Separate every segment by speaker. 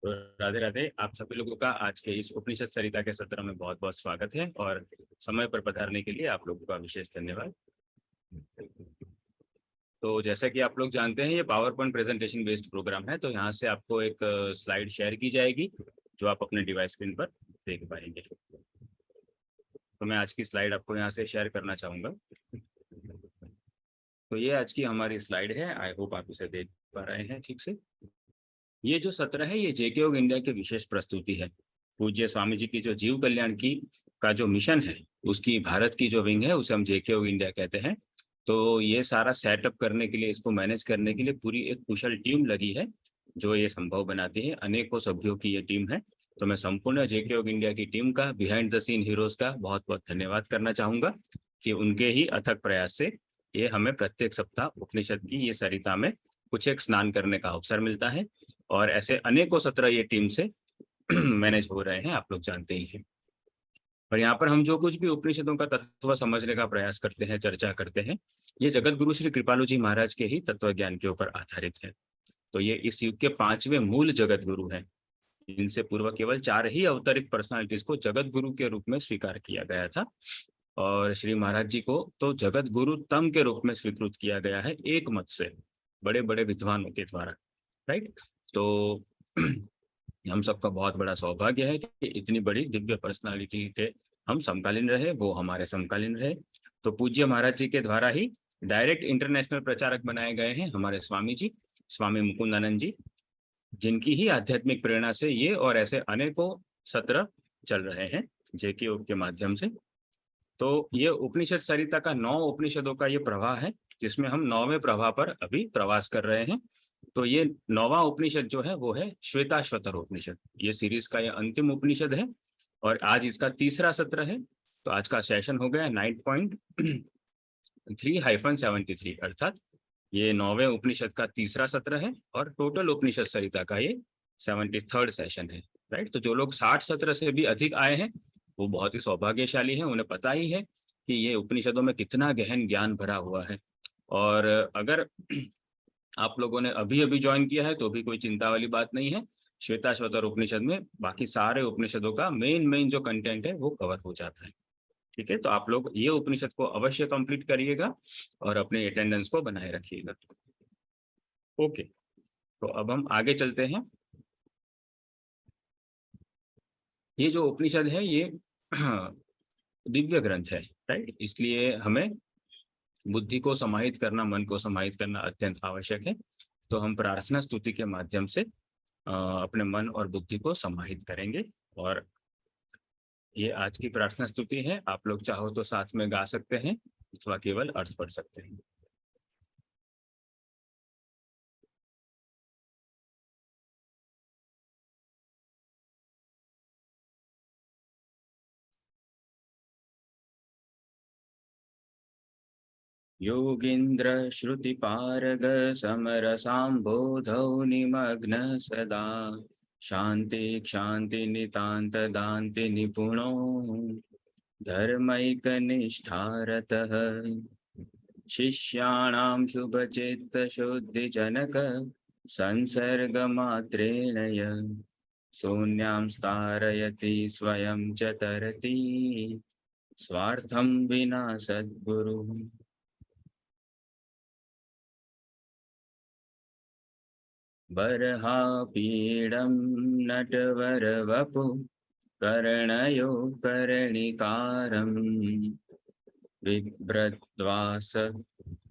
Speaker 1: तो राधे राधे। आप सभी लोगों का आज के इस उपनिषद सरिता के सत्र में बहुत बहुत स्वागत है और समय पर पधारने के लिए आप लोगों का विशेष धन्यवाद। तो जैसा कि आप लोग जानते हैं, ये PowerPoint presentation based program है। तो यहाँ से आपको एक स्लाइड शेयर की जाएगी जो आप अपने डिवाइस स्क्रीन पर देख पाएंगे। तो मैं आज की स्लाइड आपको यहाँ से शेयर करना चाहूँगा। तो ये आज की हमारी स्लाइड है। आई होप आप इसे देख पा रहे हैं ठीक से। ये जो सत्र है ये जेके योग इंडिया की विशेष प्रस्तुति है। पूज्य स्वामी जी की जो जीव कल्याण की का जो मिशन है, उसकी भारत की जो विंग है उसे हम जेके योग इंडिया कहते हैं। तो ये सारा सेटअप करने के लिए, इसको मैनेज करने के लिए पूरी एक कुशल टीम लगी है जो ये संभव बनाती है। अनेकों सभ्यों की ये टीम है। तो मैं संपूर्ण जेके योग इंडिया की टीम का, बिहाइंड द सीन हीरोज का बहुत बहुत धन्यवाद करना चाहूंगा कि उनके ही अथक प्रयास से ये हमें प्रत्येक सप्ताह उपनिषद की ये सरिता में कुछ एक स्नान करने का अवसर मिलता है। और ऐसे अनेकों सत्र ये टीम से मैनेज हो रहे हैं, आप लोग जानते ही हैं। और यहाँ पर हम जो कुछ भी उपनिषदों का तत्व समझने का प्रयास करते हैं, चर्चा करते हैं, ये जगत गुरु श्री कृपालु जी महाराज के ही तत्व ज्ञान के ऊपर आधारित है। तो ये इस युग के 5वें मूल जगत गुरु हैं। इनसे पूर्व केवल 4 ही अवतरित पर्सनालिटीज को जगत गुरु के रूप में स्वीकार किया गया था। और श्री महाराज जी को तो जगत गुरु तम के रूप में स्वीकृत किया गया है एक मत से, बड़े बड़े विद्वानों के द्वारा। राइट। तो हम सबका बहुत बड़ा सौभाग्य है कि इतनी बड़ी दिव्य पर्सनालिटी के हम समकालीन रहे, वो हमारे समकालीन रहे। तो पूज्य महाराज जी के द्वारा ही डायरेक्ट इंटरनेशनल प्रचारक बनाए गए हैं हमारे स्वामी जी, स्वामी मुकुंदानंद जी, जिनकी ही आध्यात्मिक प्रेरणा से ये और ऐसे अनेकों सत्र चल रहे हैं जेके योग के माध्यम से। तो ये उपनिषद सरिता का 9 उपनिषदों का ये प्रवाह है, जिसमें हम 9वें प्रवाह पर अभी प्रवास कर रहे हैं। तो ये 9वां उपनिषद जो है वो है श्वेताश्वतर उपनिषद। ये सीरीज का ये अंतिम उपनिषद है और आज इसका तीसरा सत्र है। तो आज का सेशन हो गया 9.3-73, अर्थात ये 9वें उपनिषद का तीसरा सत्र है और टोटल उपनिषद सरिता का ये 73rd सेशन है। राइट। तो जो लोग 60 सत्र से भी अधिक आए हैं वो बहुत ही सौभाग्यशाली हैं। उन्हें पता ही है कि ये उपनिषदों में कितना गहन ज्ञान भरा हुआ है। और अगर आप लोगों ने अभी अभी ज्वाइन किया है तो भी कोई चिंता वाली बात नहीं है। श्वेताश्वतर उपनिषद में बाकी सारे उपनिषदों का मेन जो कंटेंट है वो कवर हो जाता है। ठीक है। तो आप लोग ये उपनिषद को अवश्य कंप्लीट करिएगा और अपने अटेंडेंस को बनाए रखिएगा। ओके। तो अब हम आगे चलते हैं। ये जो उपनिषद है ये दिव्य ग्रंथ है। राइट। इसलिए हमें बुद्धि को समाहित करना, मन को समाहित करना अत्यंत आवश्यक है। तो हम प्रार्थना स्तुति के माध्यम से अपने मन और बुद्धि को समाहित करेंगे। और ये आज की प्रार्थना स्तुति है। आप लोग चाहो तो साथ में गा सकते हैं अथवा केवल अर्थ पढ़ सकते हैं। योगीन्द्र श्रुति पारग समरसाम्बोधौ निमग्न सदा शांति क्षांति नितांत दान्ति निपुणो धर्मैक निष्ठारतः शिष्याणां शुभचित्त शुद्धि जनक संसर्ग मात्रेण य शून्यां स्तारयति स्वयं च तरति स्वार्थं विना सद्गुरु। बर्हापीडं नटवरवपु कर्णयो कर्णिकारं बिभ्रद्वास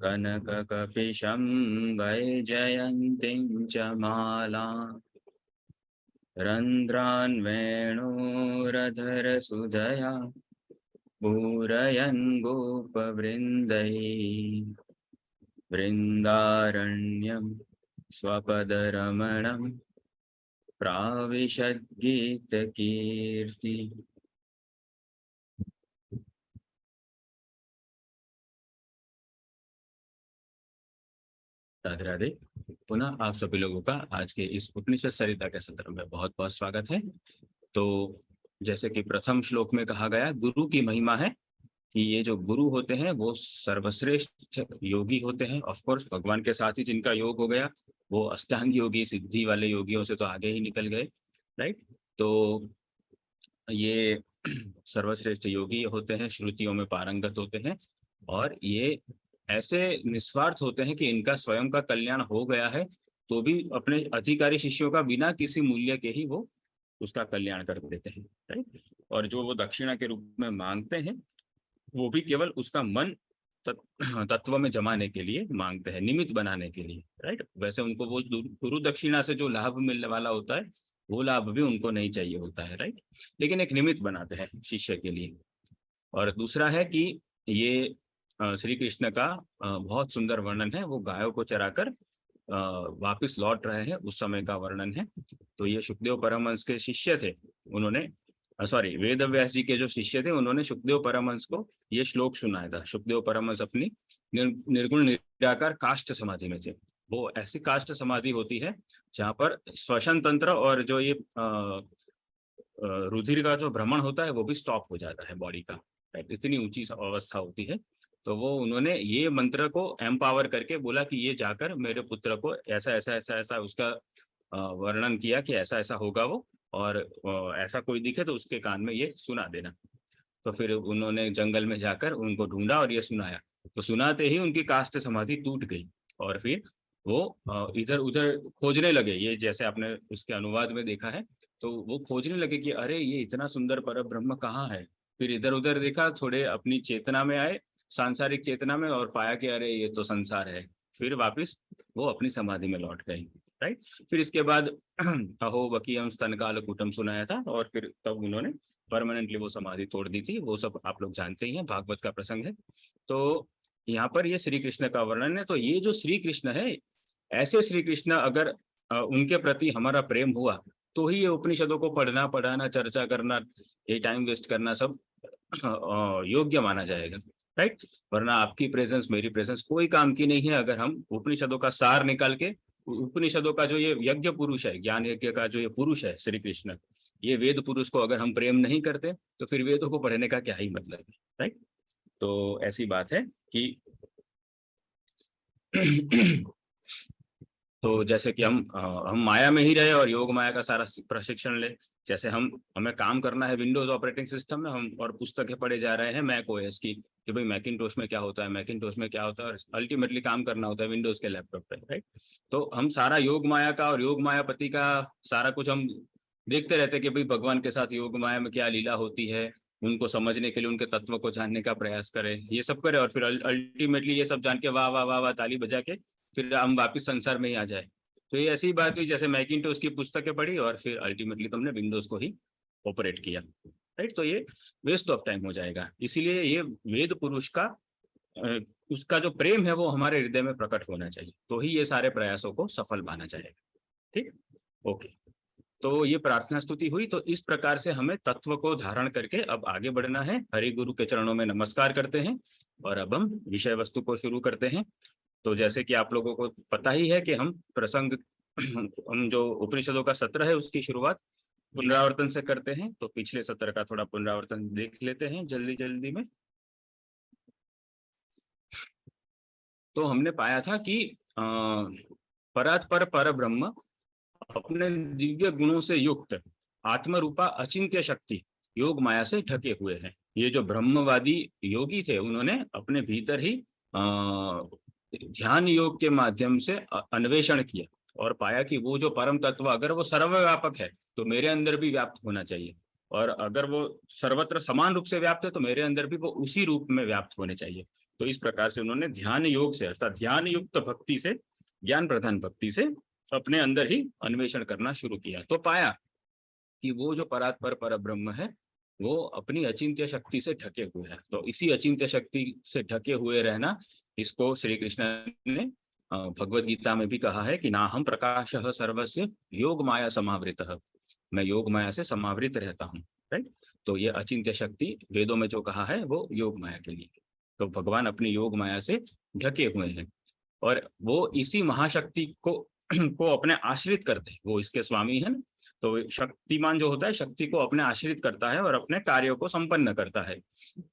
Speaker 1: कनककपिशं वैजयन्तीं च माला रन्ध्रान् वेणोरधरसुधया पूरयन् गोपवृन्दैः वृन्दारण्यं स्वपदरमणं प्राविशद्गीतकीर्ति। राधे राधे। पुनः आप सभी लोगों का आज के इस उपनिषद सरिता के सत्र में बहुत बहुत स्वागत है। तो जैसे कि प्रथम श्लोक में कहा गया, गुरु की महिमा है कि ये जो गुरु होते हैं वो सर्वश्रेष्ठ योगी होते हैं। ऑफ कोर्स भगवान के साथ ही जिनका योग हो गया वो अष्टांग योगी, सिद्धि वाले योगियों से तो आगे ही निकल गए। राइट। तो ये सर्वश्रेष्ठ योगी होते हैं, श्रुतियों में पारंगत होते हैं, और ये ऐसे निस्वार्थ होते हैं कि इनका स्वयं का कल्याण हो गया है तो भी अपने अधिकारी शिष्यों का बिना किसी मूल्य के ही वो उसका कल्याण कर देते हैं। राइट। और जो वो दक्षिणा के रूप में मांगते हैं वो भी केवल उसका मन तत्व में जमाने के लिए मांगते हैं, निमित्त बनाने के लिए। राइट। वैसे उनको वो गुरु दक्षिणा से जो लाभ मिलने वाला होता है वो लाभ भी उनको नहीं चाहिए होता है। राइट। लेकिन एक निमित्त बनाते हैं शिष्य के लिए। और दूसरा है कि ये श्री कृष्ण का बहुत सुंदर वर्णन है। वो गायों को चराकर वापिस लौट रहे हैं, उस समय का वर्णन है। तो ये सुखदेव परमहंस के शिष्य थे, उन्होंने सॉरी वेद व्यास जी के जो शिष्य थे उन्होंने सुखदेव परमहंस को ये श्लोक सुनाया था। सुखदेव परमहंस अपनी निर्गुण निराकार काष्ठ समाधि में थे। वो ऐसी काष्ठ समाधि होती है जहाँ पर श्वसन तंत्र और जो ये रुधिर का जो भ्रमण होता है वो भी स्टॉप हो जाता है बॉडी का। इतनी ऊंची अवस्था होती है। तो वो उन्होंने ये मंत्र को एम्पावर करके बोला कि ये जाकर मेरे पुत्र को ऐसा ऐसा ऐसा ऐसा उसका वर्णन किया कि ऐसा ऐसा होगा वो, और ऐसा कोई दिखे तो उसके कान में ये सुना देना। तो फिर उन्होंने जंगल में जाकर उनको ढूंढा और ये सुनाया। तो सुनाते ही उनकी काष्ठ समाधि टूट गई और फिर वो इधर उधर खोजने लगे। ये जैसे आपने उसके अनुवाद में देखा है, तो वो खोजने लगे कि अरे ये इतना सुंदर पर ब्रह्म कहाँ है। फिर इधर उधर देखा, थोड़े अपनी चेतना में आए, सांसारिक चेतना में, और पाया कि अरे ये तो संसार है। फिर वापिस वो अपनी समाधि में लौट गए। राइट। फिर इसके बाद अहो बकीयम स्तन काल कूटम सुनाया था, और फिर तब उन्होंने परमानेंटली वो समाधि तोड़ दी थी। वो सब आप लोग जानते ही हैं, भागवत का प्रसंग है। तो यहाँ पर ये श्री कृष्ण का वर्णन है। तो ये जो श्री कृष्ण है, ऐसे श्री कृष्ण अगर उनके प्रति हमारा प्रेम हुआ तो ही ये उपनिषदों को पढ़ना, पढ़ाना, चर्चा करना, ये टाइम वेस्ट करना सब योग्य माना जाएगा। राइट। वरना आपकी प्रेजेंस, मेरी प्रेजेंस कोई काम की नहीं है अगर हम उपनिषदों का सार निकाल के, उपनिषदों का जो ये यज्ञ पुरुष है, ज्ञान यज्ञ का जो ये पुरुष है श्री कृष्ण, ये वेद पुरुष को अगर हम प्रेम नहीं करते तो फिर वेदों को पढ़ने का क्या ही मतलब है। राइट। तो ऐसी बात है कि तो जैसे कि हम माया में ही रहे और योग माया का सारा प्रशिक्षण ले। जैसे हमें काम करना है विंडोज ऑपरेटिंग सिस्टम में, हम और पुस्तकें पढ़े जा रहे हैं मैक ओएस की, कि भाई मैकिंटोश में क्या होता है, मैकिंटोश में क्या होता है, और अल्टीमेटली काम करना होता है विंडोज के लैपटॉप पे। राइट। तो हम सारा योग माया का और योग मायापति का सारा कुछ हम देखते रहते हैं कि भाई भगवान के साथ योग माया में क्या लीला होती है, उनको समझने के लिए उनके तत्व को जानने का प्रयास करें, ये सब करें, और फिर अल्टीमेटली ये सब जान के वाह वाह वाह वाह ताली बजा के फिर हम वापिस संसार में ही आ जाए। तो ये ऐसी बात हुई जैसे मैकिंटोश की पुस्तकें पढ़ी और फिर अल्टीमेटली तुमने विंडोज को ही ऑपरेट किया। राइट। तो ये वेस्ट ऑफ टाइम हो जाएगा। इसीलिए ये वेद पुरुष का उसका जो प्रेम है वो हमारे हृदय में प्रकट होना चाहिए, तो ही ये सारे प्रयासों को सफल माना जाएगा। ठीक। ओके। तो ये प्रार्थना स्तुति हुई। तो इस प्रकार से हमें तत्व को धारण करके अब आगे बढ़ना है। हरि गुरु के चरणों में नमस्कार करते हैं और अब हम विषय वस्तु को शुरू करते हैं। तो जैसे कि आप लोगों को पता ही है कि हम प्रसंग हम जो उपनिषदों का सत्र है उसकी शुरुआत पुनरावर्तन से करते हैं। तो पिछले सत्र का थोड़ा पुनरावर्तन देख लेते हैं जल्दी जल्दी में। तो हमने पाया था कि परात्पर पर ब्रह्म अपने दिव्य गुणों से युक्त आत्मरूपा अचिंत्य शक्ति योग माया से ढके हुए हैं। ये जो ब्रह्मवादी योगी थे उन्होंने अपने भीतर ही ध्यान योग के माध्यम से अन्वेषण किया और पाया कि वो जो परम तत्व अगर वो सर्वव्यापक है तो मेरे अंदर भी व्याप्त होना चाहिए, और अगर वो सर्वत्र समान रूप से व्याप्त है तो मेरे अंदर भी वो उसी रूप में व्याप्त होने चाहिए। तो इस प्रकार से उन्होंने ध्यान योग से अर्थात ध्यान युक्त भक्ति से, ज्ञान प्रधान भक्ति से अपने अंदर ही अन्वेषण करना शुरू किया। तो पाया कि वो जो परात्पर पर ब्रह्म है वो अपनी अचिंत्य शक्ति से ढके हुए हैं। तो इसी अचिंत्य शक्ति से ढके हुए रहना, इसको श्री कृष्ण ने भगवत गीता में भी कहा है कि ना हम प्रकाश सर्वस्य योग माया समावृतः, मैं योग माया से समावृत रहता हूँ। राइट। तो ये अचिंत्य शक्ति वेदों में जो कहा है वो योग माया के लिए। तो भगवान अपनी योग माया से ढके हुए हैं और वो इसी महाशक्ति को अपने आश्रित करते हैं। वो इसके स्वामी है। तो शक्तिमान जो होता है शक्ति को अपने आश्रित करता है और अपने कार्यों को संपन्न करता है।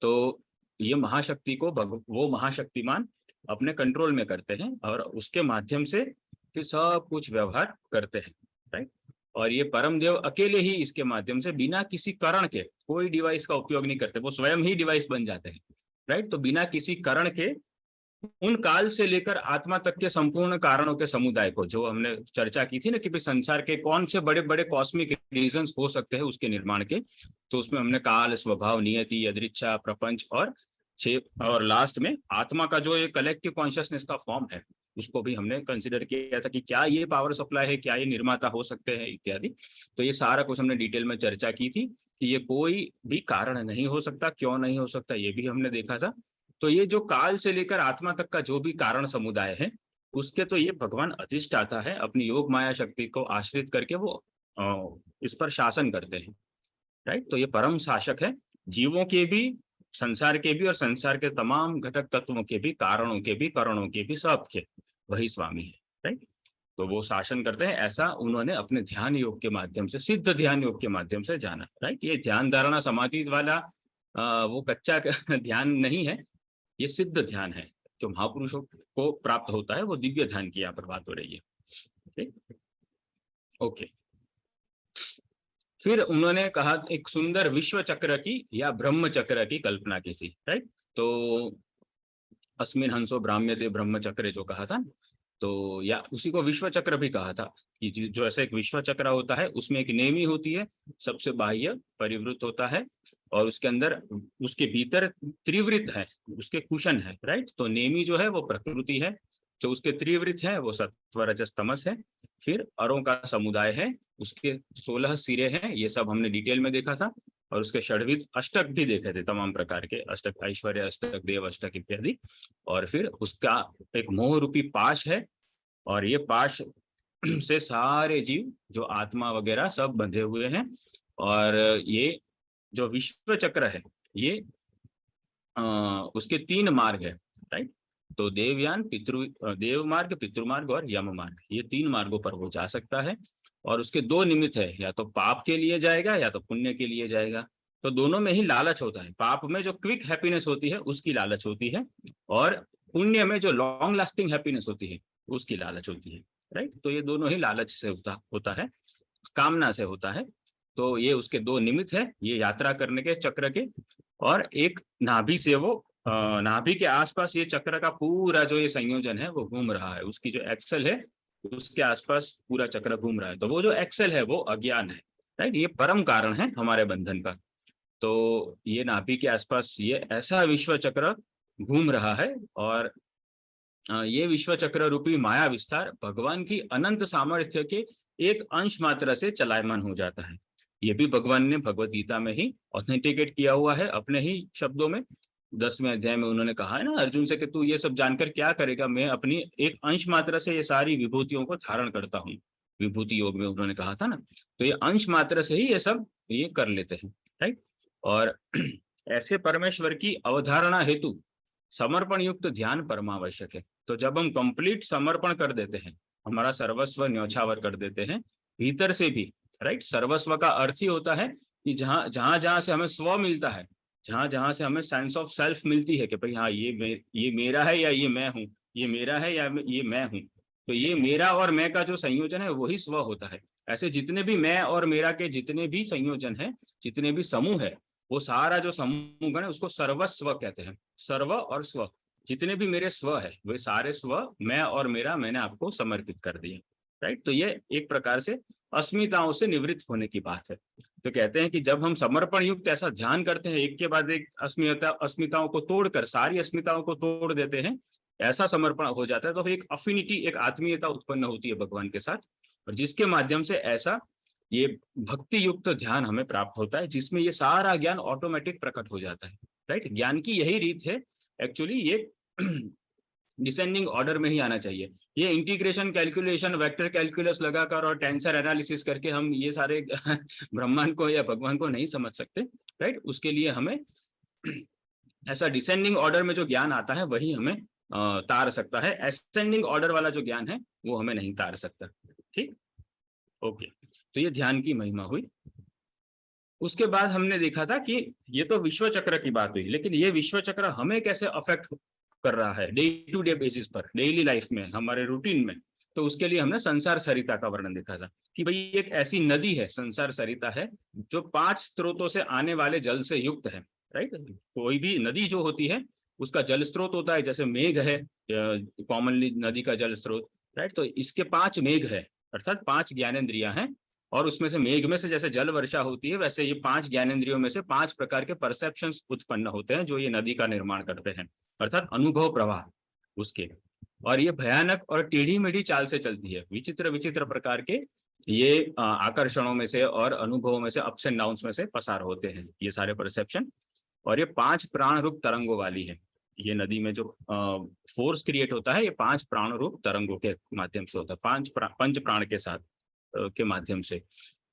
Speaker 1: तो ये महाशक्ति को वो महाशक्तिमान अपने कंट्रोल में करते हैं और उसके माध्यम से फिर सब कुछ व्यवहार करते हैं। राइट। और ये परम देव अकेले ही इसके माध्यम से बिना किसी कारण के, कोई डिवाइस का उपयोग नहीं करते, वो स्वयं ही डिवाइस बन जाते हैं, राइट। तो बिना किसी कारण के उन काल से लेकर आत्मा तक के संपूर्ण कारणों के समुदाय को, जो हमने चर्चा की थी ना कि भाई संसार के कौन से बड़े बड़े कॉस्मिक रीजंस हो सकते हैं उसके निर्माण के, तो उसमें हमने काल, स्वभाव, नियति, यदृच्छा, प्रपंच और लास्ट में आत्मा का जो एक कलेक्टिव कॉन्शियसनेस का फॉर्म है, उसको भी हमने कंसिडर किया था कि क्या ये पावर सप्लाई है, क्या ये निर्माता हो सकते हैं इत्यादि। तो ये सारा कुछ हमने डिटेल में चर्चा की थी कि ये कोई भी कारण नहीं हो सकता, क्यों नहीं हो सकता ये भी हमने देखा था। तो ये जो काल से लेकर आत्मा तक का जो भी कारण समुदाय है, उसके तो ये भगवान अधिष्ठाता है, अपनी योग माया शक्ति को आश्रित करके वो इस पर शासन करते हैं, राइट। तो ये परम शासक है, जीवों के भी, संसार के भी, और संसार के तमाम घटक तत्वों के भी, कारणों के भी, करणों के भी, सबके वही स्वामी है, राइट। तो वो शासन करते हैं, ऐसा उन्होंने अपने ध्यान योग के माध्यम से, सिद्ध ध्यान योग के माध्यम से जाना, राइट। ये ध्यान धारणा समाधि वाला वो कच्चा ध्यान नहीं है, ये सिद्ध ध्यान है जो महापुरुषों को प्राप्त होता है, वो दिव्य ध्यान की यहाँ पर बात हो रही है, ठीक। ओके, फिर उन्होंने कहा एक सुंदर विश्व चक्र की या ब्रह्म चक्र की कल्पना की थी, राइट। तो अस्मिन हंसो भ्राम्यते ब्रह्म चक्र जो कहा था, तो या उसी को विश्व चक्र भी कहा था कि जो ऐसा एक विश्व चक्र होता है, उसमें एक नेमी होती है, सबसे बाह्य परिवृत्त होता है, और उसके अंदर, उसके भीतर त्रिवृत्त है, उसके कुशन है, राइट। तो नेमी जो है वो प्रकृति है, जो उसके त्रिवृत्त है वो सत्व रजस तमस है, फिर अरों का समुदाय है, उसके 16 सिरे हैं, ये सब हमने डिटेल में देखा था, और उसके षड्विध अष्टक भी देखे थे, तमाम प्रकार के अष्टक, ऐश्वर्य अष्टक, देव अष्टक इत्यादि। और फिर उसका एक मोह रूपी पाश है, और ये पाश से सारे जीव जो आत्मा वगैरह सब बंधे हुए हैं। और ये जो विश्व चक्र है, ये उसके 3 मार्ग है, राइट। तो देवयान, देव मार्ग, पितृमार्ग और यम मार्ग, ये 3 मार्गों पर वो जा सकता है। और उसके 2 निमित्त है, या तो पाप के लिए जाएगा या तो पुण्य के लिए जाएगा। तो दोनों में ही लालच होता है, पाप में जो क्विक हैप्पीनेस होती है उसकी लालच होती है, और पुण्य में जो लॉन्ग लास्टिंग हैप्पीनेस होती है उसकी लालच होती है, राइट। तो ये दोनों ही लालच से होता है, कामना से होता है। तो ये उसके 2 निमित्त है, ये यात्रा करने के चक्र के। और एक नाभि से वो नाभि के आसपास ये चक्र का पूरा जो ये संयोजन है वो घूम रहा है, उसकी जो एक्सेल है उसके आसपास पूरा चक्र घूम रहा है। तो वो जो एक्सेल है वो अज्ञान है, राइट। ये परम कारण है हमारे बंधन का। तो ये नाभि के आसपास ये ऐसा विश्व चक्र घूम रहा है, और ये विश्व चक्र रूपी माया विस्तार भगवान की अनंत सामर्थ्य के एक अंश मात्र से चलायमान हो जाता है। ये भी भगवान ने भगवत गीता में ही ऑथेंटिकेट किया हुआ है, अपने ही शब्दों में। 10वें अध्याय में उन्होंने कहा है ना अर्जुन से कि तू ये सब जानकर क्या करेगा, मैं अपनी एक अंश मात्र से ये सारी विभूतियों को धारण करता हूँ, विभूति योग में उन्होंने कहा था ना। तो ये अंश मात्र से ही ये सब ये कर लेते हैं, राइट। और ऐसे परमेश्वर की अवधारणा हेतु समर्पण युक्त ध्यान परमावश्यक है। तो जब हम कंप्लीट समर्पण कर देते हैं, हमारा सर्वस्व न्यौछावर कर देते हैं भीतर से भी, राइट। सर्वस्व का अर्थ ही होता है कि जहां जहां से हमें स्व मिलता है, जहां जहां से हमें सेंस ऑफ सेल्फ मिलती है कि भाई हाँ ये मेरा है या ये मैं हूँ, ये मेरा है या ये मैं हूँ। तो ये मेरा और मैं का जो संयोजन है वही स्व होता है। ऐसे जितने भी मैं और मेरा के जितने भी संयोजन है, जितने भी समूह है, वो सारा जो समूह गण है उसको सर्वस्व कहते हैं। सर्व और स्व, जितने भी मेरे स्व है वे सारे स्व मैं और मेरा मैंने आपको समर्पित कर दिए, राइट। तो ये एक प्रकार से अस्मिताओं से निवृत्त होने की बात है। तो कहते हैं कि जब हम समर्पण युक्त ऐसा ध्यान करते हैं, एक के बाद एक अस्मिताओं को तोड़कर सारी अस्मिताओं को तोड़ देते हैं, ऐसा समर्पण हो जाता है, तो एक अफिनिटी, एक आत्मीयता उत्पन्न होती है भगवान के साथ, और जिसके माध्यम से ऐसा ये भक्ति युक्त ध्यान हमें प्राप्त होता है, जिसमें ये सारा ज्ञान ऑटोमेटिक प्रकट हो जाता है, राइट। ज्ञान की यही रीत है एक्चुअली, ये डिसेंडिंग ऑर्डर में ही आना चाहिए। ये इंटीग्रेशन कैलकुलेशन, वेक्टर कैलकुलस लगाकर और टेंसर एनालिसिस करके हम ये सारे ब्रह्मांड को या भगवान को नहीं समझ सकते, राइट। उसके लिए हमें ऐसा डिसेंडिंग ऑर्डर में जो ज्ञान आता है वही हमें तार सकता है। असेंडिंग ऑर्डर वाला जो ज्ञान है वो हमें नहीं तार सकता, ठीक। ओके, तो ये ध्यान की महिमा हुई। उसके बाद हमने देखा था कि ये तो विश्व चक्र की बात हुई, लेकिन ये विश्व चक्र हमें कैसे अफेक्ट कर रहा है डे टू डे बेसिस पर, डेली लाइफ में, हमारे रूटीन में। तो उसके लिए हमने संसार सरिता का वर्णन देखा था कि भाई एक ऐसी नदी है, संसार सरिता है, जो 5 स्रोतों से आने वाले जल से युक्त है, राइट। कोई भी नदी जो होती है उसका जल स्रोत होता है, जैसे मेघ है कॉमनली नदी का जल स्रोत, राइट। तो इसके 5 मेघ है, अर्थात 5 ज्ञानेंद्रियां हैं, और उसमें से मेघ में से जैसे जल वर्षा होती है, वैसे ये 5 ज्ञानेंद्रियों में से 5 प्रकार के परसेप्शंस उत्पन्न होते हैं जो ये नदी का निर्माण करते हैं, अर्थात अनुभव प्रवाह उसके। और ये भयानक और टेढ़ी मेढ़ी चाल से चलती है, विचित्र विचित्र प्रकार के ये आकर्षणों में से और अनुभवों में से, अप्स एंड डाउन्स में से पसार होते हैं ये सारे परसेप्शन। और ये 5 प्राण रूप तरंगों वाली है। ये नदी में जो फोर्स क्रिएट होता है, ये 5 प्राण रूप तरंगों के माध्यम से होता है, पंच प्राण के साथ के माध्यम से।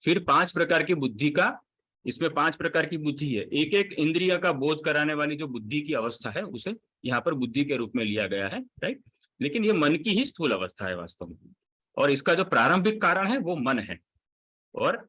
Speaker 1: फिर 5 प्रकार की बुद्धि का, इसमें 5 प्रकार की बुद्धि है, एक एक इंद्रिय का बोध कराने वाली जो बुद्धि की अवस्था है उसे यहाँ पर बुद्धि के रूप में लिया गया है, राइट। लेकिन ये मन की ही स्थूल अवस्था है वास्तव में, और इसका जो प्रारंभिक कारण है वो मन है, और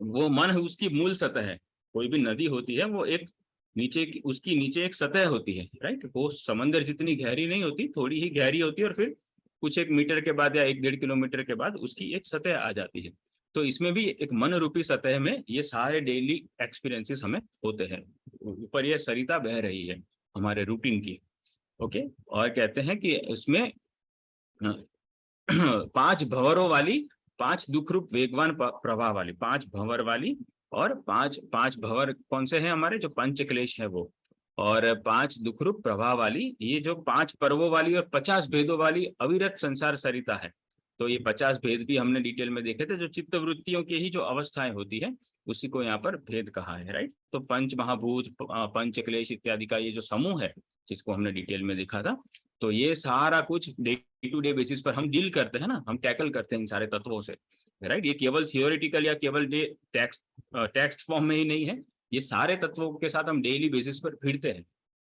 Speaker 1: वो मन है उसकी मूल सतह है। कोई भी नदी होती है वो एक नीचे की, उसकी नीचे एक सतह होती है, राइट। वो समंदर जितनी गहरी नहीं होती, थोड़ी ही गहरी होती है, और फिर कुछ 1 मीटर के बाद या 1-1.5 किलोमीटर के बाद उसकी एक सतह आ जाती है। तो इसमें भी एक मन रूपी सतह में ये सारे डेली एक्सपीरियंसेस हमें होते हैं। ऊपर ये सरिता बह रही है हमारे रूटीन की, ओके। और कहते हैं कि इसमें 5 भंवरों वाली, 5 दुख रूप वेगवान प्रवाह वाली, 5 भंवर वाली, और 5 भंवर कौन से हैं हमारे, जो पंच क्लेश है वो, और 5 दुख रूप प्रवाह वाली, ये जो 5 पर्वों वाली और 50 भेदों वाली अविरत संसार सरिता है। तो ये 50 भेद भी हमने डिटेल में देखे थे, जो चित्त वृत्तियों की ही जो अवस्थाएं होती है उसी को यहाँ पर भेद कहा है, राइट। तो पंच महाभूत, पंच क्लेश इत्यादि का ये जो समूह है जिसको हमने डिटेल में देखा था, तो ये सारा कुछ डे टू डे बेसिस पर हम डील करते हैं ना, हम टैकल करते हैं इन सारे तत्वों से, राइट। ये केवल थियोरेटिकल या केवल टेक्स्ट फॉर्म में ही नहीं है, ये सारे तत्वों के साथ हम डेली बेसिस पर भिड़ते हैं,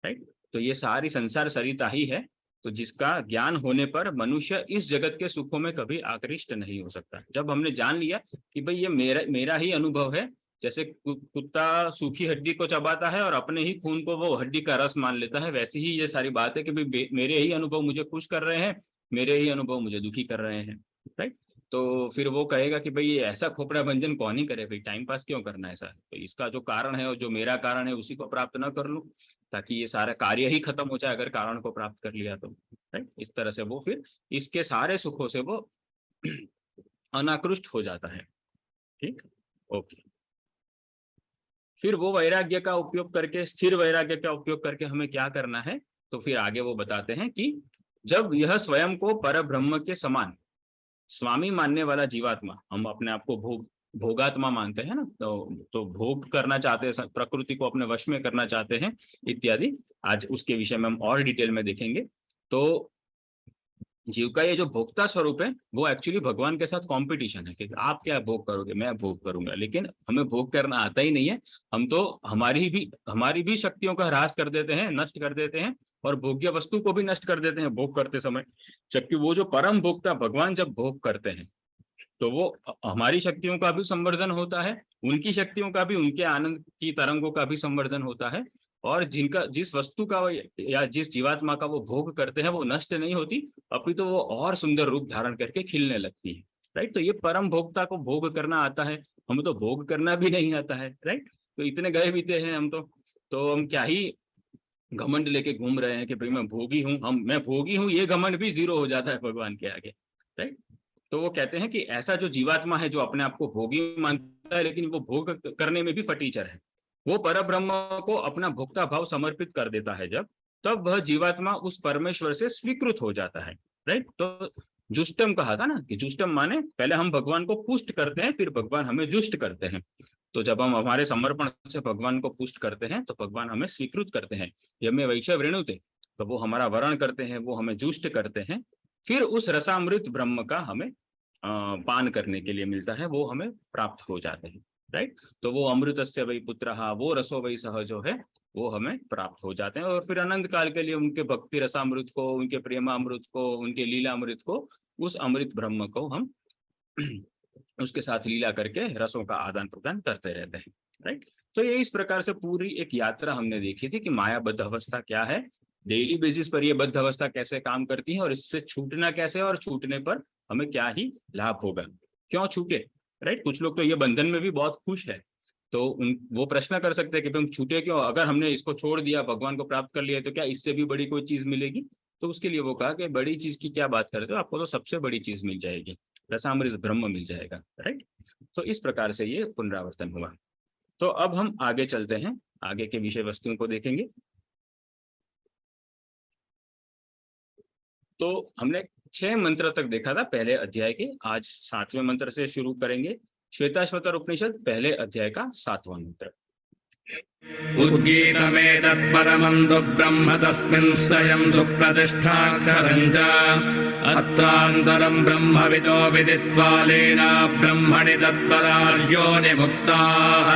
Speaker 1: राइट। तो ये सारी संसार सरिता ही है, तो जिसका ज्ञान होने पर मनुष्य इस जगत के सुखों में कभी आकृष्ट नहीं हो सकता। जब हमने जान लिया कि भाई ये मेरा ही अनुभव है, जैसे कुत्ता सूखी हड्डी को चबाता है और अपने ही खून को वो हड्डी का रस मान लेता है, वैसे ही ये सारी बात है कि भाई मेरे ही अनुभव मुझे खुश कर रहे हैं, मेरे ही अनुभव मुझे दुखी कर रहे हैं, राइट। तो फिर वो कहेगा कि भाई ये ऐसा खोपड़ा भंजन कौन ही करे, भाई टाइम पास क्यों करना है ऐसा। तो इसका जो कारण है और जो मेरा कारण है उसी को प्राप्त ना कर लूं, ताकि ये सारा कार्य ही खत्म हो जाए अगर कारण को प्राप्त कर लिया तो, राइट। इस तरह से वो फिर इसके सारे सुखों से वो अनाकृष्ट हो जाता है, ठीक, ओके। फिर वो वैराग्य का उपयोग करके, स्थिर वैराग्य का उपयोग करके हमें क्या करना है, तो फिर आगे वो बताते हैं कि जब यह स्वयं को पर ब्रह्म के समान स्वामी मानने वाला जीवात्मा, हम अपने आप को भोगात्मा मानते हैं ना, तो भोग करना चाहते हैं, प्रकृति को अपने वश में करना चाहते हैं इत्यादि, आज उसके विषय में हम और डिटेल में देखेंगे। तो जीव का ये जो भोक्ता स्वरूप है वो एक्चुअली भगवान के साथ कंपटीशन है कि आप क्या भोग करोगे, मैं भोग करूंगा, लेकिन हमें भोग करना आता ही नहीं है। हम तो हमारी भी शक्तियों का ह्रास कर देते हैं, नष्ट कर देते हैं, और भोग्य वस्तु को भी नष्ट कर देते हैं भोग करते समय। जबकि वो जो परम भोक्ता भगवान जब भोग करते हैं तो वो हमारी शक्तियों का भी संवर्धन होता है, उनकी शक्तियों का भी, उनके आनंद की तरंगों का भी संवर्धन होता है, और जिस वस्तु का या जिस जीवात्मा का वो भोग करते हैं वो नष्ट नहीं होती, अपितु तो वो और सुंदर रूप धारण करके खिलने लगती है, राइट। तो ये परम भोक्ता को भोग करना आता है, हमें तो भोग करना भी नहीं आता है, राइट। तो इतने गए बीते हैं हम तो हम क्या ही घमंड लेके घूम रहे हैं कि भाई मैं भोगी हूँ, ये घमंड भी जीरो हो जाता है भगवान के आगे, राइट। तो वो कहते हैं कि ऐसा जो जीवात्मा है जो अपने आप को भोगी मानता है लेकिन वो भोग करने में भी फटीचर है, वो परब्रह्म को अपना भोक्ता भाव समर्पित कर देता है जब, तब वह जीवात्मा उस परमेश्वर से स्वीकृत हो जाता है, राइट। तो जुष्टम कहा था ना, कि जुष्टम माने पहले हम भगवान को पुष्ट करते हैं फिर भगवान हमें जुष्ट करते हैं। तो जब हम हमारे समर्पण से भगवान को पुष्ट करते हैं तो भगवान हमें स्वीकृत करते हैं, यमे वैश्य वृणुते, तो वो हमारा वरण करते हैं, वो हमें जुष्ट करते हैं। फिर उस रसामृत ब्रह्म का हमें पान करने के लिए मिलता है, वो हमें प्राप्त हो जाते हैं, राइट। तो वो अमृतस्य वै पुत्रः, वो रसो वै सह जो है वो हमें प्राप्त हो जाते हैं, और फिर अनंत काल के लिए उनके भक्ति रसामृत को, उनके प्रेमामृत को, उनके लीलामृत को, उस अमृत ब्रह्म को हम उसके साथ लीला करके रसों का आदान प्रदान करते रहते हैं, राइट। तो ये इस प्रकार से पूरी एक यात्रा हमने देखी थी कि मायाबद्ध अवस्था क्या है, डेली बेसिस पर ये बद्ध अवस्था कैसे काम करती है और इससे छूटना कैसे है और छूटने पर हमें क्या ही लाभ होगा, क्यों छूटे, राइट। कुछ लोग तो ये बंधन में भी बहुत खुश है, तो वो प्रश्न कर सकते हैं कि हम छूटे क्यों, अगर हमने इसको छोड़ दिया, भगवान को प्राप्त कर लिया, तो क्या इससे भी बड़ी कोई चीज मिलेगी। तो उसके लिए वो कहा कि बड़ी चीज की क्या बात करते हो, आपको तो सबसे बड़ी चीज मिल जाएगी, रसामृत ब्रह्म मिल जाएगा, राइट। तो इस प्रकार से ये पुनरावर्तन हुआ। तो अब हम आगे चलते हैं, आगे के विषय वस्तुओं को देखेंगे। तो हमने 6 मंत्र तक देखा था पहले अध्याय के, आज 7वें मंत्र से शुरू करेंगे। श्वेताश्वतर उपनिषद पहले अध्याय का 7वां मंत्र।
Speaker 2: उद्गीतमेतत्परमं तु ब्रह्म तस्मिन् स्वयं सुप्रतिष्ठाक्षरं च अत्रान्तरं ब्रह्मविदो विदित्वा लीन ब्रह्मणि तत्परार्यो निमुक्ताः।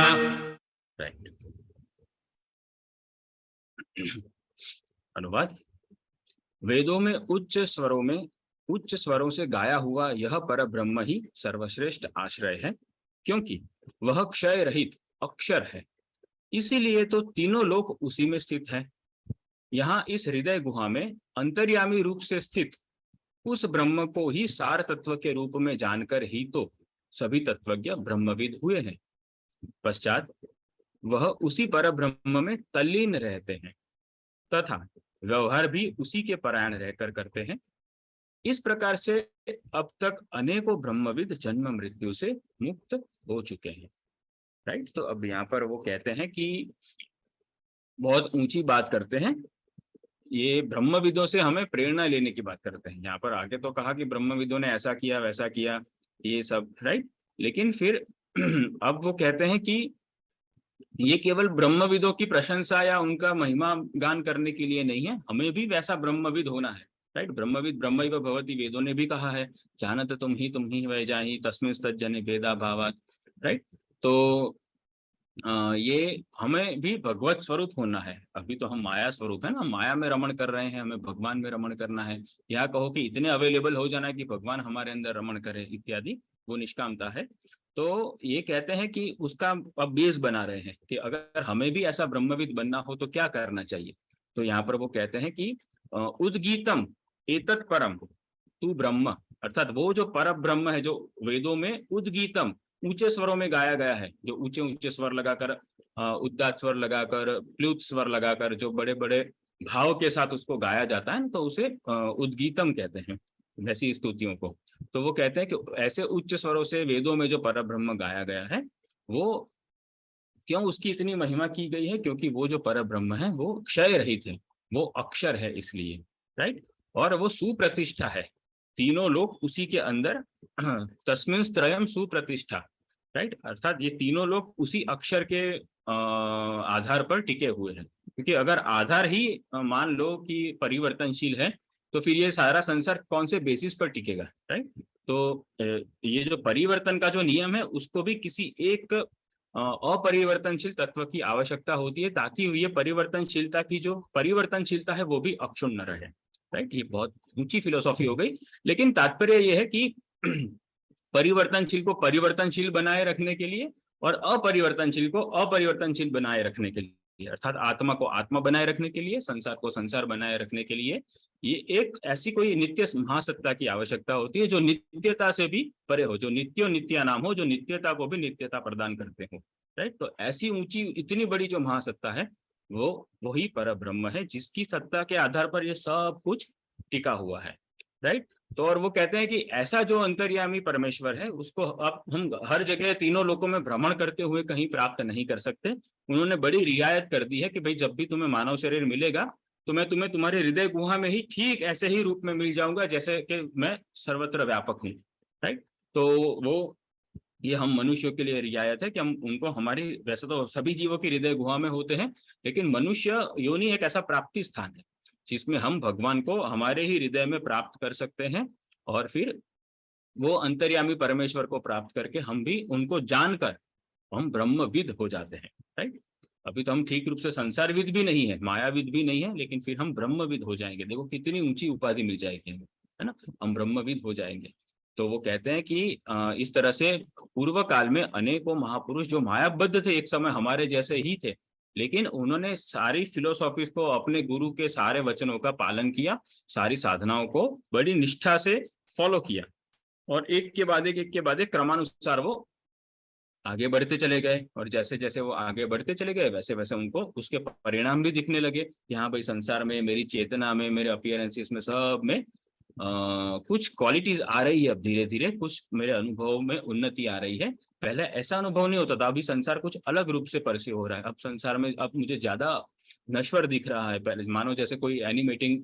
Speaker 1: अनुवाद। वेदों में उच्च स्वरों से गाया हुआ यह पर ब्रह्म ही सर्वश्रेष्ठ आश्रय है, क्योंकि वह क्षय रहित अक्षर है, इसीलिए तो तीनों लोक उसी में स्थित है। यहाँ इस हृदय गुहा में अंतर्यामी रूप से स्थित उस ब्रह्म को ही सार तत्व के रूप में जानकर ही तो सभी तत्वज्ञ ब्रह्मविद हुए हैं। पश्चात वह उसी पर ब्रह्म में तल्लीन रहते हैं तथा व्यवहार भी उसी के परायण रहकर करते हैं। इस प्रकार से अब तक अनेकों ब्रह्मविद जन्म मृत्यु से मुक्त हो चुके हैं, राइट। तो अब यहाँ पर वो कहते हैं कि बहुत ऊंची बात करते हैं, ये ब्रह्मविदों से हमें प्रेरणा लेने की बात करते हैं। यहाँ पर आगे तो कहा कि ब्रह्मविदों ने ऐसा किया वैसा किया, ये सब, राइट। लेकिन फिर अब वो कहते हैं कि ये केवल ब्रह्मविदों की प्रशंसा या उनका महिमा गान करने के लिए नहीं है, हमें भी वैसा ब्रह्मविद होना है, राइट। ब्रह्मविद ब्रह्मैव भवति, वेदों ने भी कहा है, जानत तुम ही वै जाहि तस्मिन् तज्जनि भेदा भावात्, राइट। तो ये हमें भी भगवत स्वरूप होना है। अभी तो हम माया स्वरूप है ना, माया में रमण कर रहे हैं, हमें भगवान में रमण करना है। या कहो कि इतने अवेलेबल हो जाना है कि भगवान हमारे अंदर रमण करे इत्यादि, वो निष्कामता है। तो ये कहते हैं कि उसका अब बेस बना रहे हैं कि अगर हमें भी ऐसा ब्रह्मविद बनना हो तो क्या करना चाहिए। तो यहाँ पर वो कहते हैं कि उद्गीतम एतत् परम तू ब्रह्म, अर्थात वो जो पर ब्रह्म है जो वेदों में उद्गीतम ऊंचे स्वरों में गाया गया है, जो ऊंचे ऊंचे स्वर लगाकर, उद्दात स्वर लगाकर, प्लुत स्वर लगाकर, जो बड़े बड़े भाव के साथ उसको गाया जाता है, तो उसे उद्गीतम कहते हैं, वैसी स्तुतियों को। तो वो कहते हैं कि ऐसे उच्च स्वरों से वेदों में जो परब्रह्म गाया गया है, वो क्यों उसकी इतनी महिमा की गई है, क्योंकि वो जो परब्रह्म है वो क्षय रहित है, वो अक्षर है इसलिए, राइट। और वो सुप्रतिष्ठा है, तीनों लोग उसी के अंदर तस्मिन् त्रयम् सुप्रतिष्ठा, राइट। अर्थात ये तीनों लोग उसी अक्षर के आधार पर टिके हुए हैं। क्योंकि अगर आधार ही मान लो कि परिवर्तनशील है, तो फिर ये सारा संसार कौन से बेसिस पर टिकेगा, राइट। तो ये जो परिवर्तन का जो नियम है, उसको भी किसी एक अपरिवर्तनशील तत्व की आवश्यकता होती है, ताकि ये परिवर्तनशीलता की जो परिवर्तनशीलता है वो भी अक्षुण्ण रहे, राइट। ये बहुत ऊंची फिलोसॉफी हो गई, लेकिन तात्पर्य ये है कि परिवर्तनशील को परिवर्तनशील बनाए रखने के लिए और अपरिवर्तनशील को अपरिवर्तनशील बनाए रखने के लिए, अर्थात आत्मा को आत्मा बनाए रखने के लिए, संसार को संसार बनाए रखने के लिए, ये एक ऐसी कोई नित्य महासत्ता की आवश्यकता होती है जो नित्यता से भी परे हो, जो नित्य नाम हो, जो नित्यता को भी नित्यता प्रदान करते हो, राइट। तो ऐसी ऊंची इतनी बड़ी जो महासत्ता है वो वही पर ब्रह्म है, जिसकी सत्ता के आधार पर ये सब कुछ टिका हुआ है, राइट। तो और वो कहते हैं कि ऐसा जो अंतर्यामी परमेश्वर है, उसको अब हम हर जगह तीनों लोकों में भ्रमण करते हुए कहीं प्राप्त नहीं कर सकते। उन्होंने बड़ी रियायत कर दी है कि भाई जब भी तुम्हें मानव शरीर मिलेगा तो मैं तुम्हें तुम्हारे हृदय गुहा में ही ठीक ऐसे ही रूप में मिल जाऊंगा जैसे कि मैं सर्वत्र व्यापक हूँ, राइट। तो वो ये हम मनुष्यों के लिए रियायत है कि हम उनको हमारी, वैसे तो सभी जीवों की हृदय गुहा में होते हैं, लेकिन मनुष्य योनि एक ऐसा प्राप्ति स्थान है जिसमें हम भगवान को हमारे ही हृदय में प्राप्त कर सकते हैं, और फिर वो अंतर्यामी परमेश्वर को प्राप्त करके हम भी उनको जानकर हम ब्रह्मविद हो जाते हैं, राइट। अभी तो हम ठीक रूप से संसारविद भी नहीं है, मायाविद भी नहीं है, लेकिन फिर हम ब्रह्मविद हो जाएंगे। देखो कितनी ऊंची उपाधि मिल जाएगी हमें, है ना, हम ब्रह्मविद हो जाएंगे। तो वो कहते हैं कि इस तरह से पूर्व काल में अनेकों महापुरुष जो मायाबद्ध थे, एक समय हमारे जैसे ही थे, लेकिन उन्होंने सारी फिलोसॉफीज को, अपने गुरु के सारे वचनों का पालन किया, सारी साधनाओं को बड़ी निष्ठा से फॉलो किया, और एक के बाद एक के बाद एक क्रमानुसार वो आगे बढ़ते चले गए। और जैसे जैसे वो आगे बढ़ते चले गए वैसे वैसे उनको उसके परिणाम भी दिखने लगे कि हाँ भाई, संसार में, मेरी चेतना में, मेरे अपीयरेंसेस में, सब में कुछ क्वालिटीज आ रही है। अब धीरे धीरे कुछ मेरे अनुभव में उन्नति आ रही है। पहले ऐसा अनुभव नहीं होता था, अभी संसार कुछ अलग रूप से परसीव हो रहा है। अब संसार में अब मुझे ज्यादा नश्वर दिख रहा है। पहले मानो जैसे कोई एनिमेटिंग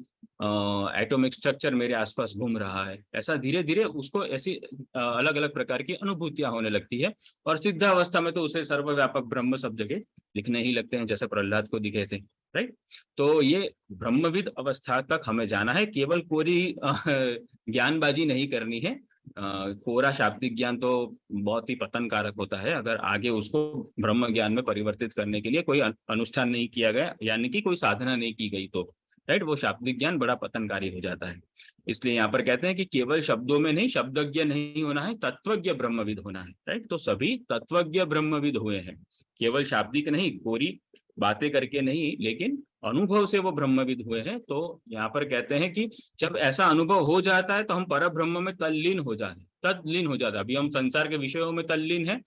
Speaker 1: एटॉमिक स्ट्रक्चर मेरे आसपास घूम रहा है। ऐसा धीरे धीरे उसको ऐसी अलग अलग प्रकार की अनुभूतियां होने लगती है। और सिद्धावस्था में तो उसे सर्वव्यापक ब्रह्म सब जगह दिखने ही लगते हैं, जैसे प्रहलाद को दिखे थे। राइट। तो ये ब्रह्मविद अवस्था तक हमें जाना है। केवल कोरी ज्ञानबाजी नहीं करनी है। कोरा शाब्दिक ज्ञान तो बहुत ही पतन कारक होता है। अगर आगे उसको ब्रह्म ज्ञान में परिवर्तित करने के लिए कोई अनुष्ठान नहीं किया गया, यानी कि कोई साधना नहीं की गई, तो राइट, वो शाब्दिक ज्ञान बड़ा पतनकारी हो जाता है। इसलिए यहाँ पर कहते हैं कि केवल शब्दों में नहीं, शब्दज्ञ नहीं होना है, तत्वज्ञ ब्रह्मविद होना है। राइट। तो सभी तत्वज्ञ ब्रह्मविद हुए हैं, केवल शाब्दिक नहीं, कोरी बातें करके नहीं, लेकिन अनुभव से वो ब्रह्मविद हुए हैं। तो यहाँ पर कहते हैं कि जब ऐसा अनुभव हो जाता है तो हम पर ब्रह्म में तल्लीन हो जाते हैं, तल्लीन हो जाता है। अभी हम संसार के विषयों में तल्लीन है,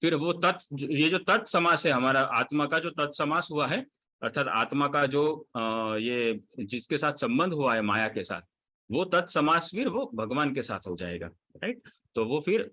Speaker 1: फिर वो ये जो तत्समास है, हमारा आत्मा का जो तत्समास हुआ है, अर्थात आत्मा का जो ये जिसके साथ संबंध हुआ है माया के साथ, वो तत्समास फिर वो भगवान के साथ हो जाएगा। राइट। तो वो फिर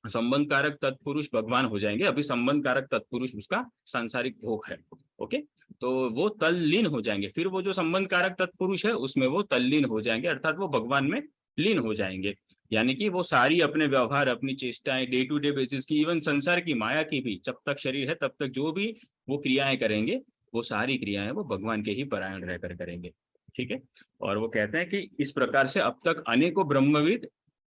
Speaker 1: संबंध कारक तत्पुरुष भगवान हो जाएंगे। अभी संबंध कारक तत्पुरुष उसका सांसारिक भोग है। ओके। तो वो तल्लीन हो जाएंगे, फिर वो जो संबंध कारक तत्पुरुष है उसमें वो तल्लीन हो जाएंगे, अर्थात वो भगवान में लीन हो जाएंगे। यानी कि वो सारी अपने व्यवहार, अपनी चेष्टाएं, डे टू डे बेसिस की, इवन संसार की, माया की भी, जब तक शरीर है तब तक जो भी वो क्रियाएं करेंगे, वो सारी क्रियाएं वो भगवान के ही परायण रहकर करेंगे। ठीक है। और वो कहते हैं कि इस प्रकार से अब तक अनेकों ब्रह्मविद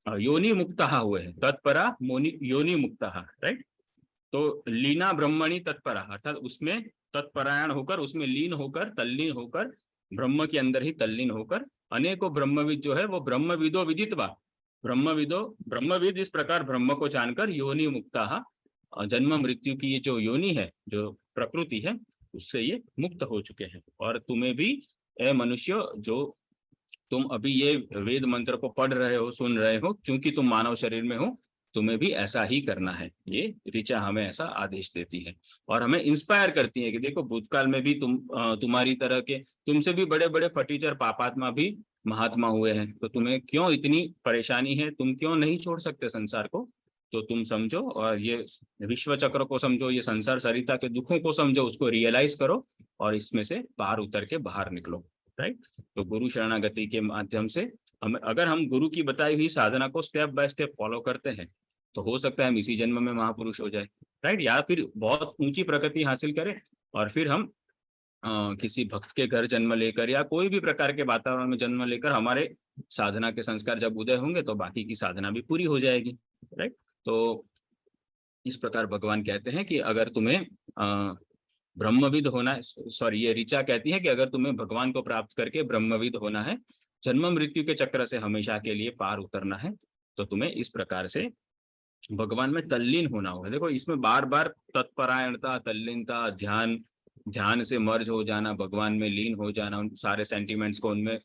Speaker 1: योनि मुक्तः हुए हैं, तत्परा योनि मुक्तः। राइट। तो लीना ब्रह्मणि तत्परा, अर्थात उसमें तत्परायण होकर, उसमें लीन होकर, तल्लीन होकर, ब्रह्म के अंदर ही तल्लीन होकर अनेकों ब्रह्मविद जो है वो ब्रह्मविदो विदित्वा, ब्रह्मविद इस प्रकार ब्रह्म को जानकर योनि मुक्तः, जन्म मृत्यु की ये जो योनि है, जो प्रकृति है, उससे ये मुक्त हो चुके हैं। और तुम्हें भी ए मनुष्य, जो तुम अभी ये वेद मंत्र को पढ़ रहे हो, सुन रहे हो, क्योंकि तुम मानव शरीर में हो, तुम्हें भी ऐसा ही करना है। ये ऋचा हमें ऐसा आदेश देती है और हमें इंस्पायर करती है कि देखो, भूतकाल में भी तुम्हारी तरह के, तुमसे भी बड़े बड़े फटीचर पापात्मा भी महात्मा हुए हैं। तो तुम्हें क्यों इतनी परेशानी है, तुम क्यों नहीं छोड़ सकते संसार को? तो तुम समझो और ये विश्व चक्र को समझो, ये संसार सरिता के दुखों को समझो, उसको रियलाइज करो और इसमें से पार उतर के बाहर निकलो। राइट। तो गुरु शरणागति के माध्यम से अगर हम गुरु की बताई हुई साधना को स्टेप बाय स्टेप फॉलो करते हैं, तो हो सकता है हम इसी जन्म में महापुरुष हो जाए। राइट। या फिर बहुत ऊंची प्रगति हासिल करें और फिर हम किसी भक्त के घर जन्म लेकर या कोई भी प्रकार के वातावरण में जन्म लेकर हमारे साधना के संस्कार जब उदय होंगे तो बाकी की साधना भी पूरी हो जाएगी। राइट। तो इस प्रकार भगवान कहते हैं कि अगर तुम्हें ब्रह्मविद होना है, सॉरी, ये ऋचा कहती है कि अगर तुम्हें भगवान को प्राप्त करके ब्रह्मविद होना है, जन्म मृत्यु के चक्र से हमेशा के लिए पार उतरना है, तो तुम्हें इस प्रकार से भगवान में तल्लीन होना होगा। देखो, इसमें बार बार तत्परायणता, तल्लीनता, ध्यान से मर्ज हो जाना, भगवान में लीन हो जाना, उन सारे सेंटिमेंट्स को उनमें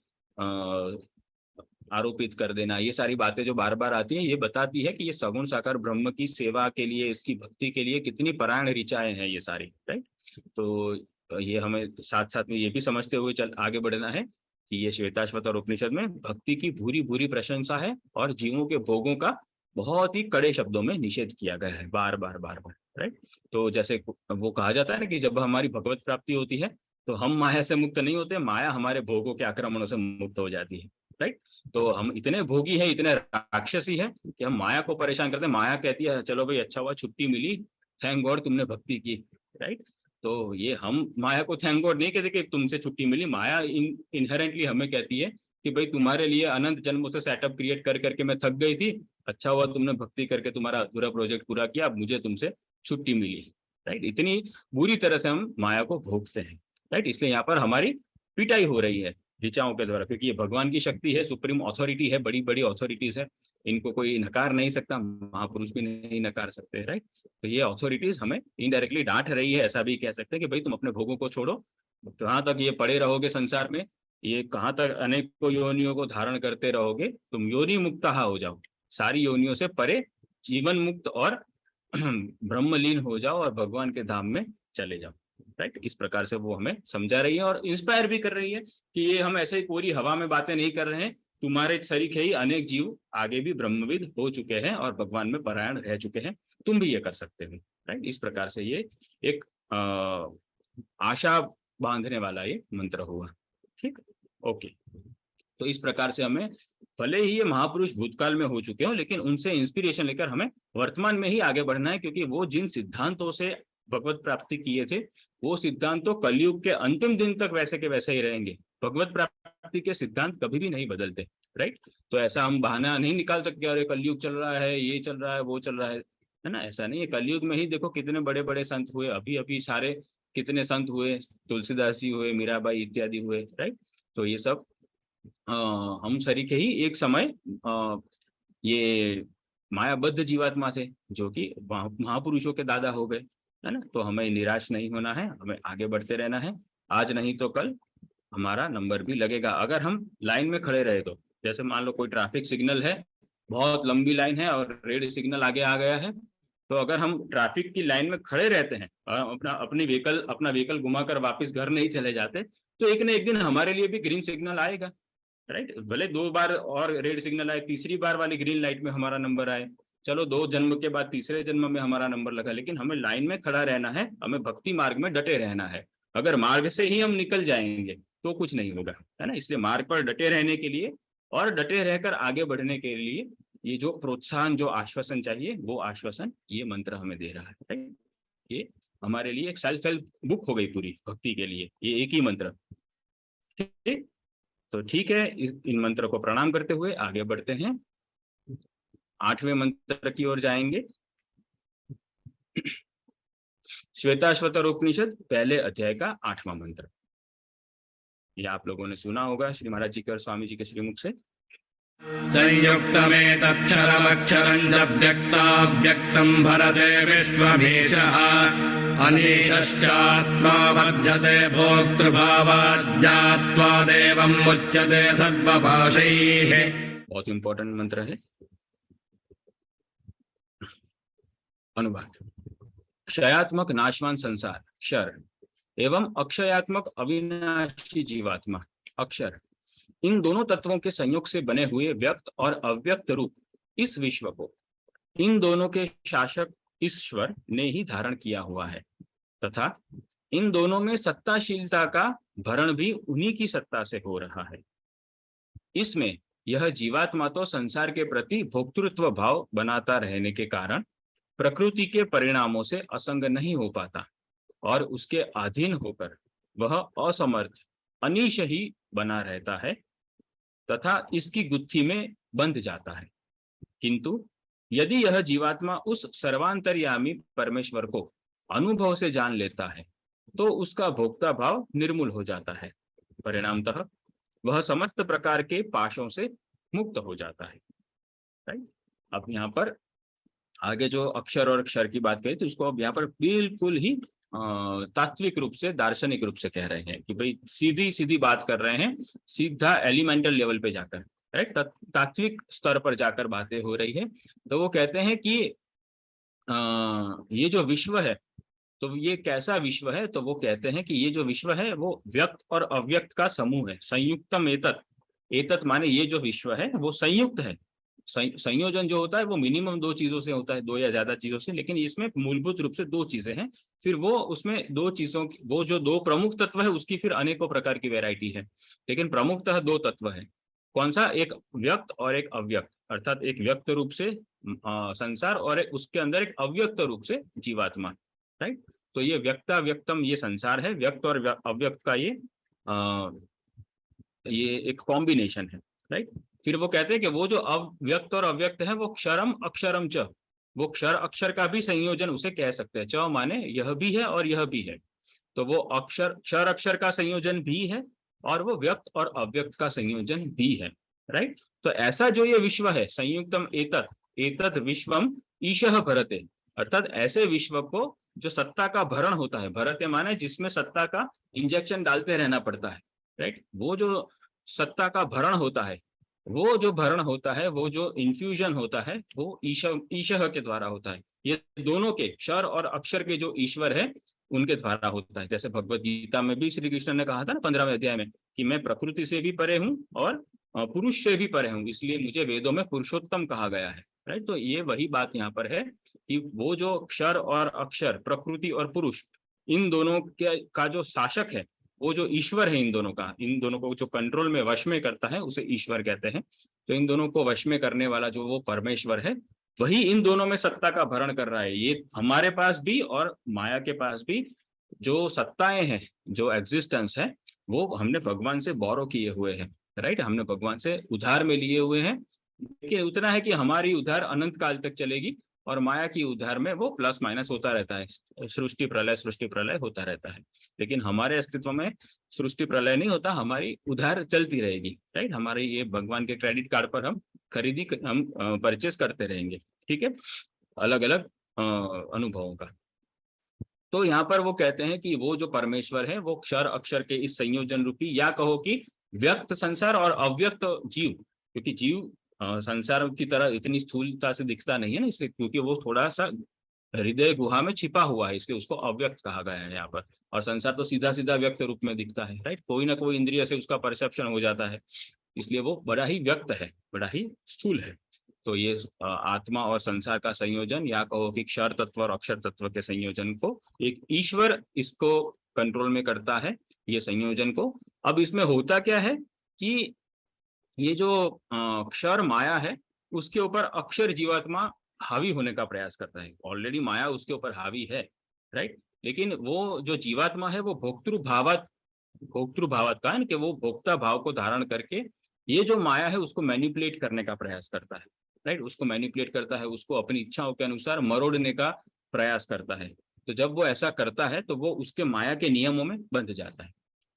Speaker 1: आरोपित कर देना, ये सारी बातें जो बार बार आती हैं, ये बताती है कि ये सगुण साकार ब्रह्म की सेवा के लिए, इसकी भक्ति के लिए कितनी परायण ऋचाएं हैं ये सारी। राइट। तो ये हमें साथ साथ में ये भी समझते हुए आगे बढ़ना है कि ये श्वेताश्वतर उपनिषद में भक्ति की भूरी भूरी प्रशंसा है और जीवों के भोगों का बहुत ही कड़े शब्दों में निषेध किया गया है, बार बार बार बार। राइट। तो जैसे वो कहा जाता है ना कि जब हमारी भगवत प्राप्ति होती है तो हम माया से मुक्त नहीं होते, माया हमारे भोगों के आक्रमणों से मुक्त हो जाती है। राइट। तो हम इतने भोगी हैं, इतने राक्षसी है कि हम माया को परेशान करते हैं। माया कहती है चलो भाई, अच्छा हुआ छुट्टी मिली, थैंक गॉड तुमने भक्ति की। राइट। तो ये हम माया को थैंक गॉड नहीं कहते कि तुमसे छुट्टी मिली। माया इनहेरेंटली हमें कहती है कि भाई तुम्हारे लिए अनंत जन्मों से सेटअप क्रिएट कर करके मैं थक गई थी, अच्छा हुआ तुमने भक्ति करके तुम्हारा अधूरा प्रोजेक्ट पूरा किया, अब मुझे तुमसे छुट्टी मिली। राइट। इतनी बुरी तरह से हम माया को भोगते हैं। राइट। इसलिए यहाँ पर हमारी पिटाई हो रही है ऋचाओं के द्वारा, क्योंकि ये भगवान की शक्ति है, सुप्रीम अथॉरिटी है, बड़ी बड़ी अथॉरिटीज है, इनको कोई नकार नहीं सकता, महापुरुष भी नहीं नकार सकते, राइट। तो ये अथॉरिटीज हमें इनडायरेक्टली डांट रही है, ऐसा भी कह सकते हैं कि भाई तुम अपने भोगों को छोड़ो, कहाँ तक ये पड़े रहोगे संसार में, ये कहाँ तक अनेकों योनियों को धारण करते रहोगे, तुम योनि मुक्तः हो जाओ, सारी योनियों से परे जीवन मुक्त और ब्रह्मलीन हो जाओ और भगवान के धाम में चले जाओ, राइट। इस प्रकार से वो हमें समझा रही है और इंस्पायर भी कर रही है कि ये हम ऐसे ही पूरी हवा में बातें नहीं कर रहे हैं, तुम्हारे शरीक ही अनेक जीव आगे भी ब्रह्मविद हो चुके हैं और भगवान में परायण रह चुके हैं, तुम भी ये कर सकते हो, राइट। इस प्रकार से ये एक आशा बांधने वाला ये मंत्र हुआ, ठीक, ओके। तो इस प्रकार से हमें भले ही ये महापुरुष भूतकाल में हो चुके हो, लेकिन उनसे इंस्पिरेशन लेकर हमें वर्तमान में ही आगे बढ़ना है, क्योंकि वो जिन सिद्धांतों से भगवत प्राप्ति किए थे वो सिद्धांत तो कलयुग के अंतिम दिन तक वैसे के वैसे ही रहेंगे। भगवत प्राप्ति के सिद्धांत कभी भी नहीं बदलते, राइट। तो ऐसा हम बहाना नहीं निकाल सकते, अरे कलयुग चल रहा है, ये चल रहा है, वो चल रहा है ना, ऐसा नहीं है। कलयुग में ही देखो कितने बड़े बड़े संत हुए, अभी अभी सारे कितने संत हुए, तुलसीदास जी हुए, मीराबाई इत्यादि हुए, राइट। तो ये सब हम सरीखे ही एक समय ये मायाबद्ध जीवात्मा थे जो कि महापुरुषों के दादा हो गए, है ना। तो हमें निराश नहीं होना है, हमें आगे बढ़ते रहना है, आज नहीं तो कल हमारा नंबर भी लगेगा। अगर हम लाइन में खड़े रहे तो, जैसे मान लो कोई ट्रैफिक सिग्नल है, बहुत लंबी लाइन है और रेड सिग्नल आगे आ गया है, तो अगर हम ट्रैफिक की लाइन में खड़े रहते हैं और अपना व्हीकल घुमाकर वापस घर नहीं चले जाते, तो एक न एक दिन हमारे लिए भी ग्रीन सिग्नल आएगा, राइट। भले 2 बार और रेड सिग्नल आए, तीसरी बार वाली ग्रीन लाइट में हमारा नंबर आए, चलो 2 जन्म के बाद तीसरे जन्म में हमारा नंबर लगा, लेकिन हमें लाइन में खड़ा रहना है, हमें भक्ति मार्ग में डटे रहना है। अगर मार्ग से ही हम निकल जाएंगे तो कुछ नहीं होगा, है ना। इसलिए मार्ग पर डटे रहने के लिए और डटे रहकर आगे बढ़ने के लिए ये जो प्रोत्साहन, जो आश्वासन चाहिए, वो आश्वासन ये मंत्र हमें दे रहा है, राइट। ये हमारे लिए एक सेल्फ हेल्प बुक हो गई पूरी भक्ति के लिए, ये एक ही मंत्र, ठीक। तो ठीक है, इन मंत्र को प्रणाम करते हुए आगे बढ़ते हैं, 8वें मंत्र की ओर जाएंगे। श्वेताश्वतर उपनिषद पहले अध्याय का 8वां मंत्र, ये आप लोगों ने सुना होगा श्री महाराज जी के और स्वामी जी के श्रीमुख से।
Speaker 2: संयुक्तमेतक्षरमक्षरं च व्यक्ताव्यक्तं भरते विश्वमीशः अनीशश्चात्मा बध्यते भोक्तृभावाज्ञात्वा देवं मुच्यते सर्वपाशैः।
Speaker 1: बहुत इंपॉर्टेंट मंत्र है। अनुवाद। क्षयात्मक नाशवान संसार क्षर एवं अक्षयात्मक अविनाशी जीवात्मा अक्षर, इन दोनों तत्वों के संयोग से बने हुए व्यक्त और अव्यक्त रूप इस विश्व को इन दोनों के शासक ईश्वर ने ही धारण किया हुआ है, तथा इन दोनों में सत्ताशीलता का भरण भी उन्हीं की सत्ता से हो रहा है। इसमें यह जीवात्मा तो संसार के प्रति भोक्तृत्व भाव बनाता रहने के कारण प्रकृति के परिणामों से असंग नहीं हो पाता और उसके अधीन होकर वह असमर्थ अनीश ही बना रहता है तथा इसकी गुत्थी में बंध जाता है। किंतु यदि यह जीवात्मा उस सर्वांतर्यामी परमेश्वर को अनुभव से जान लेता है तो उसका भोक्ता भाव निर्मूल हो जाता है, परिणामतः वह समस्त प्रकार के पाशों से मुक्त हो जाता है, राइट। अब यहाँ पर आगे जो अक्षर और क्षर की बात करें तो इसको अब यहाँ पर बिल्कुल ही तात्विक रूप से, दार्शनिक रूप से कह रहे हैं कि भाई सीधी सीधी बात कर रहे हैं, सीधा एलिमेंटल लेवल पे जाकर, राइट, तात्विक स्तर पर जाकर बातें हो रही है। तो वो कहते हैं कि ये जो विश्व है तो ये कैसा विश्व है, तो वो कहते हैं कि ये जो विश्व है वो व्यक्त और अव्यक्त का समूह है। संयुक्तम एतत्, एतत् माने ये जो विश्व है वो संयुक्त है। संयोजन जो होता है वो मिनिमम 2 चीजों से होता है, 2 या ज्यादा चीजों से, लेकिन इसमें मूलभूत रूप से 2 चीजें हैं। फिर वो उसमें 2 चीजों की, वो जो 2 प्रमुख तत्व है उसकी फिर अनेकों प्रकार की वैरायटी है, लेकिन प्रमुखतः 2 तत्व है। कौन सा? एक व्यक्त और एक अव्यक्त, अर्थात एक व्यक्त रूप से संसार और उसके अंदर एक अव्यक्त रूप से जीवात्मा, राइट। तो ये व्यक्ताव्यक्तम ये संसार है, व्यक्त और अव्यक्त का ये एक कॉम्बिनेशन है, राइट। फिर वो कहते हैं कि वो जो अव्यक्त और अव्यक्त है वो क्षरम अक्षरम च, वो क्षर अक्षर का भी संयोजन उसे कह सकते हैं। च माने यह भी है और यह भी है, तो वो अक्षर क्षर अक्षर का संयोजन भी है और वो व्यक्त और अव्यक्त का संयोजन भी है, राइट। तो ऐसा जो ये विश्व है, संयुक्तम एतत् एतत् विश्वम ईशः भरते, अर्थात ऐसे विश्व को जो सत्ता का भरण होता है, भरते माने जिसमें सत्ता का इंजेक्शन डालते रहना पड़ता है, राइट, वो जो सत्ता का भरण होता है, वो जो भरण होता है, वो जो इन्फ्यूजन होता है, वो ईशः के द्वारा होता है। ये दोनों के, क्षर और अक्षर के जो ईश्वर है उनके द्वारा होता है। जैसे भगवत गीता में भी श्री कृष्ण ने कहा था ना 15वें अध्याय में कि मैं प्रकृति से भी परे हूँ और पुरुष से भी परे हूँ, इसलिए मुझे वेदों में पुरुषोत्तम कहा गया है, राइट। तो ये वही बात यहाँ पर है कि वो जो क्षर और अक्षर, प्रकृति और पुरुष, इन दोनों के का जो शासक है, वो जो ईश्वर है, इन दोनों को जो कंट्रोल में, वश में करता है, उसे ईश्वर कहते हैं। तो इन दोनों को वश में करने वाला जो वो परमेश्वर है, वही इन दोनों में सत्ता का भरण कर रहा है। ये हमारे पास भी और माया के पास भी जो सत्ताएं हैं, जो एग्जिस्टेंस है, वो हमने भगवान से बोरो किए हुए हैं, राइट, हमने भगवान से उधार में लिए हुए हैं। कि उतना है कि हमारी उधार अनंत काल तक चलेगी और माया की उधार में वो प्लस माइनस होता रहता है, सृष्टि प्रलय होता रहता है। लेकिन हमारे अस्तित्व में सृष्टि प्रलय नहीं होता, हमारी उधार चलती रहेगी, राइट। हमारे ये भगवान के क्रेडिट कार्ड पर हम परचेस करते रहेंगे, ठीक है, अलग अलग अनुभवों का। तो यहाँ पर वो कहते हैं कि वो जो परमेश्वर है वो क्षर अक्षर के इस संयोजन रूपी, या कहो कि व्यक्त संसार और अव्यक्त जीव, क्योंकि जीव संसार की तरह इतनी स्थूलता से दिखता नहीं है ना, इसलिए क्योंकि वो थोड़ा सा हृदय गुहा में छिपा हुआ है, इसलिए उसको अव्यक्त कहा गया है यहाँ पर। और संसार तो सीधा सीधा व्यक्त रूप में दिखता है, राइट, कोई ना कोई इंद्रिय से उसका परसेप्शन हो जाता है, इसलिए वो बड़ा ही व्यक्त है, बड़ा ही स्थूल है। तो ये आत्मा और संसार का संयोजन, या कहो कि क्षर तत्व और अक्षर तत्व के संयोजन को एक ईश्वर इसको कंट्रोल में करता है, ये संयोजन को। अब इसमें होता क्या है कि ये जो क्षर माया है, उसके ऊपर अक्षर जीवात्मा हावी होने का प्रयास करता है। ऑलरेडी माया उसके ऊपर हावी है, राइट, लेकिन वो जो जीवात्मा है वो भोक्तृभावत का है कि वो भोक्ता भाव को धारण करके ये जो माया है उसको मैनिपुलेट करने का प्रयास करता है, राइट, उसको मैनिपुलेट करता है, उसको अपनी इच्छाओं के अनुसार मरोड़ने का प्रयास करता है। तो जब वो ऐसा करता है तो वो उसके माया के नियमों में बंध जाता है,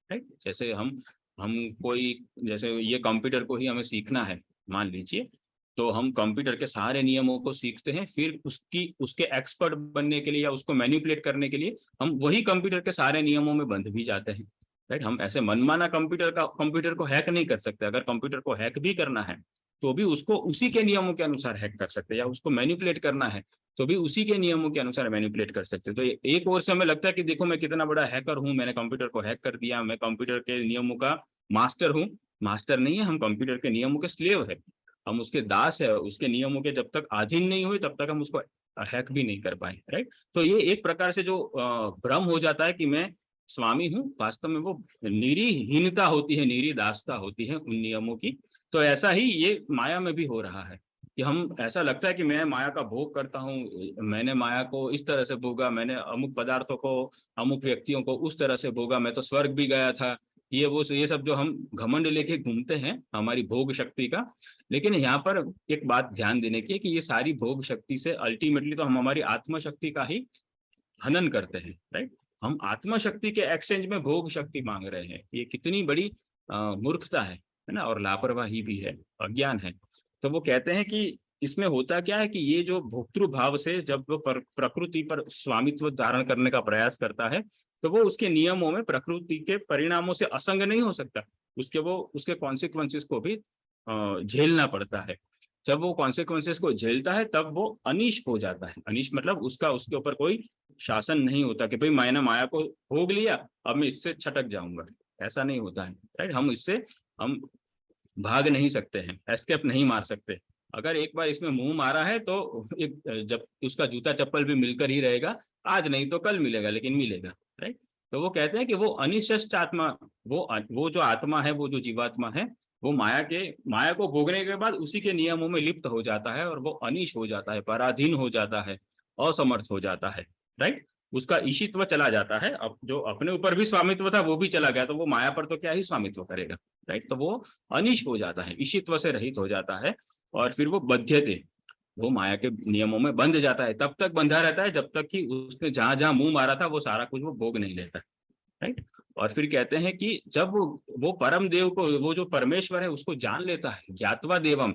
Speaker 1: राइट। जैसे हम कोई, जैसे ये कंप्यूटर को ही हमें सीखना है मान लीजिए, तो हम कंप्यूटर के सारे नियमों को सीखते हैं, फिर उसके एक्सपर्ट बनने के लिए या उसको मैनिपुलेट करने के लिए हम वही कंप्यूटर के सारे नियमों में बंध भी जाते हैं, राइट। हम ऐसे मनमाना कंप्यूटर को हैक नहीं कर सकते। अगर कंप्यूटर को हैक भी करना है तो भी उसको उसी के नियमों के अनुसार हैक कर सकते हैं, या उसको मैनिपुलेट करना है तो भी उसी के नियमों के अनुसार मैनिपुलेट कर सकते हैं। तो एक ओर से हमें लगता है कि देखो मैं कितना बड़ा हैकर हूं, मैंने कंप्यूटर को हैक कर दिया, मैं कंप्यूटर के नियमों का मास्टर हूँ। मास्टर नहीं है, हम कंप्यूटर के नियमों के स्लेव है, हम उसके दास है। उसके नियमों के जब तक अधीन नहीं हुए तब तक हम उसको हैक भी नहीं कर पाए, राइट। तो ये एक प्रकार से जो भ्रम हो जाता है कि मैं स्वामी हूँ, वास्तव में वो निरी हीनता होती है, निरी दासता होती है उन नियमों की। तो ऐसा ही ये माया में भी हो रहा है कि हम, ऐसा लगता है कि मैं माया का भोग करता हूँ, मैंने माया को इस तरह से भोगा, मैंने अमुक पदार्थों को, अमुक व्यक्तियों को उस तरह से भोगा, मैं तो स्वर्ग भी गया था, ये सब जो हम घमंड लेके घूमते हैं हमारी भोग शक्ति का। लेकिन यहाँ पर एक बात ध्यान देने की है कि ये सारी भोग शक्ति से अल्टीमेटली तो हम हमारी आत्म शक्ति का ही हनन करते हैं, राइट। हम आत्मा शक्ति के एक्सचेंज में भोग शक्ति मांग रहे हैं, ये कितनी बड़ी मूर्खता है ना, और लापरवाही भी है, अज्ञान है। तो वो कहते हैं कि इसमें होता क्या है कि ये जो भोक्तृ भाव से जब वो प्रकृति पर स्वामित्व धारण करने का प्रयास करता है तो वो उसके नियमों में, प्रकृति के परिणामों से असंग नहीं हो सकता, उसके कॉन्सिक्वेंसेस को भी झेलना पड़ता है। जब वो कॉन्सिक्वेंसेस को झेलता है तब वो अनिश हो जाता है। अनिश मतलब उसके ऊपर कोई शासन नहीं होता कि भाई मैंने माया को भोग लिया, अब मैं इससे छटक जाऊंगा, ऐसा नहीं होता है, राइट। हम भाग नहीं सकते हैं, एस्केप नहीं मार सकते। अगर एक बार इसमें मुंह मारा है तो जब उसका जूता चप्पल भी मिलकर ही रहेगा, आज नहीं तो कल मिलेगा, लेकिन मिलेगा, राइट। तो वो कहते हैं कि वो अनिश्चित आत्मा, वो जो आत्मा है, वो जो जीवात्मा है, वो माया को भोगने के बाद उसी के नियमों में लिप्त हो जाता है और वो अनिश हो जाता है, पराधीन हो जाता है, असमर्थ हो जाता है, राइट। उसका ईशित्व चला जाता है। अब जो अपने ऊपर भी स्वामित्व था वो भी चला गया, तो वो माया पर तो क्या ही स्वामित्व करेगा, राइट। तो वो अनिश हो जाता है, ईशित्व से रहित हो जाता है, और फिर वो बध्यते, वो माया के नियमों में बंध जाता है। तब तक बंधा रहता है जब तक कि उसने जहां जहां मुंह मारा था वो सारा कुछ वो भोग नहीं लेता, राइट। और फिर कहते हैं कि जब वो परम देव को, वो जो परमेश्वर है उसको जान लेता है, ज्ञात्वा देवम,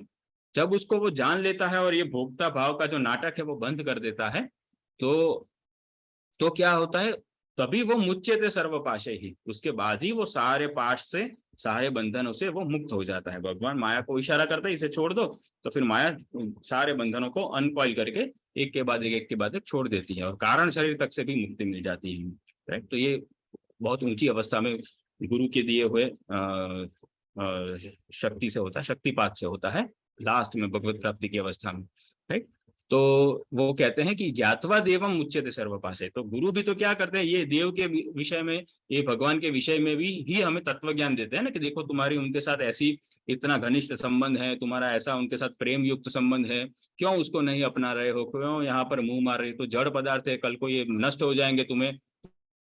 Speaker 1: जब उसको वो जान लेता है और ये भोक्ता भाव का जो नाटक है वो बंद कर देता है, तो क्या होता है, तभी वो मुच्यते सर्व पाशे ही, उसके बाद ही वो सारे पाश से, सारे बंधनों से वो मुक्त हो जाता है। भगवान माया को इशारा करता है इसे छोड़ दो, तो फिर माया सारे बंधनों को अनकॉइल करके एक के बाद एक के बाद एक छोड़ देती है और कारण शरीर तक से भी मुक्ति मिल जाती है। राइट, तो ये बहुत ऊंची अवस्था में गुरु के दिए हुए शक्ति से होता है, शक्तिपात से होता है लास्ट में भगवत प्राप्ति की अवस्था में। राइट, तो वो कहते हैं कि ज्ञात्वा देवम मुच्यते सर्वपाशे, तो गुरु भी तो क्या करते हैं, ये देव के विषय में, ये भगवान के विषय में भी ही हमें तत्व ज्ञान देते हैं ना, कि देखो तुम्हारी उनके साथ ऐसी इतना घनिष्ठ संबंध है, तुम्हारा ऐसा उनके साथ प्रेम युक्त संबंध है, क्यों उसको नहीं अपना रहे हो, क्यों यहाँ पर मुंह मार रहे हो, तो जड़ पदार्थ है, कल को ये नष्ट हो जाएंगे,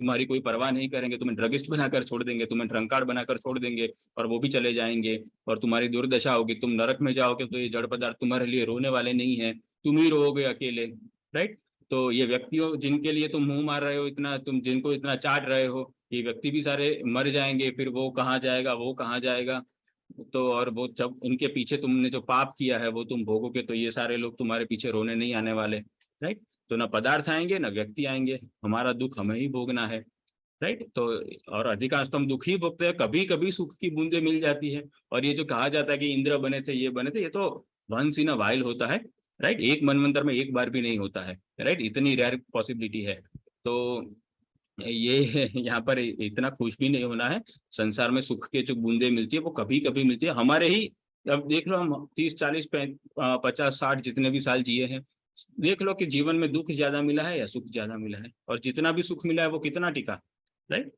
Speaker 1: तुम्हारी कोई परवाह नहीं करेंगे, तुम्हें ड्रगिस्ट बनाकर छोड़ देंगे, तुम्हें ड्रंकार्ड बनाकर छोड़ देंगे और वो भी चले जाएंगे, और तुम्हारी दुर्दशा होगी, तुम नरक में जाओगे, तो ये जड़ पदार्थ तुम्हारे लिए रोने वाले नहीं है, तुम ही रोगे अकेले। राइट, तो ये व्यक्तियों जिनके लिए तुम मुंह मार रहे हो इतना, तुम जिनको इतना चाट रहे हो, ये व्यक्ति भी सारे मर जाएंगे, फिर वो कहाँ जाएगा, वो कहाँ जाएगा, तो और वो जब इनके पीछे तुमने जो पाप किया है वो तुम भोगोगे, तो ये सारे लोग तुम्हारे पीछे रोने नहीं आने वाले। राइट, तो ना पदार्थ आएंगे ना व्यक्ति आएंगे, हमारा दुख हमें ही भोगना है। राइट, तो और अधिकांश हम दुख ही भोगते हैं, कभी कभी सुख की बूंदे मिल जाती है, और ये जो कहा जाता है कि इंद्र बने थे, ये बने थे, ये तो वंस इन अ वाइल होता है। राइट, एक मनवंतर में एक बार भी नहीं होता है। राइट, इतनी रेयर पॉसिबिलिटी है। तो ये यहाँ पर इतना खुश भी नहीं होना है, संसार में सुख के जो बूंदे मिलती है वो कभी कभी मिलती है हमारे ही। अब देख लो, हम 30 40 50 60 जितने भी साल जिए हैं, देख लो कि जीवन में दुख ज्यादा मिला है या सुख ज्यादा मिला है, और जितना भी सुख मिला है वो कितना टिका। राइट,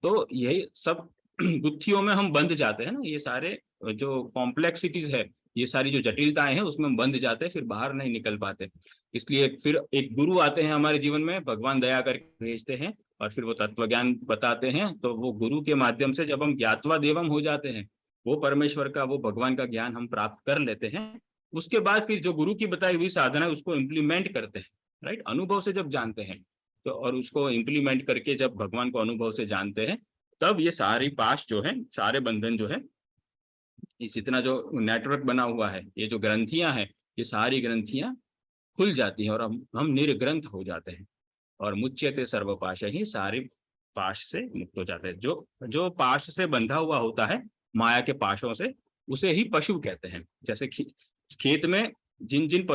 Speaker 1: तो यही सब गुत्थियों में हम बंध जाते हैं ना, ये सारे जो कॉम्प्लेक्सिटीज है, ये सारी जो जटिलताएं हैं उसमें हम बंध जाते हैं, फिर बाहर नहीं निकल पाते। इसलिए फिर एक गुरु आते हैं हमारे जीवन में, भगवान दया करके भेजते हैं और फिर वो तत्व ज्ञान बताते हैं। तो वो गुरु के माध्यम से जब हम ज्ञात्वा देवम हो जाते हैं, वो परमेश्वर का, वो भगवान का ज्ञान हम प्राप्त कर लेते हैं, उसके बाद फिर जो गुरु की बताई हुई साधना है उसको इम्प्लीमेंट करते हैं। राइट, अनुभव से जब जानते हैं तो, और उसको इम्प्लीमेंट करके जब भगवान को अनुभव से जानते हैं, तब ये सारी पाश जो है, सारे बंधन जो है, इस जितना जो नेटवर्क बना हुआ है, ये जो ग्रंथियां हैं, ये सारी ग्रंथियां खुल जाती हैं और हम निर्ग्रंथ हो जाते हैं, और मुच्यते सर्व पाश ही, सारे पाश से मुक्त हो जाते हैं। जो जो पाश से बंधा हुआ होता है माया के पाशों से, उसे ही पशु कहते हैं। जैसे खेत में जिन जिन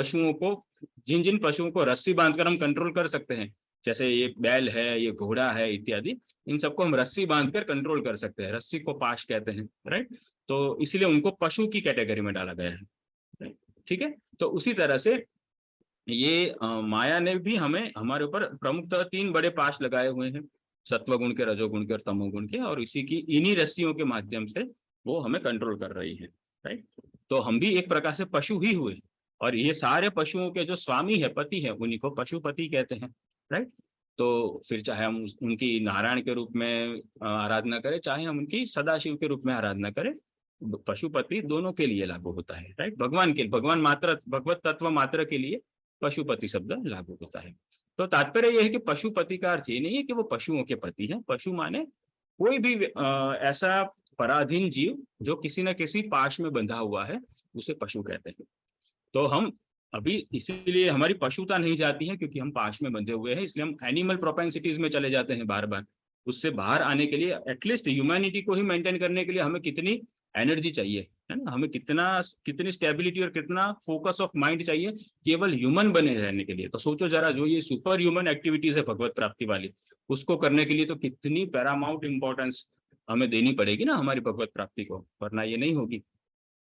Speaker 1: पशुओं को रस्सी बांधकर हम कंट्रोल कर सकते हैं, जैसे ये बैल है, ये घोड़ा है इत्यादि, इन सबको हम रस्सी बांधकर कंट्रोल कर सकते हैं, रस्सी को पाश कहते हैं। राइट, तो इसलिए उनको पशु की कैटेगरी में डाला गया है। ठीक है, तो उसी तरह से ये माया ने भी हमें, हमारे ऊपर प्रमुखतः 3 बड़े पाश लगाए हुए हैं, सत्वगुण के, रजोगुण के और तमोगुण के, और इसी की इन्हीं रस्सियों के माध्यम से वो हमें कंट्रोल कर रही है। राइट, तो हम भी एक प्रकार से पशु ही हुए, और ये सारे पशुओं के जो स्वामी है, पति है, उन्हीं को पशुपति कहते हैं। राइट, तो फिर चाहे हम उनकी नारायण के रूप में आराधना करें, चाहे हम उनकी सदाशिव के रूप में आराधना करें, पशुपति दोनों के लिए लागू होता है। राइट, भगवान मात्र, भगवत तत्व मात्र के लिए पशुपति शब्द लागू होता है। तो तात्पर्य यह है कि पशुपति का अर्थ ये नहीं है कि वो पशुओं के पति है। पशु माने कोई भी ऐसा पराधीन जीव जो किसी न किसी पाश में बंधा हुआ है, उसे पशु कहते हैं। तो हम अभी इसीलिए हमारी पशुता नहीं जाती है, क्योंकि हम पाश में बंधे हुए हैं, इसलिए हम एनिमल प्रोपेंसिटीज में चले जाते हैं बार बार। उससे बाहर आने के लिए, एटलीस्ट ह्यूमैनिटी को ही मेंटेन करने के लिए हमें कितनी एनर्जी चाहिए, है ना, हमें कितनी स्टेबिलिटी और कितना फोकस ऑफ माइंड चाहिए केवल ह्यूमन बने रहने के लिए। तो सोचो जरा, जो ये सुपर ह्यूमन एक्टिविटीज है भगवत प्राप्ति वाली, उसको करने के लिए तो कितनी पैरामाउंट इंपॉर्टेंस हमें देनी पड़ेगी ना हमारी भगवत प्राप्ति को, वरना ये नहीं होगी।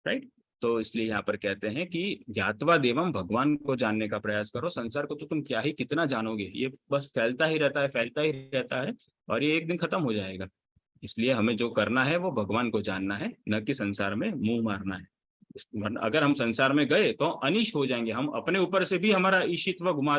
Speaker 1: राइट, तो इसलिए यहाँ पर कहते हैं कि ज्ञात्वा देवम, भगवान को जानने का प्रयास करो, संसार को तो तुम क्या ही कितना जानोगे, ये बस फैलता ही रहता है, फैलता ही रहता है, और ये एक दिन खत्म हो जाएगा। इसलिए हमें जो करना है वो भगवान को जानना है, न कि संसार में मुंह मारना है। अगर हम संसार में गए तो अनिश हो जाएंगे, हम अपने ऊपर से भी हमारा ईशित्व गंवा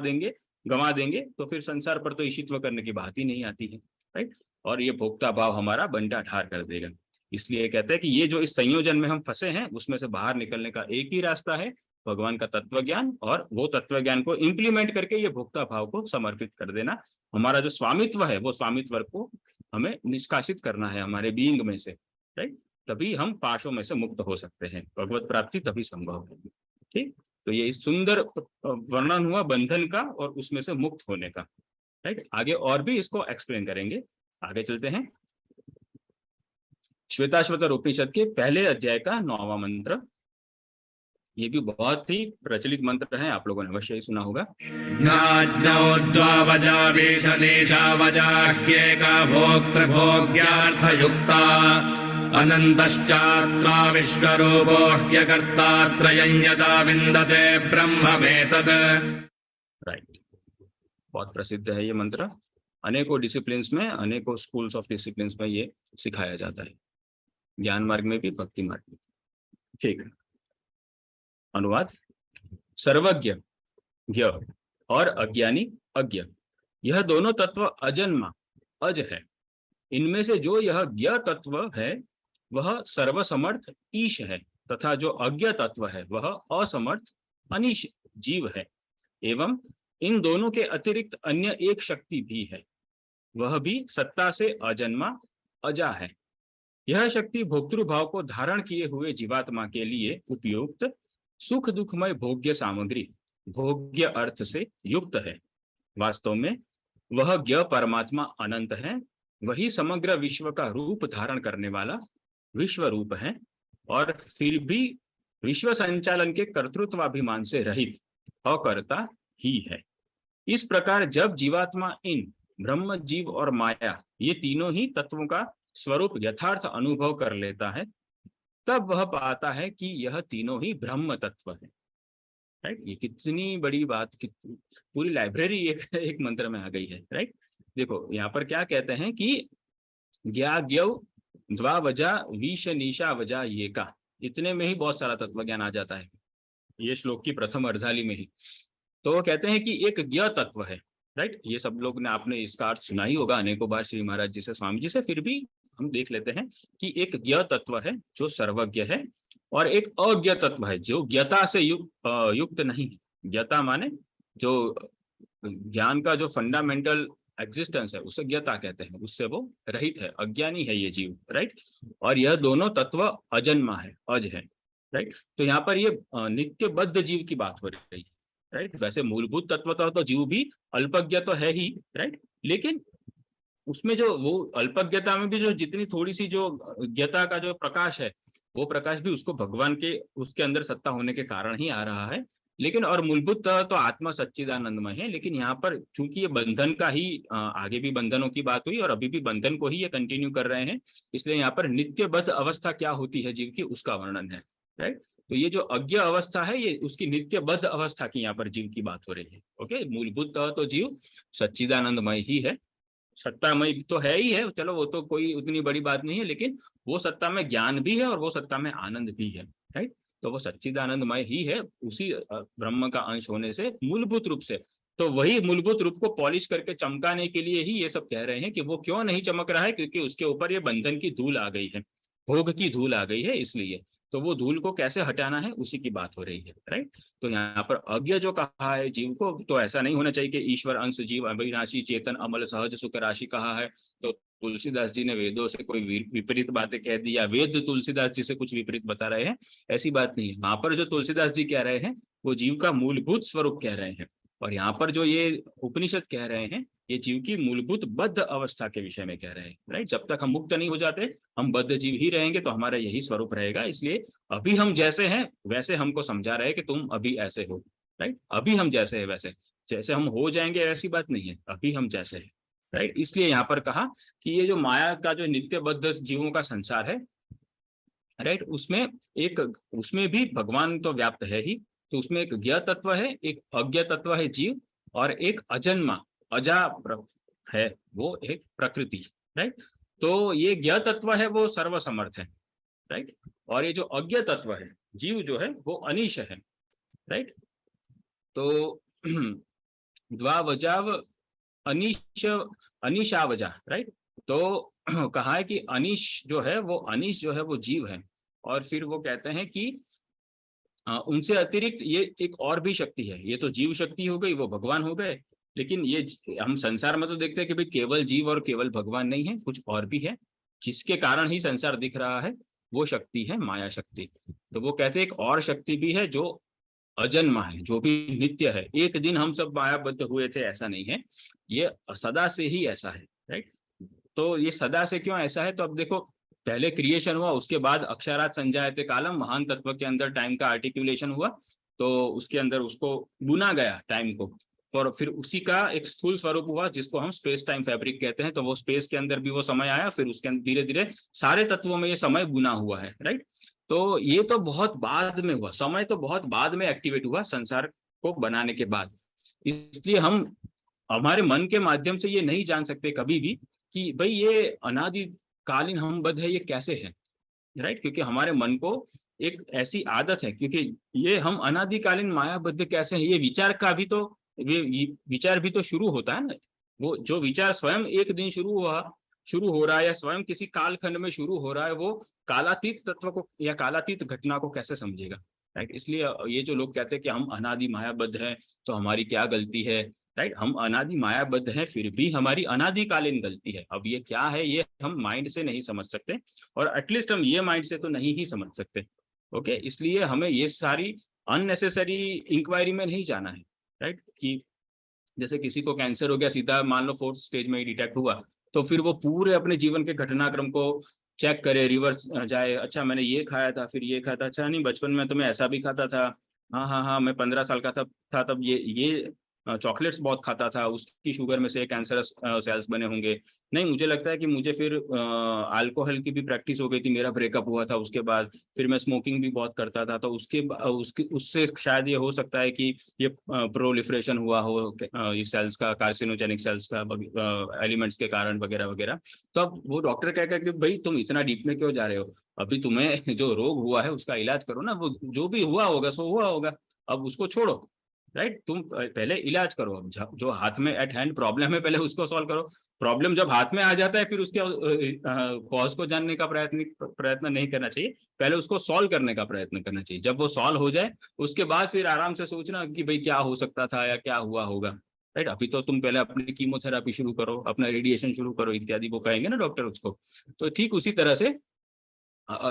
Speaker 1: देंगे, तो फिर संसार पर तो ईशित्व करने की बात ही नहीं आती है। राइट, और ये भोक्ता भाव हमारा बंटा ठार कर देगा। इसलिए कहते हैं कि ये जो इस संयोजन में हम फंसे हैं, उसमें से बाहर निकलने का एक ही रास्ता है, भगवान का तत्व ज्ञान, और वो तत्व ज्ञान को इंप्लीमेंट करके ये भोक्ता भाव को समर्पित कर देना। हमारा जो स्वामित्व है, वो स्वामित्व को हमें निष्कासित करना है हमारे बीइंग में से, राइट? तभी हम पाशों में से मुक्त हो सकते हैं, भगवत प्राप्ति तभी संभव है। ठीक, तो ये सुंदर वर्णन हुआ बंधन का और उसमें से मुक्त होने का, राइट? आगे और भी इसको एक्सप्लेन करेंगे। आगे चलते हैं। श्वेताश्वतर उपनिषद के पहले अध्याय का 9वां मंत्र, ये भी बहुत ही प्रचलित मंत्र है, आप लोगों ने अवश्य ही सुना होगा।
Speaker 2: ज्ञाज्ञोद्वावजावेशनेशावजाह्येका भोक्तृभोग्यार्थयुक्ता अनन्तश्चात्मा विश्वरूपो ह्यकर्ता त्रयं यदा विन्दते ब्रह्ममेतत्।
Speaker 1: राइट, बहुत प्रसिद्ध है ये मंत्र, अनेकों डिसिप्लिन्स में, अनेकों स्कूल्स ऑफ डिसिप्लिन्स में ये सिखाया जाता है, ज्ञान मार्ग में भी, भक्ति मार्ग में। ठीक है, अनुवाद। सर्वज्ञ ज्ञ और अज्ञानी अज्ञ, यह दोनों तत्व अजन्मा अज है। इनमें से जो यह ज्ञ तत्व है वह सर्वसमर्थ ईश है, तथा जो अज्ञ तत्व है वह असमर्थ अनिश जीव है। एवं इन दोनों के अतिरिक्त अन्य एक शक्ति भी है, वह भी सत्ता से अजन्मा अजा है। यह शक्ति भोक्तृभाव को धारण किए हुए जीवात्मा के लिए उपयुक्त सुख दुखमय भोग्य सामग्री, भोग्य अर्थ से युक्त है। वास्तव में वह ज्ञ परमात्मा अनंत है, वही समग्र विश्व का रूप धारण करने वाला विश्व रूप है, और फिर भी विश्व संचालन के कर्तृत्वाभिमान से रहित अकर्ता ही है। इस प्रकार जब जीवात्मा इन ब्रह्म, जीव और माया, ये तीनों ही तत्वों का स्वरूप यथार्थ अनुभव कर लेता है, तब वह पाता है कि यह तीनों ही ब्रह्म तत्व है। राइट, ये कितनी बड़ी बात, पूरी लाइब्रेरी एक मंत्र में आ गई है। राइट, देखो यहाँ पर क्या कहते हैं कि ज्ञा ज्ञ द्वा वजा विष निशा वजा ये का, इतने में ही बहुत सारा तत्व ज्ञान आ जाता है, ये श्लोक की प्रथम अर्धाली में ही। तो वो कहते हैं कि एक ज्ञ तत्व है। राइट, ये सब लोग ने, आपने इसका अर्थ सुना ही होगा अनेकों बार श्री महाराज जी से, स्वामी जी से, फिर भी हम देख लेते हैं कि एक ज्ञ तत्व है जो सर्वज्ञ है, और एक अज्ञ तत्व है जो ज्ञता से युक्त नहीं है। ज्ञता माने जो ज्ञान का जो फंडामेंटल एग्जिस्टेंस है उसे ज्ञता कहते हैं, उससे वो रहित है, अज्ञानी है ये जीव। राइट, और यह दोनों तत्व अजन्मा है, अज है। राइट, तो यहाँ पर ये नित्यबद्ध जीव की बात हो रही है। राइट, वैसे मूलभूत तत्व तो जीव भी अल्पज्ञ तो है ही। राइट, लेकिन उसमें जो वो अल्पज्ञता में भी जो जितनी थोड़ी सी जो ज्ञता का जो प्रकाश है, वो प्रकाश भी उसको भगवान के, उसके अंदर सत्ता होने के कारण ही आ रहा है। लेकिन और मूलभूत तो आत्मा सच्चिदानंदमय है, लेकिन यहाँ पर चूंकि ये बंधन का ही, आगे भी बंधनों की बात हुई और अभी भी बंधन को ही ये कंटिन्यू कर रहे हैं, इसलिए यहाँ पर नित्यबद्ध अवस्था क्या होती है जीव की, उसका वर्णन है। राइट, तो ये जो अज्ञ अवस्था है, ये उसकी नित्यबद्ध अवस्था की यहाँ पर जीव की बात हो रही है। ओके, मूलभूत तो जीव सच्चिदानंदमय ही है, सत्तामय तो है ही है, चलो वो तो कोई उतनी बड़ी बात नहीं है, लेकिन वो सत्ता में ज्ञान भी है और वो सत्ता में आनंद भी है। राइट, तो वो सच्चिदानंदमय ही है, उसी ब्रह्म का अंश होने से मूलभूत रूप से। तो वही मूलभूत रूप को पॉलिश करके चमकाने के लिए ही ये सब कह रहे हैं कि वो क्यों नहीं चमक रहा है, क्योंकि उसके ऊपर ये बंधन की धूल आ गई है, भोग की धूल आ गई है, इसलिए। तो वो धूल को कैसे हटाना है, उसी की बात हो रही है। राइट, तो यहाँ पर अज्ञ जो कहा है जीव को, तो ऐसा नहीं होना चाहिए कि ईश्वर अंश जीव अविनाशी चेतन अमल सहज सुख राशि कहा है तो तुलसीदास जी ने वेदों से कोई विपरीत बातें कह दी, या वेद तुलसीदास जी से कुछ विपरीत बता रहे हैं, ऐसी बात नहीं है। वहां पर जो तुलसीदास जी कह रहे हैं वो जीव का मूलभूत स्वरूप कह रहे हैं, और यहाँ पर जो ये उपनिषद कह रहे हैं ये जीव की मूलभूत बद्ध अवस्था के विषय में कह रहे हैं। राइट, जब तक हम मुक्त नहीं हो जाते, हम बद्ध जीव ही रहेंगे, तो हमारा यही स्वरूप रहेगा। इसलिए अभी हम जैसे हैं वैसे हमको समझा रहे हैं कि तुम अभी ऐसे हो। राइट, अभी हम जैसे हैं वैसे, जैसे हम हो जाएंगे ऐसी बात नहीं है, अभी हम जैसे हैं। राइट, इसलिए यहाँ पर कहा कि ये जो माया का जो नित्यबद्ध जीवों का संसार है, राइट, उसमें भी भगवान तो व्याप्त है ही। तो उसमें एक ज्ञ तत्व है, एक अज्ञ तत्व है जीव, और एक अजन्मा अजा है, वो एक प्रकृति। राइट, तो ये ज्ञ तत्व है वो सर्वसमर्थ है। राइट, और ये जो अज्ञ तत्व है जीव जो है वो अनिश है। राइट, तो द्वावजाव अनिशावजा। राइट, तो कहा है कि अनिश जो है वो जीव है, और फिर वो कहते हैं कि उनसे अतिरिक्त ये एक और भी शक्ति है। ये तो जीव शक्ति हो गई, वो भगवान हो गए, लेकिन ये हम संसार में तो देखते हैं कि भाई केवल जीव और केवल भगवान नहीं है, कुछ और भी है जिसके कारण ही संसार दिख रहा है, वो शक्ति है माया शक्ति। तो वो कहते हैं एक और शक्ति भी है जो अजन्मा है, जो भी नित्य है। एक दिन हम सब मायाबद्ध हुए थे ऐसा नहीं है, ये सदा से ही ऐसा है, राइट। तो ये सदा से क्यों ऐसा है, तो अब देखो पहले क्रिएशन हुआ, उसके बाद अक्षरात संजायते कालम, महान तत्व के अंदर टाइम का आर्टिकुलेशन हुआ, तो उसके अंदर उसको बुना गया टाइम को, और फिर उसी का एक स्थूल स्वरूप हुआ जिसको हम स्पेस टाइम फैब्रिक कहते हैं। तो वो स्पेस के अंदर भी वो समय आया, फिर उसके अंदर धीरे धीरे सारे तत्वों में ये समय बुना हुआ है, राइट। तो ये तो बहुत बाद में हुआ, समय तो बहुत बाद में एक्टिवेट हुआ संसार को बनाने के बाद। इसलिए हम हमारे मन के माध्यम से ये नहीं जान सकते कभी भी कि भाई ये अनादिकालीन हम बद्ध है, ये कैसे है, राइट। क्योंकि हमारे मन को एक ऐसी आदत है, क्योंकि ये हम अनादिकालीन मायाबद्ध कैसे हैं, ये विचार का भी तो, ये विचार भी तो शुरू होता है ना। वो जो विचार स्वयं एक दिन शुरू हो रहा है, या स्वयं किसी कालखंड में शुरू हो रहा है, वो कालातीत तत्व को या कालातीत घटना को कैसे समझेगा, राइट। इसलिए ये जो लोग कहते हैं कि हम अनादि मायाबद्ध हैं, तो हमारी क्या गलती है, राइट। हम अनादि मायाबद्ध हैं, फिर भी हमारी अनादिकालीन गलती है। अब ये क्या है, ये हम माइंड से नहीं समझ सकते, और एटलीस्ट हम ये माइंड से तो नहीं ही समझ सकते। ओके, इसलिए हमें ये सारी अननेसेसरी इंक्वायरी में नहीं जाना है, राइट। कि जैसे किसी को कैंसर हो गया, सीधा मान लो 4th स्टेज में ही डिटेक्ट हुआ, तो फिर वो पूरे अपने जीवन के घटनाक्रम को चेक करे, रिवर्स जाए, अच्छा मैंने ये खाया था, फिर ये खाया था, अच्छा नहीं बचपन में तो मैं ऐसा भी खाता था, हाँ हाँ हाँ मैं 15 साल का था तब ये चॉकलेट्स बहुत खाता था, उसकी शुगर में से कैंसरस सेल्स बने होंगे। नहीं, मुझे लगता है कि मुझे फिर अल्कोहल की भी प्रैक्टिस हो गई थी, मेरा ब्रेकअप हुआ था उसके बाद, फिर मैं स्मोकिंग भी बहुत करता था, तो उससे शायद ये हो सकता है कि ये प्रोलिफरेशन हुआ हो ये सेल्स का, कार्सिनोजेनिक सेल्स का एलिमेंट्स के कारण वगैरह वगैरह। तो अब वो डॉक्टर कहेगा कि भाई तुम इतना डीप में क्यों जा रहे हो, अभी तुम्हें जो रोग हुआ है उसका इलाज करो ना, वो जो भी हुआ होगा सो हुआ होगा, अब उसको छोड़ो, राइट। तुम पहले इलाज करो, अब जो हाथ में एट हैंड प्रॉब्लम है पहले उसको सॉल्व करो। प्रॉब्लम जब हाथ में आ जाता है फिर उसके कॉज को जानने का प्रयत्न नहीं करना चाहिए, पहले उसको सॉल्व करने का प्रयत्न करना चाहिए। जब वो सॉल्व हो जाए उसके बाद फिर आराम से सोचना कि भाई क्या हो सकता था या क्या हुआ होगा, राइट। अभी तो तुम पहले अपनी कीमोथेरापी शुरू करो, अपना रेडिएशन शुरू करो इत्यादि, वो कहेंगे ना डॉक्टर उसको। तो ठीक उसी तरह से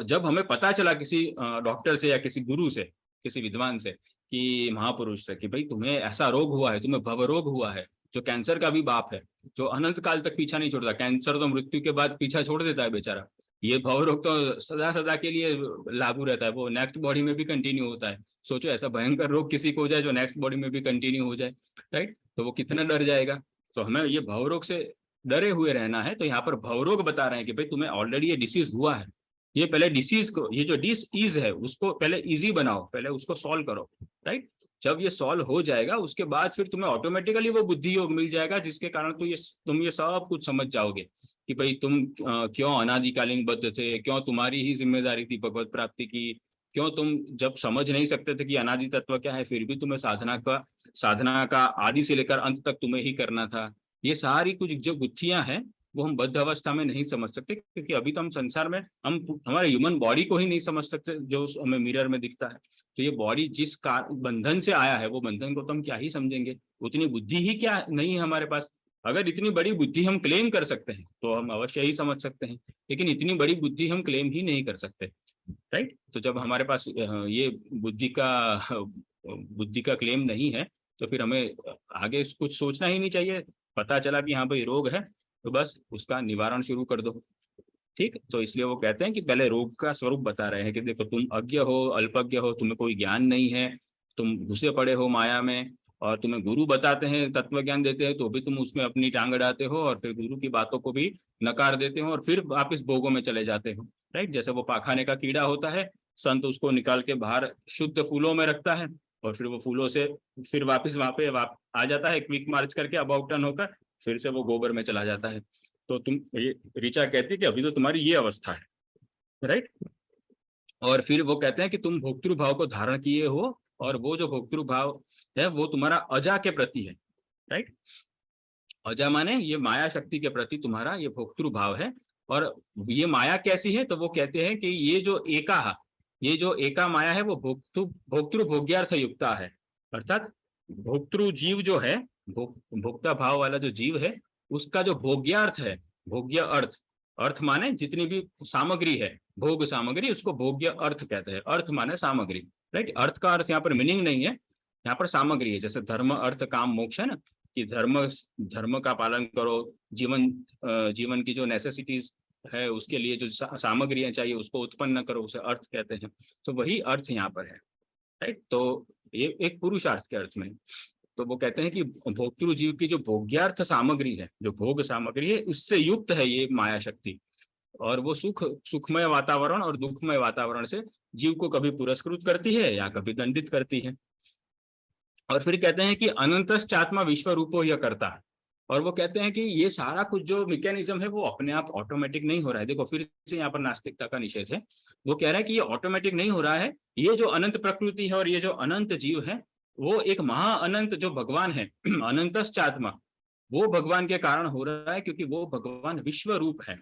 Speaker 1: जब हमें पता चला किसी डॉक्टर से या किसी गुरु से, किसी विद्वान से, कि महापुरुष से, कि भाई तुम्हें ऐसा रोग हुआ है, तुम्हें भव रोग हुआ है, जो कैंसर का भी बाप है, जो अनंत काल तक पीछा नहीं छोड़ता, कैंसर तो मृत्यु के बाद पीछा छोड़ देता है बेचारा, ये भव रोग तो सदा सदा के लिए लागू रहता है, वो नेक्स्ट बॉडी में भी कंटिन्यू होता है। सोचो ऐसा भयंकर रोग किसी को हो जाए जो नेक्स्ट बॉडी में भी कंटिन्यू हो जाए, राइट, तो वो कितना डर जाएगा। तो हमें ये भव रोग से डरे हुए रहना है। तो यहाँ पर भव रोग बता रहे हैं कि भाई तुम्हें ऑलरेडी ये डिसीज हुआ है, ये पहले डिसीज को, ये जो डिसीज है उसको पहले इजी बनाओ, पहले उसको सॉल्व करो, राइट। जब ये सॉल्व हो जाएगा उसके बाद फिर तुम्हें ऑटोमेटिकली वो बुद्धि योग मिल जाएगा, जिसके कारण तुम ये सब कुछ समझ जाओगे कि भाई तुम क्यों अनादिकालीन बद्ध थे, क्यों तुम्हारी ही जिम्मेदारी थी भगवत प्राप्ति की, क्यों तुम जब समझ नहीं सकते थे कि अनादि तत्व क्या है, फिर भी तुम्हें साधना का आदि से लेकर अंत तक तुम्हें ही करना था। ये सारी कुछ जो गुत्थियां हैं वो हम बद्ध अवस्था में नहीं समझ सकते, क्योंकि अभी तो हम संसार में हम हमारे ह्यूमन बॉडी को ही नहीं समझ सकते जो हमें मिरर में दिखता है। तो ये बॉडी जिस बंधन से आया है, वो बंधन को तो हम क्या ही समझेंगे, उतनी बुद्धि ही क्या नहीं है हमारे पास। अगर इतनी बड़ी बुद्धि हम क्लेम कर सकते हैं तो हम अवश्य ही समझ सकते हैं, लेकिन इतनी बड़ी बुद्धि हम क्लेम ही नहीं कर सकते, राइट। तो जब हमारे पास ये बुद्धि का क्लेम नहीं है, तो फिर हमें आगे कुछ सोचना ही नहीं चाहिए। पता चला कि हाँ भाई रोग है, तो बस उसका निवारण शुरू कर दो, ठीक। तो इसलिए वो कहते हैं कि पहले रोग का स्वरूप बता रहे हैं कि देखो तुम अज्ञ हो, अल्पज्ञ हो, तुम्हें कोई ज्ञान नहीं है, तुम घुसे पड़े हो माया में, और तुम्हें गुरु बताते हैं, तत्व ज्ञान देते हैं, तो भी तुम उसमें अपनी टांग अड़ाते हो, और फिर गुरु की बातों को भी नकार देते हो, और फिर वापिस भोगों में चले जाते हो, राइट। जैसे वो पाखाने का कीड़ा होता है, संत उसको निकाल के बाहर शुद्ध फूलों में रखता है, और फिर वो फूलों से फिर वापिस वहां पे आ जाता है, क्विक मार्च करके अबाउट टर्न होकर फिर से वो गोबर में चला जाता है। तो तुम ये ऋचा कहती है कि अभी तो तुम्हारी ये अवस्था है, राइट। और फिर वो कहते हैं कि तुम भोक्तृ भाव को धारण किए हो, और वो जो भोक्तृ भाव है वो तुम्हारा अजा के प्रति है, राइट। अजा माने ये माया शक्ति के प्रति तुम्हारा ये भोक्तृ भाव है। और ये माया कैसी है, तो वो कहते हैं कि ये जो एका माया है वो भोक्तृ भोग्यार्थ युक्ता है, अर्थात भोक्तृ जीव जो है भोक्ता भाव वाला जो जीव है उसका जो भोग्यार्थ है, भोग्य अर्थ, अर्थ माने जितनी भी सामग्री है, भोग सामग्री, उसको भोग्य अर्थ कहते हैं। अर्थ माने सामग्री, राइट। अर्थ का अर्थ यहाँ पर मीनिंग नहीं है, यहाँ पर सामग्री है। जैसे धर्म अर्थ काम मोक्ष है ना, कि धर्म का पालन करो, जीवन की जो नेसेसिटीज है उसके लिए जो सामग्रियां चाहिए उसको उत्पन्न करो, उसे अर्थ कहते हैं। तो वही अर्थ यहाँ पर है, राइट। तो ये एक पुरुषार्थ के अर्थ में, तो वो कहते हैं कि भोक्तृ जीव की जो भोग्यार्थ सामग्री है, जो भोग सामग्री है, उससे युक्त है ये माया शक्ति। और वो सुखमय वातावरण और दुखमय वातावरण से जीव को कभी पुरस्कृत करती है या कभी दंडित करती है। और फिर कहते हैं कि अनंतश्चात्मा विश्व रूपो यह करता है। और वो कहते हैं कि ये सारा कुछ जो मैकेनिज्म है वो अपने आप ऑटोमेटिक नहीं हो रहा है। देखो फिर से यहाँ पर नास्तिकता का निषेध है। वो कह रहा है कि ये ऑटोमेटिक नहीं हो रहा है, ये जो अनंत प्रकृति है और ये जो अनंत जीव है वो एक महा अनंत जो भगवान है अनंतश्चात्मा, वो भगवान के कारण हो रहा है, क्योंकि वो भगवान विश्व रूप है,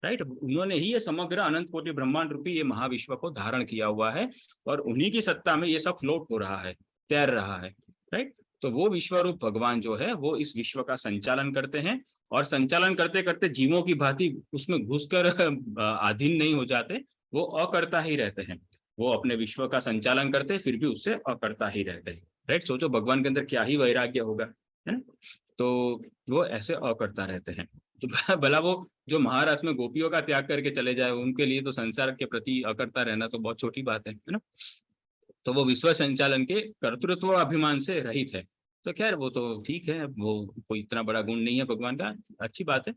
Speaker 1: राइट। उन्होंने ही ये समग्र अनंत कोटि ब्रह्मांड रूपी ये महाविश्व को धारण किया हुआ है और उन्हीं की सत्ता में ये सब फ्लोट हो रहा है, तैर रहा है, राइट। तो वो विश्वरूप भगवान जो है वो इस विश्व का संचालन करते हैं, और संचालन करते करते जीवों की भांति उसमें घुसकर अधीन नहीं हो जाते, वो अकर्ता ही रहते हैं। वो अपने विश्व का संचालन करते फिर भी उससे अकर्ता ही रहते हैं, राइट। सोचो भगवान के अंदर क्या ही वैराग्य होगा, है ना। तो वो ऐसे अकर्ता रहते हैं। तो भला वो जो महाराज में गोपियों का त्याग करके चले जाए, उनके लिए तो संसार के प्रति अकर्ता रहना तो बहुत छोटी बात है ना। तो वो विश्व संचालन के कर्तृत्व अभिमान से रहित है। तो खैर वो तो ठीक है, वो कोई इतना बड़ा गुण नहीं है भगवान का, अच्छी बात है।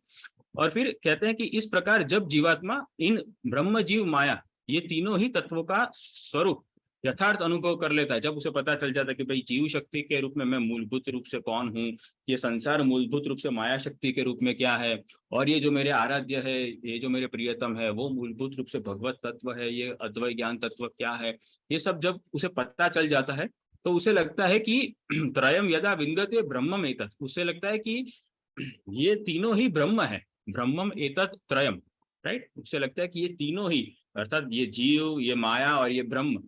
Speaker 1: और फिर कहते हैं कि इस प्रकार जब जीवात्मा इन ब्रह्म जीव माया ये तीनों ही तत्वों का स्वरूप यथार्थ अनुभव कर लेता है, जब उसे पता चल जाता है कि भाई जीव शक्ति के रूप में मैं मूलभूत रूप से कौन हूँ, ये संसार मूलभूत रूप से माया शक्ति के रूप में क्या है, और ये जो मेरे आराध्य है, ये जो मेरे प्रियतम है, वो मूलभूत रूप से भगवत तत्व है, ये अद्वैत ज्ञान तत्व क्या है, ये सब जब उसे पता चल जाता है तो उसे लगता है कि त्रयम यदा विन्दते ब्रह्मम एतत्, उसे लगता है कि ये तीनों ही ब्रह्म है, ब्रह्मम एतत् त्रयम, राइट। उसे लगता है कि ये तीनों ही, अर्थात ये जीव, ये माया और ये ब्रह्म,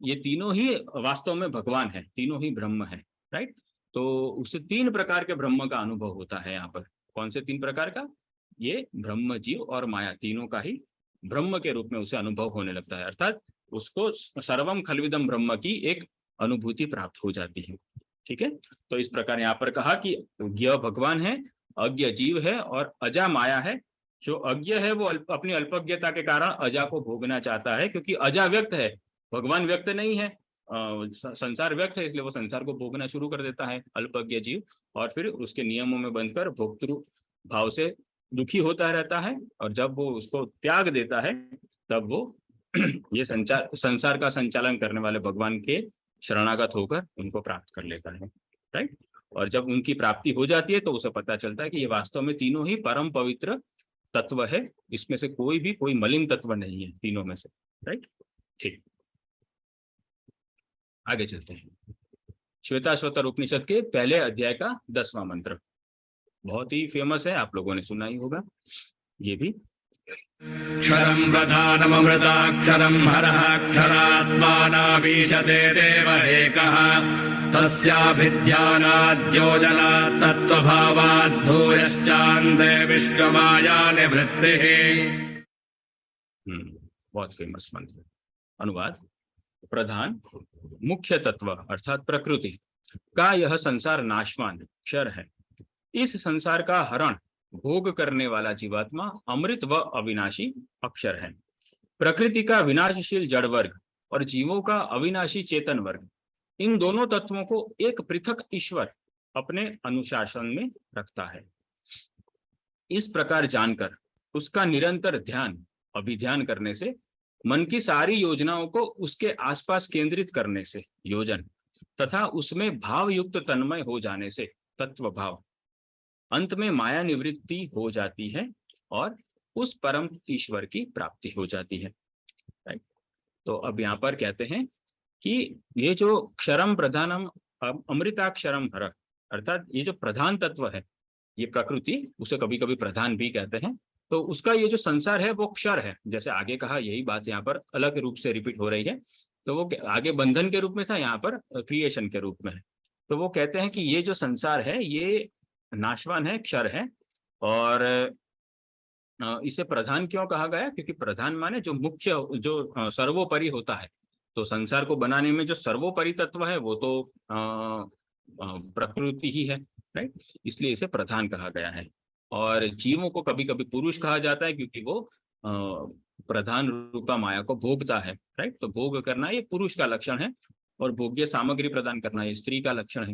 Speaker 1: ये तीनों ही वास्तव में भगवान है, तीनों ही ब्रह्म है, राइट। तो उसे 3 प्रकार के ब्रह्म का अनुभव होता है यहाँ पर। कौन से 3 प्रकार का? ये ब्रह्म, जीव और माया तीनों का ही ब्रह्म के रूप में उसे अनुभव होने लगता है, अर्थात उसको सर्वम खलविदम ब्रह्म की एक अनुभूति प्राप्त हो जाती है, ठीक है। तो इस प्रकार यहाँ पर कहा कि ज्ञ भगवान है, अज्ञ जीव है और अजा माया है। जो अज्ञ है वो अपनी अल्पज्ञता के कारण अजा को भोगना चाहता है, क्योंकि अजा व्यक्त है, भगवान व्यक्त नहीं है, संसार व्यक्त है, इसलिए वो संसार को भोगना शुरू कर देता है अल्पज्ञ जीव, और फिर उसके नियमों में बंधकर भोक्तृ भाव से दुखी होता रहता है। और जब वो उसको त्याग देता है तब वो ये संसार का संचालन करने वाले भगवान के शरणागत होकर उनको प्राप्त कर लेता है, राइट। और जब उनकी प्राप्ति हो जाती है तो उसे पता चलता है कि ये वास्तव में तीनों ही परम पवित्र तत्व है, इसमें से कोई मलिन तत्व नहीं है तीनों में से, राइट। ठीक, आगे चलते हैं। श्वेताश्वतर उपनिषद के पहले अध्याय का 10वां मंत्र बहुत ही फेमस है, आप लोगों ने सुना ही होगा ये भी।
Speaker 2: क्षरं प्रधानममृताक्षरं हरः क्षरात्मानावीशते देवहेकः तस्याभिध्यानाद्योजनात् तत्त्वभावात् भूयश्चान्ते विश्वमाया निवृत्तिः।
Speaker 1: बहुत फेमस मंत्र। अनुवाद: प्रधान मुख्य तत्व अर्थात प्रकृति का यह संसार नाशवान क्षर है। इस संसार का हरण भोग करने वाला जीवात्मा अमृत व अविनाशी अक्षर है। प्रकृति का विनाशशील जड़ वर्ग और जीवों का अविनाशी चेतन वर्ग, इन दोनों तत्वों को एक पृथक ईश्वर अपने अनुशासन में रखता है। इस प्रकार जानकर उसका निरंतर ध्यान अभिध्यान करने से, मन की सारी योजनाओं को उसके आसपास केंद्रित करने से योजन, तथा उसमें भाव युक्त तन्मय हो जाने से तत्व भाव, अंत में माया निवृत्ति हो जाती है और उस परम ईश्वर की प्राप्ति हो जाती है, राइट। तो अब यहाँ पर कहते हैं कि ये जो क्षरम प्रधानम अमृताक्षरम हर, अर्थात ये जो प्रधान तत्व है, ये प्रकृति, उसे कभी कभी प्रधान भी कहते हैं, तो उसका ये जो संसार है वो क्षर है। जैसे आगे कहा, यही बात यहाँ पर अलग रूप से रिपीट हो रही है। तो वो आगे बंधन के रूप में था, यहाँ पर क्रिएशन के रूप में है। तो वो कहते हैं कि ये जो संसार है ये नाशवान है, क्षर है, और इसे प्रधान क्यों कहा गया? क्योंकि प्रधान माने जो मुख्य, जो सर्वोपरि होता है। तो संसार को बनाने में जो सर्वोपरि तत्व है वो तो प्रकृति ही है, राइट? इसलिए इसे प्रधान कहा गया है। और जीवों को कभी कभी पुरुष कहा जाता है क्योंकि वो प्रधान रूपा माया को भोगता है, राइट? तो भोग करना ये पुरुष का लक्षण है, और भोग्य सामग्री प्रदान करना ये स्त्री का लक्षण है,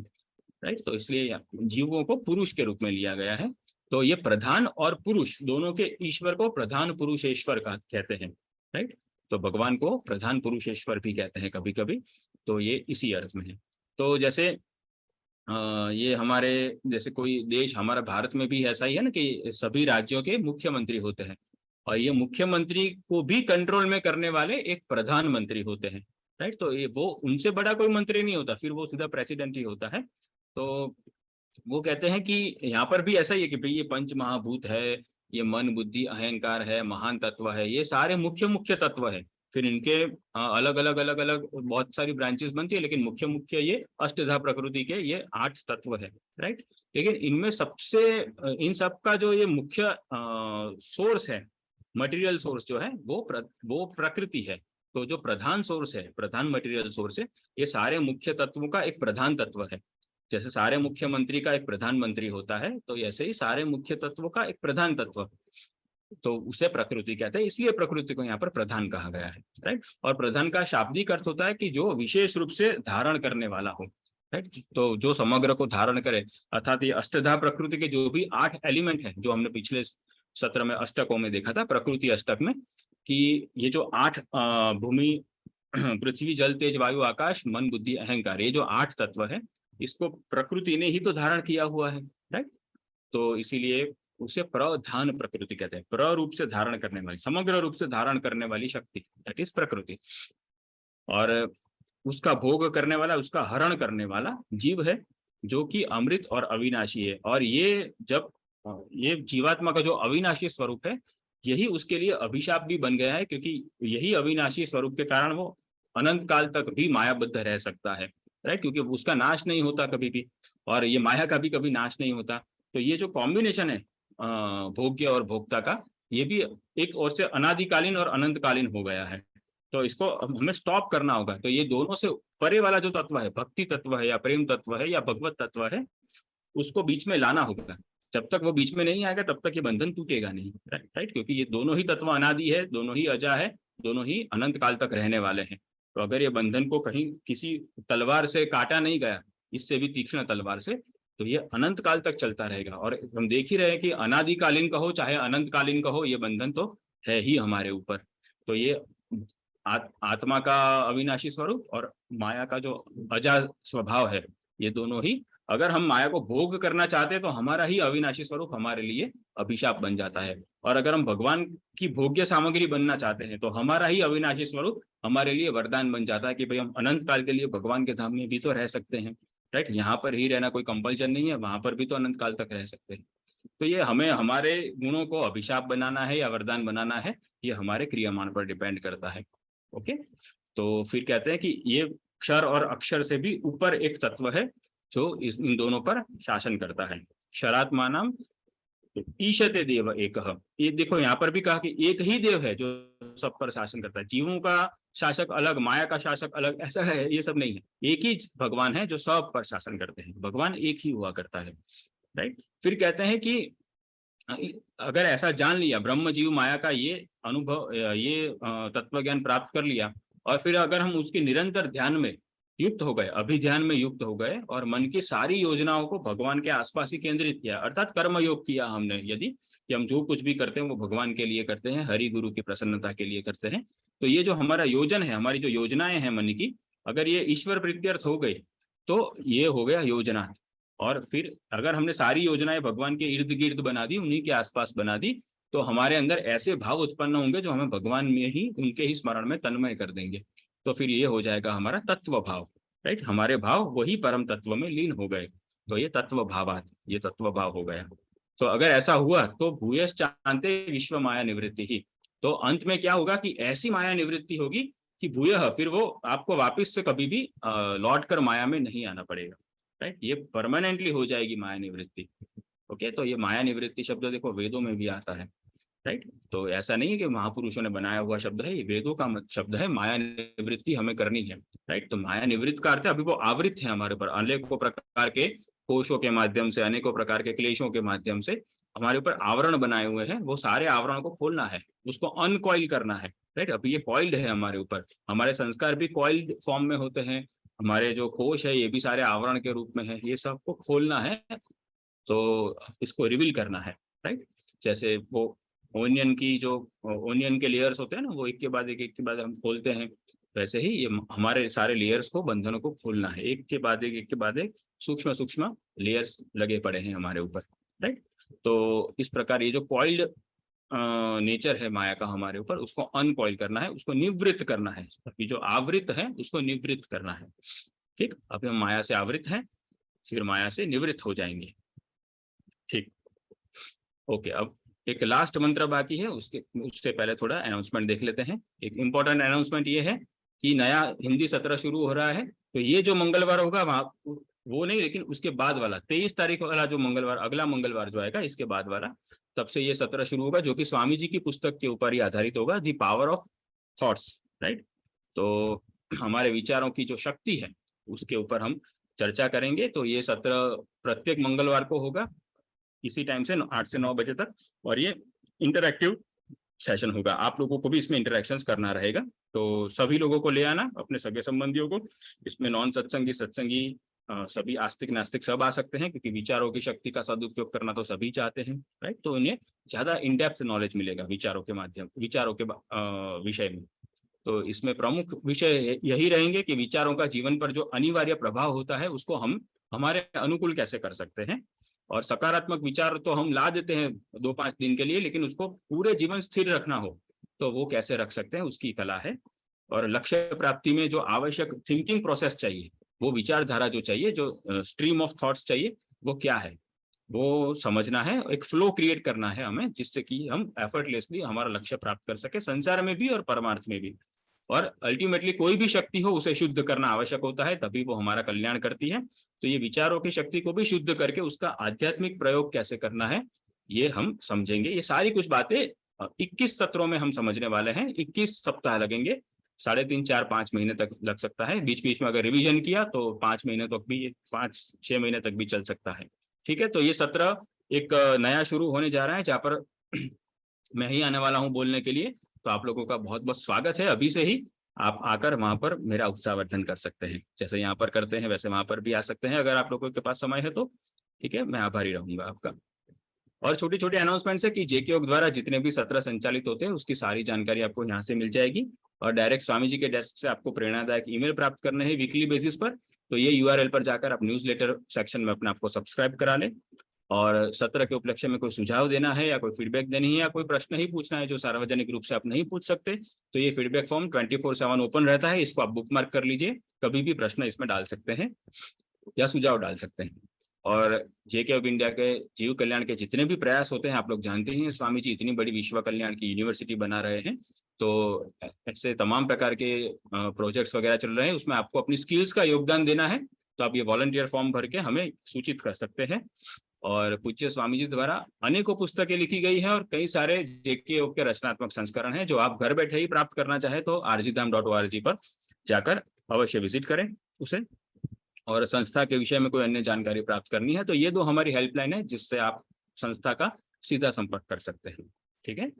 Speaker 1: राइट? तो इसलिए जीवों को पुरुष के रूप में लिया गया है। तो ये प्रधान और पुरुष दोनों के ईश्वर को प्रधान पुरुषेश्वर का कहते हैं, राइट? तो भगवान को प्रधान पुरुषेश्वर भी कहते हैं कभी कभी। तो ये इसी अर्थ में है। तो जैसे ये हमारे जैसे कोई देश, हमारा भारत में भी ऐसा ही है ना कि सभी राज्यों के मुख्यमंत्री होते हैं, और ये मुख्यमंत्री को भी कंट्रोल में करने वाले एक प्रधानमंत्री होते हैं, राइट? तो ये वो उनसे बड़ा कोई मंत्री नहीं होता, फिर वो सीधा प्रेसिडेंट ही होता है। तो वो कहते हैं कि यहाँ पर भी ऐसा ही है कि भाई ये पंच महाभूत है, ये मन बुद्धि अहंकार है, महान तत्व है, ये सारे मुख्य मुख्य तत्व है। फिर इनके अलग अलग अलग अलग बहुत सारी ब्रांचेस बनती है, लेकिन मुख्य मुख्य ये अष्टधा प्रकृति के ये 8 तत्व है, राइट? लेकिन इनमें सबसे इन सब का जो ये मुख्य सोर्स है, मटेरियल सोर्स जो है वो प्रकृति है। तो जो प्रधान सोर्स है, प्रधान मटेरियल सोर्स है, ये सारे मुख्य तत्वों का एक प्रधान तत्व है। जैसे सारे मुख्यमंत्री का एक प्रधानमंत्री होता है, तो ऐसे ही सारे मुख्य तत्वों का एक प्रधान तत्व, तो उसे प्रकृति कहते हैं। इसलिए प्रकृति को यहाँ पर प्रधान कहा गया है, राइट? और प्रधान का शाब्दिक अर्थ होता है कि जो विशेष रूप से धारण करने वाला हो, राइट? तो जो समग्र को धारण करे, अर्थात ये अष्टधा प्रकृति के जो भी 8 एलिमेंट है, जो हमने पिछले सत्र में अष्टकों में देखा था, प्रकृति अष्टक में, कि ये जो 8 भूमि पृथ्वी जल तेज वायु आकाश मन बुद्धि अहंकार, ये जो 8 तत्व है, इसको प्रकृति ने ही तो धारण किया हुआ है, राइट? तो इसीलिए उसे प्रधान प्रकृति कहते हैं। प्र रूप से धारण करने वाली, समग्र रूप से धारण करने वाली शक्ति, दैट इज प्रकृति। और उसका भोग करने वाला, उसका हरण करने वाला जीव है, जो कि अमृत और अविनाशी है। और ये जब ये जीवात्मा का जो अविनाशी स्वरूप है, यही उसके लिए अभिशाप भी बन गया है, क्योंकि यही अविनाशी स्वरूप के कारण वो अनंत काल तक भी मायाबद्ध रह सकता है, राइट? क्योंकि उसका नाश नहीं होता कभी भी, और ये माया का भी कभी नाश नहीं होता। तो ये जो कॉम्बिनेशन है भोग्य और भोक्ता का, ये भी एक ओर से अनादिकालीन और अनंतकालीन हो गया है। तो इसको हमें स्टॉप करना होगा। तो ये दोनों से परे वाला जो तत्व है, भक्ति तत्व है या प्रेम तत्व है या भगवत तत्व है, उसको बीच में लाना होगा। जब तक वो बीच में नहीं आएगा तब तक ये बंधन टूटेगा नहीं, राइट? क्योंकि ये दोनों ही तत्व अनादि है, दोनों ही अजा है, दोनों ही अनंत काल तक रहने वाले हैं। तो अगर ये बंधन को कहीं किसी तलवार से काटा नहीं गया, इससे भी तीक्ष्ण तलवार से, तो ये अनंत काल तक चलता रहेगा। और हम देख ही रहे हैं कि अनादिकालीन कहो चाहे अनंतकालीन कहो, ये बंधन तो है ही हमारे ऊपर। तो ये आत्मा का अविनाशी स्वरूप और माया का जो अजा स्वभाव है, ये दोनों ही, अगर हम माया को भोग करना चाहते हैं तो हमारा ही अविनाशी स्वरूप हमारे लिए अभिशाप बन जाता है। और अगर हम भगवान की भोग्य सामग्री बनना चाहते हैं तो हमारा ही अविनाशी स्वरूप हमारे लिए वरदान बन जाता है कि भाई हम अनंत काल के लिए भगवान के धाम में भी तो रह सकते हैं, राइट? यहाँ पर ही रहना कोई कंपल्शन नहीं है, वहां पर भी तो अनंत काल तक रह सकते हैं। तो ये हमें हमारे गुणों को अभिशाप बनाना है या वरदान बनाना है, ये हमारे क्रियामान पर डिपेंड करता है। ओके, तो फिर कहते हैं कि ये क्षर और अक्षर से भी ऊपर एक तत्व है जो इन दोनों पर शासन करता है। क्षरात्मानाम ईशते देव एक। ये देखो यहाँ पर भी कहा कि एक ही देव है जो सब पर शासन करता है। जीवों का शासक अलग, माया का शासक अलग, ऐसा है, ये सब नहीं है। एक ही भगवान है जो सब पर शासन करते हैं। भगवान एक ही हुआ करता है, राइट? फिर कहते हैं कि अगर ऐसा जान लिया, ब्रह्म जीव माया का ये अनुभव, ये तत्व ज्ञान प्राप्त कर लिया, और फिर अगर हम उसके निरंतर ध्यान में युक्त हो गए, अभिध्यान में युक्त हो गए, और मन की सारी योजनाओं को भगवान के आसपास ही केंद्रित किया, अर्थात कर्म योग किया हमने, यदि कि हम जो कुछ भी करते हैं वो भगवान के लिए करते हैं, हरि गुरु की प्रसन्नता के लिए करते हैं, तो ये जो हमारा योजन है, हमारी जो योजनाएं हैं मन की, अगर ये ईश्वर प्रीत्यर्थ हो गई तो ये हो गया योजना। और फिर अगर हमने सारी योजनाएं भगवान के इर्द गिर्द बना दी, उन्हीं के आसपास बना दी, तो हमारे अंदर ऐसे भाव उत्पन्न होंगे जो हमें भगवान में ही, उनके ही स्मरण में तन्मय कर देंगे। तो फिर ये हो जाएगा हमारा तत्व भाव, राइट? हमारे भाव वही परम तत्व में लीन हो गए, तो ये तत्व भावात, ये तत्व भाव हो गया। तो अगर ऐसा हुआ तो भूयश्चान्ते विश्व माया निवृत्ति ही, तो अंत में क्या होगा कि ऐसी माया निवृत्ति होगी कि भूयः, फिर वो आपको वापिस से कभी भी लौट कर माया में नहीं आना पड़ेगा, राइट, ये परमानेंटली हो जाएगी माया निवृत्ति। ओके, तो ये माया निवृत्ति शब्द देखो वेदों में भी आता है, राइट। तो ऐसा नहीं है कि महापुरुषों ने बनाया हुआ शब्द है, ये वेदों का शब्द है, माया निवृत्ति हमें करनी है, राइट। तो माया निवृत्त का अर्थ है अभी वो आवृत है हमारे ऊपर अनेकों प्रकार के कोशों के माध्यम से, अनेकों प्रकार के क्लेशों के माध्यम से हमारे ऊपर आवरण बनाए हुए हैं, वो सारे आवरणों को खोलना है, उसको अनकॉइल करना है, राइट। अभी ये कॉइल्ड है हमारे ऊपर, हमारे संस्कार भी कॉइल्ड फॉर्म में होते हैं, हमारे जो कोश है ये भी सारे आवरण के रूप में है, ये सबको खोलना है, तो इसको रिवील करना है, राइट। जैसे वो ओनियन की जो ओनियन के लेयर्स होते हैं ना, वो एक के बाद एक के बाद हम खोलते हैं, वैसे ही ये हमारे सारे लेयर्स को, बंधनों को खोलना है, एक के बाद एक सूक्ष्म सूक्ष्म लेयर्स लगे पड़े हैं हमारे ऊपर, राइट। तो इस प्रकार ये जो कॉइल्ड नेचर है माया का हमारे ऊपर, उसको अनकॉइल करना है, उसको निवृत्त करना है, अभी जो आवृत है उसको निवृत्त करना है, ठीक। अभी हम माया से आवृत हैं, फिर माया से निवृत्त हो जाएंगे, ठीक। ओके, अब एक लास्ट मंत्र बाकी है, उससे पहले थोड़ा अनाउंसमेंट देख लेते हैं। एक इम्पोर्टेंट अनाउंसमेंट ये है कि नया हिंदी सत्र शुरू हो रहा है, तो ये जो मंगलवार होगा वहां वो नहीं, लेकिन उसके बाद वाला 23 तारीख वाला जो मंगलवार, अगला मंगलवार जो आएगा इसके बाद वाला, तब से ये सत्र शुरू होगा, जो कि स्वामी जी की पुस्तक के ऊपर ही आधारित होगा, the power of thoughts, right. तो हमारे विचारों की जो शक्ति है उसके ऊपर हम चर्चा करेंगे। तो ये सत्र प्रत्येक मंगलवार को होगा इसी टाइम से 8 से 9 बजे तक, और ये इंटरैक्टिव सेशन होगा, आप लोगों को भी इसमें इंटरेक्शंस करना रहेगा, तो सभी लोगों को ले आना, अपने सगे संबंधियों को। इसमें नॉन सत्संगी, सत्संगी, सभी आस्तिक नास्तिक सब आ सकते हैं, क्योंकि विचारों की शक्ति का सदुपयोग करना तो सभी चाहते हैं, राइट। तो उन्हें ज्यादा इन डेप्थ नॉलेज मिलेगा विचारों के माध्यम, विचारों के विषय में। तो इसमें प्रमुख विषय यही रहेंगे कि विचारों का जीवन पर जो अनिवार्य प्रभाव होता है उसको हम हमारे अनुकूल कैसे कर सकते हैं, और सकारात्मक विचार तो हम ला देते हैं 2-5 दिन के लिए, लेकिन उसको पूरे जीवन स्थिर रखना हो तो वो कैसे रख सकते हैं, उसकी कला है। और लक्ष्य प्राप्ति में जो आवश्यक थिंकिंग प्रोसेस चाहिए, वो विचारधारा जो चाहिए, जो स्ट्रीम ऑफ थॉट्स चाहिए, वो क्या है, वो समझना है, एक फ्लो क्रिएट करना है हमें, जिससे कि हम एफर्टलेसली हमारा लक्ष्य प्राप्त कर सके, संसार में भी और परमार्थ में भी। और अल्टीमेटली कोई भी शक्ति हो उसे शुद्ध करना आवश्यक होता है, तभी वो हमारा कल्याण करती है। तो ये विचारों की शक्ति को भी शुद्ध करके उसका आध्यात्मिक प्रयोग कैसे करना है, ये हम समझेंगे। ये सारी कुछ बातें 21 सत्रों में हम समझने वाले हैं, 21 सप्ताह लगेंगे, 3.5, 4, 5 महीने तक लग सकता है, बीच बीच में अगर रिवीजन किया तो 5 महीने तक भी, 5-6 महीने तक भी चल सकता है, ठीक है। तो ये सत्र एक नया शुरू होने जा रहा है, जहाँ पर मैं ही आने वाला हूँ बोलने के लिए, तो आप लोगों का बहुत बहुत स्वागत है। अभी से ही आप आकर वहां पर मेरा उत्साहवर्धन कर सकते हैं, जैसे यहाँ पर करते हैं वैसे वहां पर भी आ सकते हैं, अगर आप लोगों के पास समय है तो, ठीक है। मैं आभारी रहूंगा आपका। और छोटी छोटी अनाउंसमेंट्स है कि जेके योग द्वारा जितने भी सत्र संचालित होते हैं उसकी सारी जानकारी आपको यहाँ से मिल जाएगी, और डायरेक्ट स्वामी जी के डेस्क से आपको प्रेरणादायक ईमेल प्राप्त करने हैं वीकली बेसिस पर। तो ये यूआरएल पर जाकर आप न्यूज़लेटर सेक्शन में अपने आपको सब्सक्राइब करा लें, और सत्र के उपलक्ष्य में कोई सुझाव देना है या कोई फीडबैक देनी है या कोई प्रश्न ही पूछना है जो सार्वजनिक रूप से आप नहीं पूछ सकते, तो ये फीडबैक फॉर्म 24/7 ओपन रहता है, इसको आप बुकमार्क कर लीजिए, कभी भी प्रश्न इसमें डाल सकते हैं या सुझाव डाल सकते हैं। और जेके ऑफ इंडिया के जीव कल्याण के जितने भी प्रयास होते हैं, आप लोग जानते हैं स्वामी जी इतनी बड़ी विश्व कल्याण की यूनिवर्सिटी बना रहे हैं, तो ऐसे तमाम प्रकार के प्रोजेक्ट्स वगैरह चल रहे हैं, उसमें आपको अपनी स्किल्स का योगदान देना है, तो आप ये वॉलंटियर फॉर्म भर के हमें सूचित कर सकते हैं। और पूज्य स्वामी जी द्वारा अनेकों पुस्तकें लिखी गई हैं, और कई सारे जेके योग के रचनात्मक संस्करण हैं, जो आप घर बैठे ही प्राप्त करना चाहे तो rgdham.org पर जाकर अवश्य विजिट करें उसे। और संस्था के विषय में कोई अन्य जानकारी प्राप्त करनी है तो ये 2 हमारी हेल्पलाइन है, जिससे आप संस्था का सीधा संपर्क कर सकते हैं, ठीक है।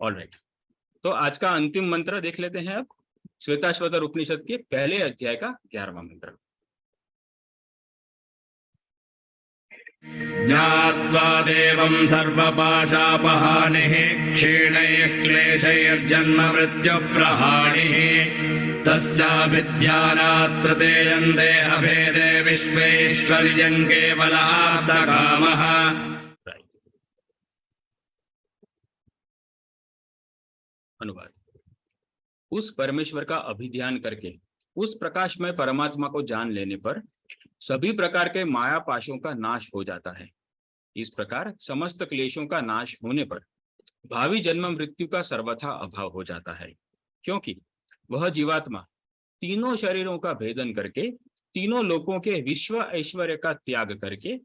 Speaker 1: ऑलराइट, तो आज का अंतिम मंत्र देख लेते हैं अब, श्वेताश्वतर उपनिषद के पहले अध्याय का 11वां मंत्र।
Speaker 2: ज्ञात्वा देवं सर्वपाशापहानिः क्षीणैः क्लेशैर्जन्म मृत्युप्रहाणिः तस्याभिज्ञानात्र ते यन्ते अभेदे विश्वेश्वर्यं केवलार्थकामः।
Speaker 1: अनुवाद। उस परमेश्वर का अभिध्यान करके उस प्रकाशमय परमात्मा को जान लेने पर सभी प्रकार के माया पाशों का नाश हो जाता है। इस प्रकार समस्त क्लेशों का नाश होने पर भावी जन्म मृत्यु का सर्वथा अभाव हो जाता है, क्योंकि वह जीवात्मा तीनों शरीरों का भेदन करके तीनों लोकों के विश्व ऐश्वर्य का त्याग करके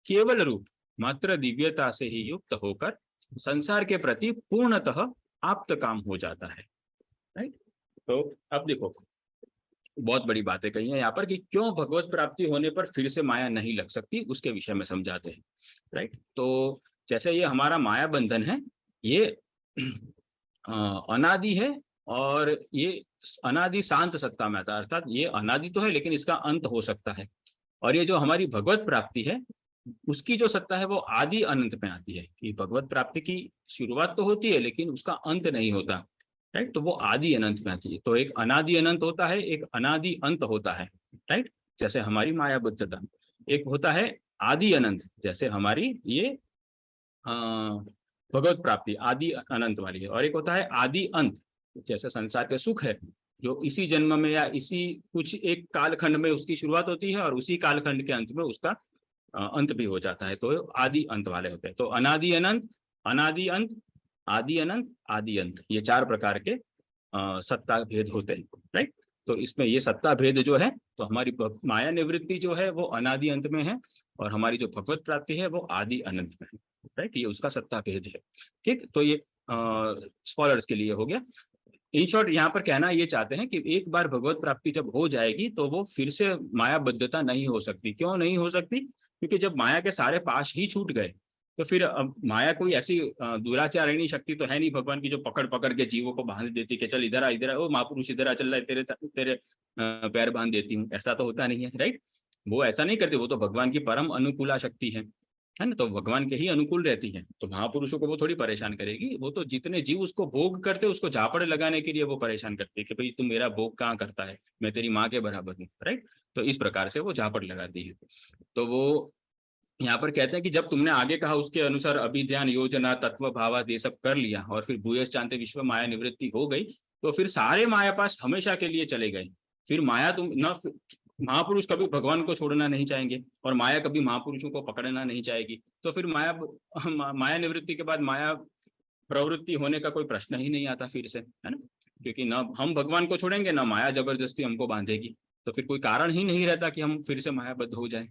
Speaker 1: केवल रूप मात्र दिव्यता से ही युक्त होकर संसार के प्रति पूर्णतः आप्त काम हो जाता है। राइट। तो अब देखो, बहुत बड़ी बातें कही है यहाँ पर कि क्यों भगवत प्राप्ति होने पर फिर से माया नहीं लग सकती, उसके विषय में समझाते हैं। राइट। तो जैसे ये हमारा माया बंधन है, ये अनादि है, और ये अनादि शांत सत्ता में आता है, अर्थात ये अनादि तो है लेकिन इसका अंत हो सकता है। और ये जो हमारी भगवत प्राप्ति है, उसकी जो सत्ता है वो आदि अनंत में आती है, कि भगवत प्राप्ति की शुरुआत तो होती है लेकिन उसका अंत नहीं होता। राइट। तो वो आदि अनंत में आती है। तो एक अनादि अनंत होता है, एक अनादि अंत होता है। राइट। जैसे हमारी माया बुद्धता, एक होता है आदि अनंत, जैसे हमारी ये भगवत प्राप्ति आदि अनंत वाली है, और एक होता है आदि अंत, जैसे संसार के सुख है जो इसी जन्म में या इसी कुछ एक कालखंड में उसकी शुरुआत होती है और उसी कालखंड के अंत में उसका अंत भी हो जाता है। तो आदि अंत वाले होते हैं। तो अनादि अनंत, अनादि अंत, आदि अनंत, आदि अंत, ये चार प्रकार के सत्ता भेद होते हैं। राइट। तो इसमें ये सत्ता भेद जो है, तो हमारी माया निवृत्ति जो है वो अनादि अंत में है, और हमारी जो भगवत प्राप्ति है वो आदि अनंत में है। राइट। ये उसका सत्ता भेद है। ठीक। तो ये स्कॉलर्स के लिए हो गया। इन शॉर्ट यहाँ पर कहना ये चाहते हैं कि एक बार भगवत प्राप्ति जब हो जाएगी तो वो फिर से मायाबद्धता नहीं हो सकती। क्यों नहीं हो सकती? क्योंकि जब माया के सारे पाश ही छूट गए तो फिर अब माया कोई ऐसी दुराचारिणी शक्ति तो है नहीं भगवान की, जो पकड़ पकड़ के जीवों को बांध देती कि चल इधर आ, इधर आ, ओ महापुरुष इधर आ, चल रहा है, तेरे तेरे पैर बांध देती हूँ। ऐसा तो होता नहीं है। राइट। वो ऐसा नहीं करती, वो तो भगवान की परम अनुकूला शक्ति है ना, तो भगवान के ही अनुकूल रहती है। तो महापुरुषों को वो थोड़ी परेशान करेगी, वो तो जितने जीव उसको भोग करते उसको झापड़ लगाने के लिए वो परेशान करती है कि भाई तुम मेरा भोग कहाँ करता है, मैं तेरी माँ के बराबर हूँ। राइट। तो इस प्रकार से वो झापड़ लगाती है। तो वो यहाँ पर कहते हैं कि जब तुमने आगे कहा उसके अनुसार अभिध्यान योजना तत्व भावाद ये सब कर लिया और फिर भूयस चांते विश्व माया निवृत्ति हो गई, तो फिर सारे माया पास हमेशा के लिए चले गए। फिर माया तुम न, महापुरुष कभी भगवान को छोड़ना नहीं चाहेंगे और माया कभी महापुरुषों को पकड़ना नहीं चाहेगी। तो फिर माया निवृत्ति के बाद माया प्रवृत्ति होने का कोई प्रश्न ही नहीं आता फिर से, है ना, क्योंकि न हम भगवान को छोड़ेंगे ना माया जबरदस्ती हमको बांधेगी। तो फिर कोई कारण ही नहीं रहता कि हम फिर से मायाबद्ध हो जाए।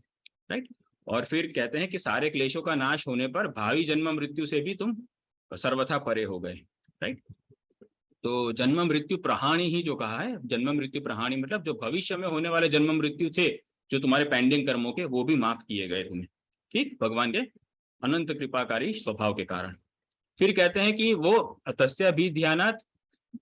Speaker 1: राइट। और फिर कहते हैं कि सारे क्लेशों का नाश होने पर भावी जन्म मृत्यु से भी तुम सर्वथा परे हो गए। राइट। तो जन्म मृत्यु प्रहाणी ही जो कहा है, जन्म मृत्यु प्रहाणी मतलब जो भविष्य में होने वाले जन्म मृत्यु थे जो तुम्हारे पेंडिंग कर्मों के, वो भी माफ किए गए तुम्हें। ठीक, भगवान के अनंत कृपाकारी स्वभाव के कारण। फिर कहते हैं कि वो तस्या भी ध्यानात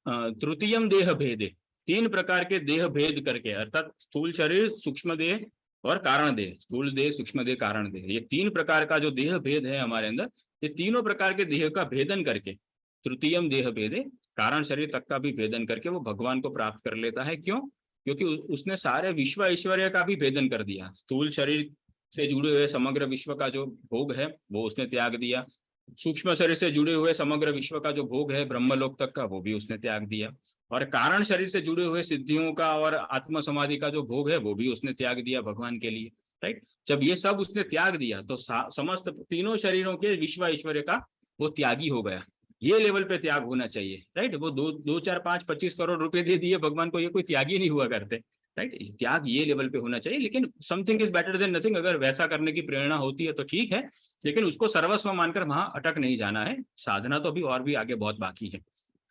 Speaker 1: तृतीयम देह भेदे, तीन प्रकार के देह भेद करके, अर्थात स्थूल शरीर, सूक्ष्म देह और कारण देह, स्थूल देह, सूक्ष्म देह, कारण देह, ये तीन प्रकार का जो देह भेद है हमारे अंदर, ये तीनों प्रकार के देह का भेदन करके, तृतीयम देह भेदे, कारण शरीर तक का भी भेदन करके वो भगवान को प्राप्त कर लेता है। क्यों? क्योंकि उसने सारे विश्व ऐश्वर्य का भी भेदन कर दिया। स्थूल शरीर से जुड़े हुए समग्र विश्व का जो भोग है वो उसने त्याग दिया, सूक्ष्म शरीर से जुड़े हुए समग्र विश्व का जो भोग है ब्रह्मलोक तक का, वो भी उसने त्याग दिया, और कारण शरीर से जुड़े हुए सिद्धियों का और आत्म समाधि का जो भोग है वो भी उसने त्याग दिया भगवान के लिए। राइट। जब ये सब उसने त्याग दिया तो समस्त तीनों शरीरों के विश्व ऐश्वर्य का वो त्यागी हो गया। ये लेवल पे त्याग होना चाहिए। राइट। वो 2, 4, 5, 25 करोड़ रुपए दे दिए भगवान को, ये कोई त्यागी नहीं हुआ करते। राइट। त्याग ये लेवल पे होना चाहिए, लेकिन something is better than nothing, अगर वैसा करने की प्रेरणा होती है तो ठीक है, लेकिन उसको सर्वस्व मानकर वहां अटक नहीं जाना है। साधना तो अभी और भी आगे बहुत बाकी है।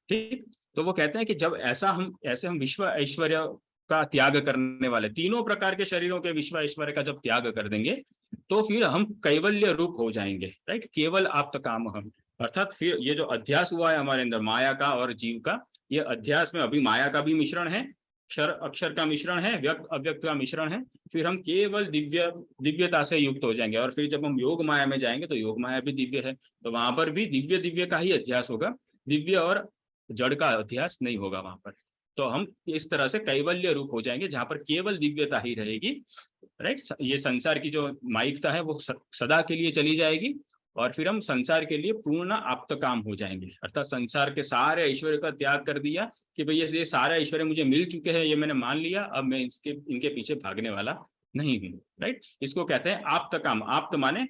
Speaker 1: ठीक। तो वो कहते हैं कि जब ऐसे हम विश्व ऐश्वर्य का त्याग करने वाले, तीनों प्रकार के शरीरों के विश्व ऐश्वर्य का जब त्याग कर देंगे तो फिर हम कैवल्य रूप हो जाएंगे। राइट। केवल आप काम हम, अर्थात फिर ये जो अध्यास हुआ है हमारे अंदर माया का और जीव का, ये अध्यास में अभी माया का भी मिश्रण है, क्षर अक्षर का मिश्रण है, व्यक्त अव्यक्त का मिश्रण है। फिर हम केवल दिव्यता से युक्त हो जाएंगे, और फिर जब हम योग माया में जाएंगे तो योग माया भी दिव्य है, तो वहां पर भी दिव्य का ही अध्यास होगा, दिव्य और जड़ का अध्यास नहीं होगा वहां पर। तो हम इस तरह से कैवल्य रूप हो जाएंगे जहां पर केवल दिव्यता ही रहेगी। राइट। ये संसार की जो माइकता है वो सदा के लिए चली जाएगी, और फिर हम संसार के लिए पूर्ण आप्त काम हो जाएंगे, अर्थात संसार के सारे ऐश्वर्य का त्याग कर दिया कि भाई ये सारे ऐश्वर्य मुझे मिल चुके हैं, ये मैंने मान लिया, अब मैं इनके पीछे भागने वाला नहीं हूँ। राइट। इसको कहते हैं आप्त काम। आप्त माने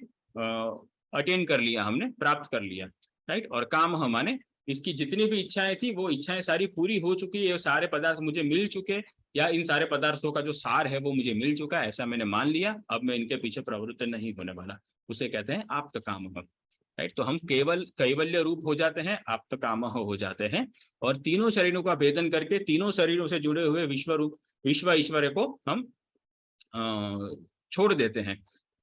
Speaker 1: अटेन कर लिया हमने, प्राप्त कर लिया। राइट। और काम माने इसकी जितनी भी इच्छाएं थी वो इच्छाएं सारी पूरी हो चुकी है, सारे पदार्थ मुझे मिल चुके, या इन सारे पदार्थों का जो सार है वो मुझे मिल चुका है, ऐसा मैंने मान लिया, अब मैं इनके पीछे प्रवृत्त नहीं होने वाला, उसे कहते हैं आप्त काम। राइट, तो हम केवल कैवल्य रूप हो जाते हैं, आप्त काम हो जाते हैं, और तीनों शरीरों का भेदन करके तीनों शरीरों से जुड़े हुए विश्व ईश्वर को हम छोड़ देते हैं,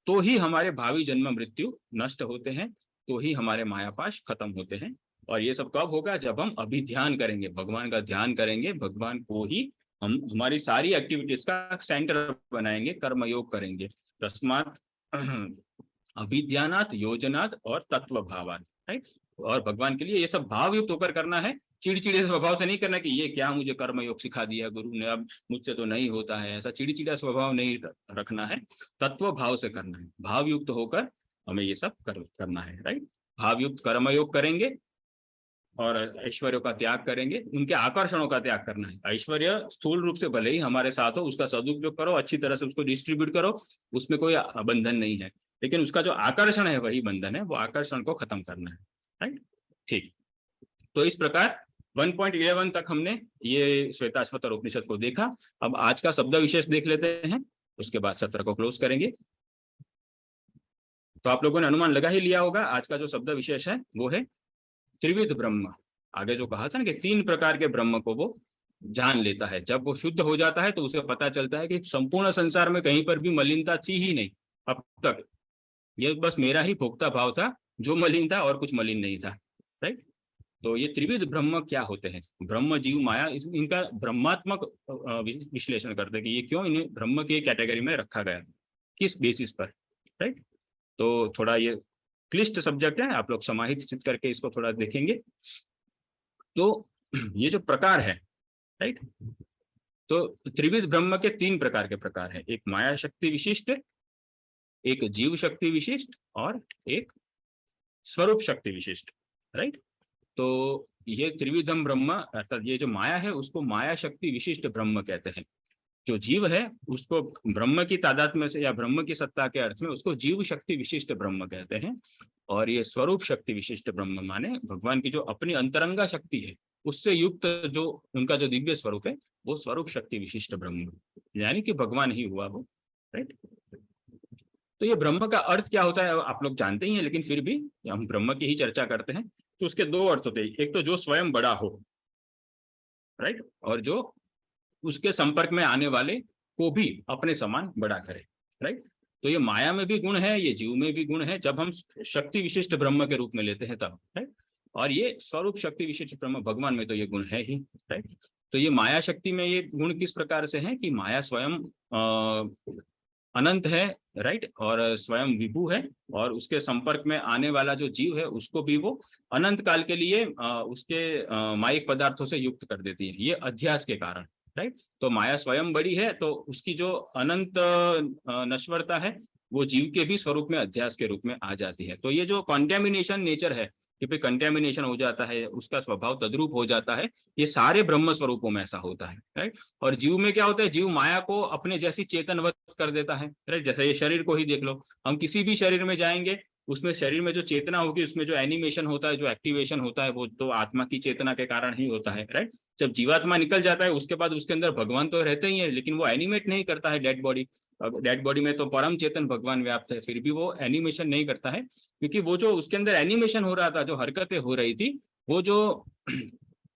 Speaker 1: तो ही हमारे भावी जन्म मृत्यु नष्ट होते हैं, तो ही हमारे मायापाश खत्म होते हैं। और ये सब कब होगा? जब हम अभिध्यान करेंगे, भगवान का ध्यान करेंगे, भगवान को ही हम हमारी सारी एक्टिविटीज का सेंटर बनाएंगे, कर्मयोग करेंगे। तस्मात् अभिध्यानात्, योजनात् और तत्व भावात्। राइट, और भगवान के लिए ये सब भाव युक्त होकर करना है, चिड़चिड़े स्वभाव से नहीं करना कि ये क्या मुझे कर्मयोग सिखा दिया गुरु ने, अब मुझसे तो नहीं होता है, ऐसा चिड़चिड़ा स्वभाव नहीं रखना है, तत्व भाव से करना है, भाव युक्त होकर हमें ये सब करना है। राइट, भाव युक्त कर्मयोग करेंगे और ऐश्वर्यों का त्याग करेंगे, उनके आकर्षणों का त्याग करना है। ऐश्वर्य स्थूल रूप से भले ही हमारे साथ हो, उसका सदुपयोग करो, अच्छी तरह से उसको डिस्ट्रीब्यूट करो, उसमें कोई बंधन नहीं है, लेकिन उसका जो आकर्षण है वही बंधन है, वो आकर्षण को खत्म करना है। राइट, ठीक। तो इस प्रकार 1.11 तक हमने ये श्वेताश्वतर उपनिषद को देखा। अब आज का शब्द विशेष देख लेते हैं, उसके बाद सत्र को क्लोज करेंगे। तो आप लोगों ने अनुमान लगा ही लिया होगा, आज का जो शब्द विशेष है वो है त्रिविध ब्रह्म। आगे जो कहा था ना कि 3 प्रकार के ब्रह्म को वो जान लेता है, जब वो शुद्ध हो जाता है तो उसे पता चलता है कि संपूर्ण संसार में कहीं पर भी मलिनता थी ही नहीं अब तक, ये बस मेरा ही भोक्ता भाव था जो मलिन था, और कुछ मलिन नहीं था। राइट, तो ये त्रिविध ब्रह्म क्या होते हैं? ब्रह्म, जीव, माया, इनका ब्रह्मात्मक विश्लेषण करते हैं कि ये क्यों इन्हें ब्रह्म की कैटेगरी में रखा गया, किस बेसिस पर। राइट, तो थोड़ा ये क्लिष्ट सब्जेक्ट है, आप लोग समाहित चित करके इसको थोड़ा देखेंगे। तो ये जो प्रकार है, राइट, तो त्रिविध ब्रह्म के 3 प्रकार के प्रकार है, एक माया शक्ति विशिष्ट, एक जीव शक्ति विशिष्ट, और एक स्वरूप शक्ति विशिष्ट। राइट, तो ये त्रिविधम ब्रह्म अर्थात ये जो माया है उसको माया शक्ति विशिष्ट ब्रह्म कहते हैं, जो जीव है उसको ब्रह्म की तादात्म्य से या ब्रह्म की सत्ता के अर्थ में उसको जीव शक्ति विशिष्ट ब्रह्म कहते हैं, और ये स्वरूप शक्ति विशिष्ट ब्रह्म माने भगवान की जो अपनी अंतरंगा शक्ति है उससे युक्त जो उनका जो दिव्य स्वरूप है वो स्वरूप शक्ति विशिष्ट ब्रह्म, यानी कि भगवान ही हुआ वो। राइट, तो ये ब्रह्म का अर्थ क्या होता है आप लोग जानते ही हैं, लेकिन फिर भी हम ब्रह्म की ही चर्चा करते हैं। तो उसके 2 अर्थ होते हैं, एक तो जो स्वयं बड़ा हो, राइट, और जो उसके संपर्क में आने वाले को भी अपने समान बड़ा करे। राइट, तो ये माया में भी गुण है, ये जीव में भी गुण है, जब हम शक्ति विशिष्ट ब्रह्म के रूप में लेते हैं तब। राइट, और ये स्वरूप शक्ति विशिष्ट ब्रह्म भगवान में तो ये गुण है ही। राइट, तो ये माया शक्ति में ये गुण किस प्रकार से है कि माया स्वयं अनंत है, राइट, और स्वयं विभु है, और उसके संपर्क में आने वाला जो जीव है उसको भी वो अनंत काल के लिए उसके मायिक पदार्थों से युक्त कर देती है, ये अध्यास के कारण। राइट, तो माया स्वयं बड़ी है, तो उसकी जो अनंत नश्वरता है वो जीव के भी स्वरूप में अध्यास के रूप में आ जाती है। तो ये जो कंटेमिनेशन नेचर है कि भाई कंटेमिनेशन हो जाता है, उसका स्वभाव तद्रूप हो जाता है, ये सारे ब्रह्म स्वरूपों में ऐसा होता है। राइट, और जीव में क्या होता है, जीव माया को अपने जैसी चेतनवत कर देता है। राइट, जैसे ये शरीर को ही देख लो, हम किसी भी शरीर में जाएंगे उसमें शरीर में जो चेतना होगी उसमें जो एनिमेशन होता है, जो एक्टिवेशन होता है वो तो आत्मा की चेतना के कारण ही होता है। राइट, जब जीवात्मा निकल जाता है उसके बाद उसके अंदर भगवान तो रहते ही है, लेकिन वो एनिमेट नहीं करता है डेड बॉडी। डेड बॉडी में तो परम चेतन भगवान व्याप्त है, फिर भी वो एनिमेशन नहीं करता है, क्योंकि वो जो उसके अंदर एनिमेशन हो रहा था, जो हरकतें हो रही थी, वो जो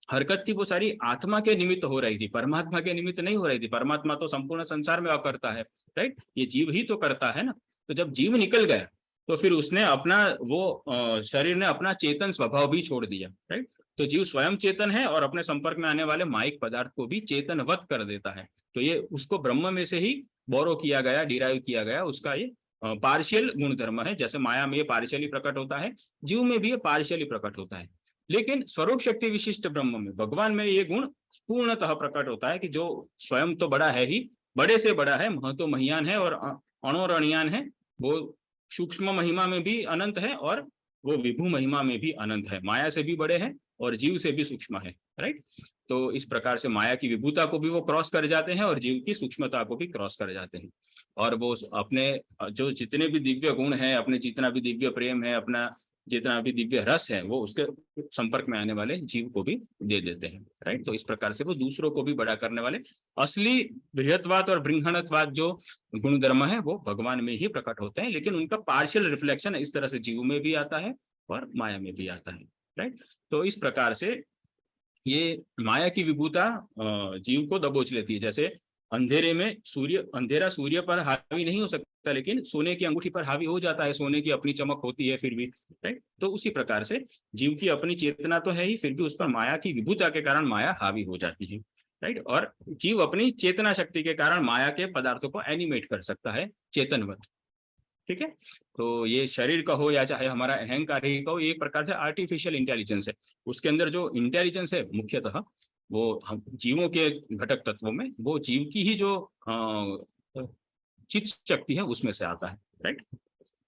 Speaker 1: हरकत थी वो सारी आत्मा के निमित्त हो रही थी, परमात्मा के निमित्त नहीं हो रही थी। परमात्मा तो संपूर्ण संसार में करता है। राइट, ये जीव ही तो करता है ना। तो जब जीव निकल गया तो फिर उसने अपना वो शरीर ने अपना चेतन स्वभाव भी छोड़ दिया। राइट, तो जीव स्वयं चेतन है और अपने संपर्क में आने वाले माइक पदार्थ को भी चेतनवत कर देता है। तो ये उसको ब्रह्म में से ही बोरो किया गया, डिराइव किया गया, उसका ये पार्शियल गुण धर्म है। जैसे माया में ये पार्शियली प्रकट होता है, जीव में भी ये पार्शियली प्रकट होता है, लेकिन स्वरूप शक्ति विशिष्ट ब्रह्म में, भगवान में ये गुण पूर्णतः प्रकट होता है कि जो स्वयं तो बड़ा है ही, बड़े से बड़ा है, महतो महियान है और अणोरणियान है, वो सूक्ष्म महिमा में भी अनंत है और वो विभु महिमा में भी अनंत है, माया से भी बड़े हैं और जीव से भी सूक्ष्म है। राइट, तो इस प्रकार से माया की विभुता को भी वो क्रॉस कर जाते हैं और जीव की सूक्ष्मता को भी क्रॉस कर जाते हैं, और वो अपने जो जितने भी दिव्य गुण हैं, अपने जितना भी दिव्य प्रेम है, अपना जितना भी दिव्य रस है वो उसके संपर्क में आने वाले जीव को भी दे देते हैं, राइट। तो इस प्रकार से वो दूसरों को भी बड़ा करने वाले असली बृहत्वाद और बृहणत्वाद जो गुण धर्म है वो भगवान में ही प्रकट होते हैं, लेकिन उनका पार्शियल रिफ्लेक्शन इस तरह से जीव में भी आता है और माया में भी आता है, राइट। तो इस प्रकार से ये माया की विभुता जीव को दबोच लेती है। जैसे अंधेरे में अंधेरा सूर्य पर हावी नहीं हो सकता, लेकिन सोने की अंगूठी पर हावी हो जाता है, सोने की अपनी चमक होती है फिर भी, राइट। तो उसी प्रकार से जीव की अपनी चेतना तो है ही, फिर भी उस पर माया की विभुता के कारण माया हावी हो जाती है, राइट। और जीव अपनी चेतना शक्ति के कारण माया के पदार्थों को एनिमेट कर सकता है चेतनवत, ठीक है। तो ये शरीर का हो या चाहे हमारा अहंकार ही का हो, एक प्रकार से आर्टिफिशियल इंटेलिजेंस है। उसके अंदर जो इंटेलिजेंस है मुख्यतः वो हम जीवों के घटक तत्वों में वो जीव की ही जो चित्त शक्ति है उसमें से आता है, राइट,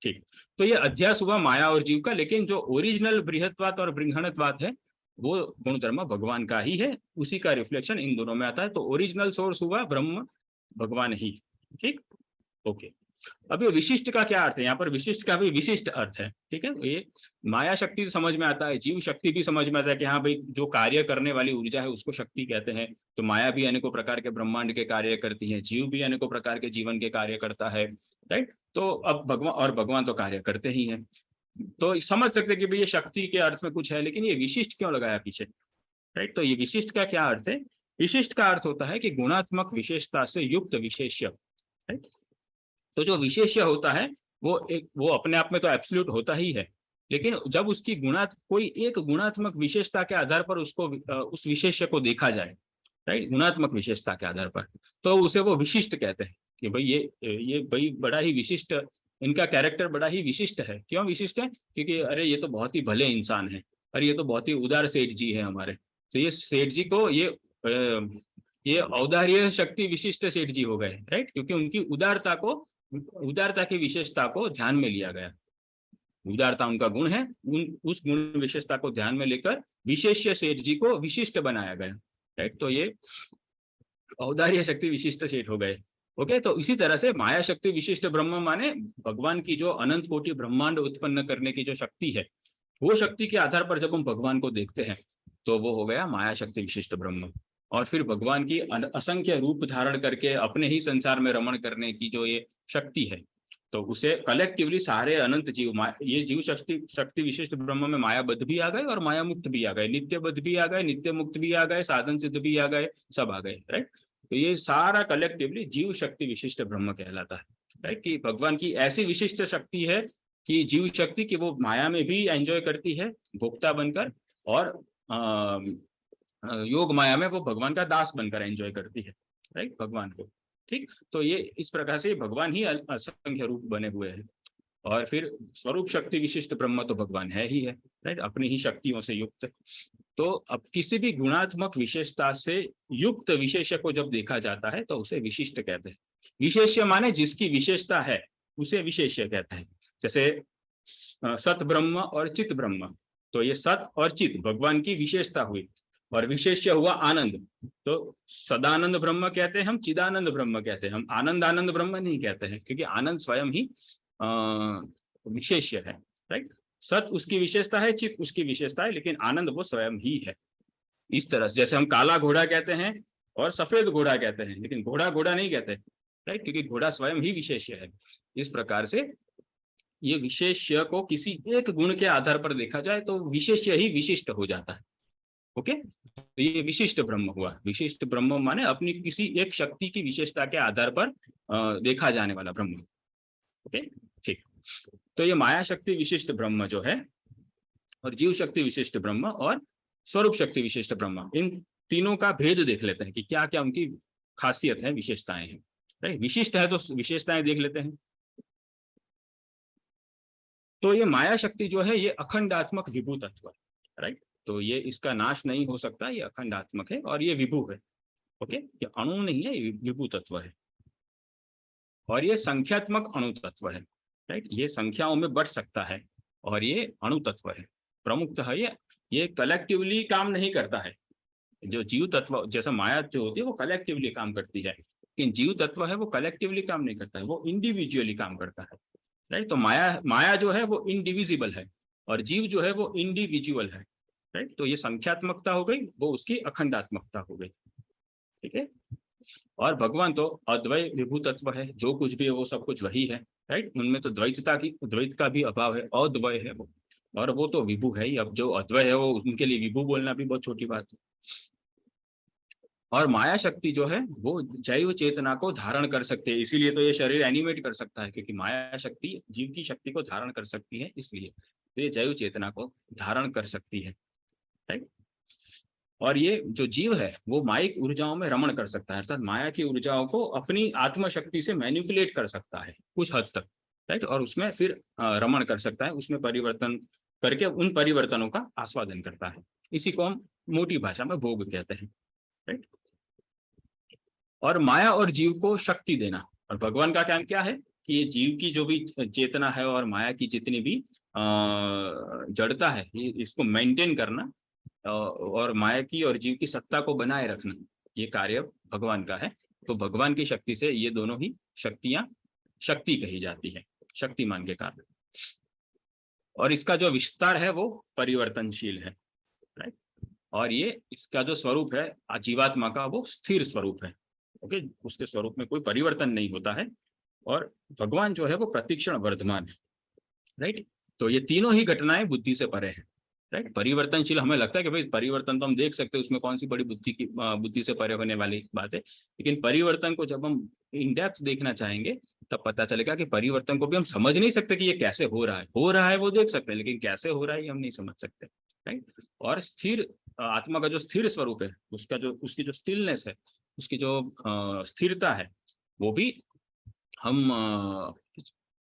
Speaker 1: ठीक। तो ये अध्यास हुआ माया और जीव का, लेकिन जो ओरिजिनल बृहत्वाद और बृहणत्वाद है वो गुणधर्म भगवान का ही है, उसी का रिफ्लेक्शन इन दोनों में आता है। तो ओरिजिनल सोर्स हुआ ब्रह्म भगवान ही, ठीक, ओके। अब ये विशिष्ट का क्या अर्थ है, यहाँ पर विशिष्ट का भी विशिष्ट अर्थ है, ठीक है। ये माया शक्ति समझ में आता है, जीव शक्ति भी समझ में आता है कि हाँ भाई जो कार्य करने वाली ऊर्जा है उसको शक्ति कहते हैं। तो माया भी अनेकों प्रकार के ब्रह्मांड के कार्य करती है, जीव भी अनेकों प्रकार के जीवन के कार्य करता है, राइट। तो अब भगवान तो कार्य करते ही हैं। तो समझ सकते कि भाई ये शक्ति के अर्थ में कुछ है, लेकिन ये विशिष्ट क्यों लगाया पीछे, राइट। तो ये विशिष्ट का क्या अर्थ है? विशिष्ट का अर्थ होता है कि गुणात्मक विशेषता से युक्त विशेष्य, राइट। तो जो विशेष्य होता है वो अपने आप में तो एब्सोल्यूट होता ही है, लेकिन जब उसकी कोई एक गुणात्मक विशेषता के आधार पर उसको उस विशेष्य को देखा जाए, राइट, गुणात्मक विशेषता के आधार पर, तो उसे वो विशिष्ट कहते हैं कि भाई ये भाई बड़ा ही विशिष्ट, इनका कैरेक्टर बड़ा ही विशिष्ट है। क्यों विशिष्ट है? क्योंकि अरे ये तो बहुत ही भले इंसान है, अरे ये तो बहुत ही उदार सेठ जी है हमारे। तो ये सेठ जी को ये औदार्य शक्ति विशिष्ट सेठ जी हो गए, राइट, क्योंकि उनकी उदारता की विशेषता को ध्यान में लिया गया। उदारता उनका गुण है, उस गुण विशेषता को ध्यान में लेकर विशेष्य सेठ जी को विशिष्ट बनाया गया, राइट। तो ये औदार्य शक्ति विशिष्ट सेठ हो गए, ओके। तो इसी तरह से माया शक्ति विशिष्ट ब्रह्म माने भगवान की जो अनंत कोटि ब्रह्मांड उत्पन्न करने की जो शक्ति है, वो शक्ति के आधार पर जब हम भगवान को देखते हैं तो वो हो गया माया शक्ति विशिष्ट ब्रह्म। और फिर भगवान की असंख्य रूप धारण करके अपने ही संसार में रमण करने की जो ये शक्ति है, तो उसे कलेक्टिवली सारे अनंत जीव, ये जीव शक्ति विशिष्ट ब्रह्म में मायाबद्ध भी आ गए और माया मुक्त भी आ गए, नित्यबद्ध भी आ गए, नित्य मुक्त भी आ गए, साधन सिद्ध भी आ गए, सब आ गए, राइट। तो ये सारा कलेक्टिवली जीव शक्ति विशिष्ट ब्रह्म कहलाता है, राइट। कि भगवान की ऐसी विशिष्ट शक्ति है कि जीव शक्ति की वो माया में भी एंजॉय करती है भोक्ता बनकर, और योग माया में वो भगवान का दास बनकर एंजॉय करती है, राइट, भगवान को, ठीक। तो ये इस प्रकार से भगवान ही असंख्य रूप बने हुए हैं। और फिर स्वरूप शक्ति विशिष्ट ब्रह्म तो भगवान है ही है, राइट, अपनी ही शक्तियों से युक्त। तो अब किसी भी गुणात्मक विशेषता से युक्त विशेष्य को जब देखा जाता है तो उसे विशिष्ट कहते हैं। विशेष्य माने जिसकी विशेषता है उसे विशेष्य कहते हैं। जैसे सत ब्रह्म और चित ब्रह्म, तो ये सत और चित भगवान की विशेषता हुई, और विशेष्य हुआ आनंद। तो सदानंद ब्रह्म कहते हैं हम, चिदानंद ब्रह्म कहते हैं हम, आनंद ब्रह्म नहीं कहते हैं, क्योंकि आनंद स्वयं ही विशेष्य है, राइट। सत उसकी विशेषता है, चित उसकी विशेषता है, लेकिन आनंद वो स्वयं ही है। इस तरह जैसे हम काला घोड़ा कहते हैं और सफेद घोड़ा कहते हैं, लेकिन घोड़ा नहीं कहते, राइट, क्योंकि घोड़ा स्वयं ही विशेष्य है। इस प्रकार से ये विशेष्य को किसी एक गुण के आधार पर देखा जाए तो विशेष्य ही विशिष्ट हो जाता है, ओके। तो ये विशिष्ट ब्रह्म हुआ। विशिष्ट ब्रह्म माने अपनी किसी एक शक्ति की विशेषता के आधार पर देखा जाने वाला ब्रह्म, ओके, ठीक। तो ये माया शक्ति विशिष्ट ब्रह्म जो है, और जीव शक्ति विशिष्ट ब्रह्म और स्वरूप शक्ति विशिष्ट ब्रह्म, इन तीनों का भेद देख लेते हैं कि क्या क्या उनकी खासियत है, विशेषताएं हैं, राइट। विशिष्ट है तो विशेषताएं देख लेते हैं। तो ये माया शक्ति जो है ये अखंडात्मक विभू तत्व है, राइट। तो ये इसका नाश नहीं हो सकता, ये अखंडात्मक है और ये विभू है, ओके। ये अणु नहीं है, ये विभू तत्व है, और ये संख्यात्मक अणु तत्व है, राइट। ये संख्याओं में बढ़ सकता है और ये अणु तत्व है। प्रमुखतः ये कलेक्टिवली काम नहीं करता है। जो जीव तत्व जैसा माया जो होती है वो कलेक्टिवली काम करती है, लेकिन जीव तत्व है वो कलेक्टिवली काम नहीं करता है, वो इंडिविजुअली काम करता है, राइट। तो माया जो है वो इनडिविजिबल है और जीव जो है वो इंडिविजुअल है, राइट। तो ये संख्यात्मकता हो गई, वो उसकी अखंडात्मकता हो गई, ठीक है। और भगवान तो अद्वय विभू तत्व है, जो कुछ भी है वो सब कुछ वही है, राइट। उनमें तो द्वैत का भी अभाव है, अद्वय है वो, और वो तो विभू है ही। अब जो अद्वय है वो, उनके लिए विभू बोलना भी बहुत छोटी बात है। और माया शक्ति जो है वो जैव चेतना को धारण कर सकते हैं, इसीलिए तो ये शरीर एनिमेट कर सकता है, क्योंकि माया शक्ति जीव की शक्ति को धारण कर सकती है, इसलिए तो ये जैव चेतना को धारण कर सकती है, राइट। और ये जो जीव है वो मायिक ऊर्जाओं में रमण कर सकता है, अर्थात माया की ऊर्जाओं को अपनी आत्मशक्ति से मैनिपुलेट कर सकता है कुछ हद तक, राइट। और उसमें फिर रमण कर सकता है, उसमें परिवर्तन करके उन परिवर्तनों का आस्वादन करता है। इसी को हम मोटी भाषा में भोग कहते हैं, राइट। और माया और जीव को शक्ति देना, और भगवान का काम क्या है कि ये जीव की जो भी चेतना है और माया की जितनी भी जड़ता है, ये इसको मेंटेन करना और माया की और जीव की सत्ता को बनाए रखना, ये कार्य भगवान का है। तो भगवान की शक्ति से ये दोनों ही शक्तियां शक्ति कही जाती है, शक्तिमान के कारण। और इसका जो विस्तार है वो परिवर्तनशील है, राइट। और ये इसका जो स्वरूप है जीवात्मा का, वो स्थिर स्वरूप है, ओके। उसके स्वरूप में कोई परिवर्तन नहीं होता है। और भगवान जो है वो प्रतिक्षण वर्धमान है, राइट। तो ये तीनों ही घटनाएं बुद्धि से परे है, राइट। परिवर्तनशील, हमें लगता है कि भाई परिवर्तन तो हम देख सकते हैं, उसमें कौन सी बड़ी बुद्धि से परे होने वाली बात है। लेकिन परिवर्तन को जब हम इन डेप्थ देखना चाहेंगे तब पता चलेगा कि परिवर्तन को भी हम समझ नहीं सकते कि ये कैसे हो रहा है वो देख सकते हैं, लेकिन कैसे हो रहा है ये हम नहीं समझ सकते, राइट। और स्थिर आत्मा का जो स्थिर स्वरूप है, उसकी जो स्टिलनेस है, उसकी जो स्थिरता है, वो भी हम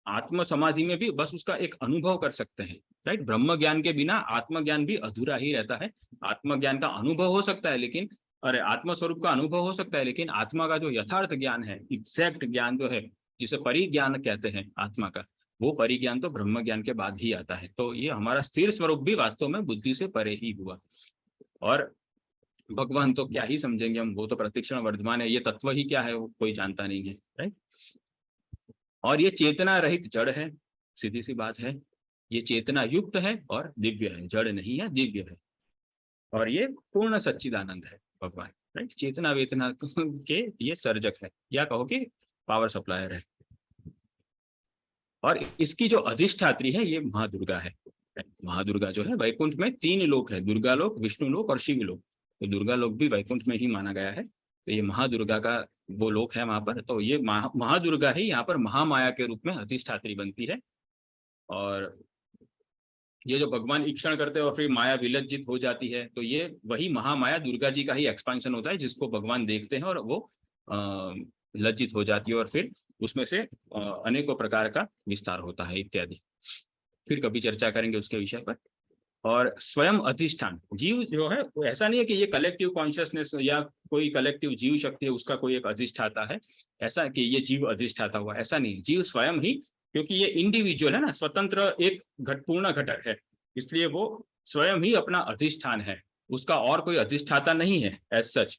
Speaker 1: आत्म समाधि में भी बस उसका एक अनुभव कर सकते हैं, राइट। ब्रह्म ज्ञान के बिना आत्मज्ञान भी अधूरा ही रहता है। आत्मज्ञान का अनुभव हो सकता है, लेकिन आत्म स्वरूप का अनुभव हो सकता है, लेकिन आत्मा का जो यथार्थ ज्ञान है, एग्जैक्ट ज्ञान जो है, जिसे परिज्ञान कहते हैं आत्मा का, वो परिज्ञान तो ब्रह्म ज्ञान के बाद ही आता है। तो ये हमारा स्थिर स्वरूप भी वास्तव में बुद्धि से परे ही हुआ। और भगवान तो क्या ही समझेंगे हम, वो तो प्रतिक्षण वर्धमान है, ये तत्व ही क्या है वो कोई जानता नहीं है, राइट। और ये चेतना रहित जड़ है, सीधी सी बात है। ये चेतना युक्त है और दिव्य है, जड़ नहीं है, दिव्य है। और ये पूर्ण सच्चिदानंद है भगवान, राइट। चेतना वेतना के ये सर्जक है, या कहो कि पावर सप्लायर है। और इसकी जो अधिष्ठात्री है ये महादुर्गा है। महादुर्गा जो है, वैकुंठ में 3 लोक है, दुर्गा लोक, विष्णु लोक और शिव लोक। तो दुर्गा लोक भी वैकुंठ में ही माना गया है, तो ये महादुर्गा का वो लोक है वहां पर। तो ये महादुर्गा ही यहाँ पर महामाया के रूप में अधिष्ठात्री बनती है। और ये जो भगवान ईक्षण करते हैं और फिर माया विलज्जित हो जाती है, तो ये वही महामाया दुर्गा जी का ही एक्सपेंशन होता है, जिसको भगवान देखते हैं और वो लज्जित हो जाती है, और फिर उसमें से अनेकों प्रकार का विस्तार होता है इत्यादि। फिर कभी चर्चा करेंगे उसके विषय पर। और स्वयं अधिष्ठान, जीव जो है वो ऐसा नहीं है कि ये कलेक्टिव कॉन्शियसनेस या कोई कलेक्टिव जीव शक्ति है, उसका कोई एक अधिष्ठाता है, ऐसा कि ये जीव अधिष्ठाता हुआ, ऐसा नहीं। जीव स्वयं ही, क्योंकि ये इंडिविजुअल है ना, स्वतंत्र एक पूर्ण घटक है, इसलिए वो स्वयं ही अपना अधिष्ठान है, उसका और कोई अधिष्ठाता नहीं है एज सच।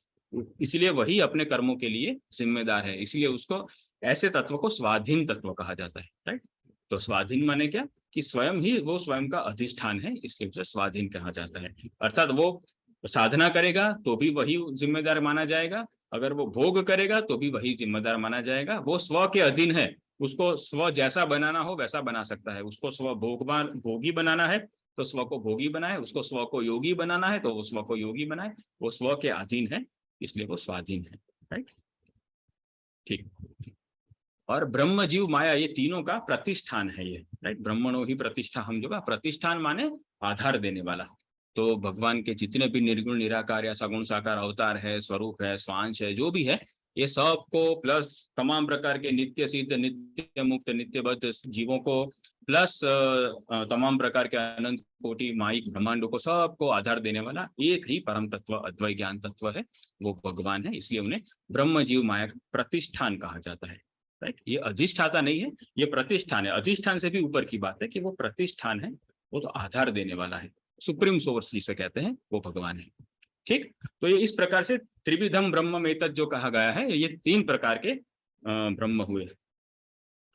Speaker 1: इसलिए वही अपने कर्मों के लिए जिम्मेदार है, इसलिए उसको ऐसे तत्व को स्वाधीन तत्व कहा जाता है, राइट। तो स्वाधीन माने क्या कि स्वयं ही वो स्वयं का अधिष्ठान है, इसलिए उसे स्वाधीन कहा जाता है। अर्थात वो साधना करेगा तो भी वही जिम्मेदार माना जाएगा, अगर वो भोग करेगा तो भी वही जिम्मेदार माना जाएगा। वो स्व के अधीन है, उसको स्व जैसा बनाना हो वैसा बना सकता है। उसको स्व भोगी बनाना है तो स्व को भोगी बनाए, उसको स्व को योगी बनाना है तो वो स्व को योगी बनाए। वो स्व के अधीन है, इसलिए वो स्वाधीन है, राइट। ठीक। और ब्रह्म जीव माया ये तीनों का प्रतिष्ठान है ये, राइट। ब्रह्मणो ही प्रतिष्ठा, हम जो प्रतिष्ठान माने आधार देने वाला। तो भगवान के जितने भी निर्गुण निराकार या सगुण साकार अवतार है, स्वरूप है, स्वांश है, जो भी है, ये सबको प्लस तमाम प्रकार के नित्य सिद्ध, नित्य मुक्त, नित्य बद्ध जीवों को, प्लस तमाम प्रकार के अनंत कोटि माइक ब्रह्मांडों को, सबको आधार देने वाला एक ही परम तत्व, अद्वै ज्ञान तत्व है, वो भगवान है। इसलिए उन्हें ब्रह्म जीव माया प्रतिष्ठान कहा जाता है, राइट। ये अधिष्ठाता नहीं है, ये प्रतिष्ठान है। अधिष्ठान से भी ऊपर की बात है कि वो प्रतिष्ठान है, वो तो आधार देने वाला है, सुप्रीम सोर्स जिसे कहते हैं वो भगवान है, ठीक। तो ये इस प्रकार से त्रिविधम ब्रह्म एतत् जो कहा गया है, ये 3 प्रकार के ब्रह्म हुए,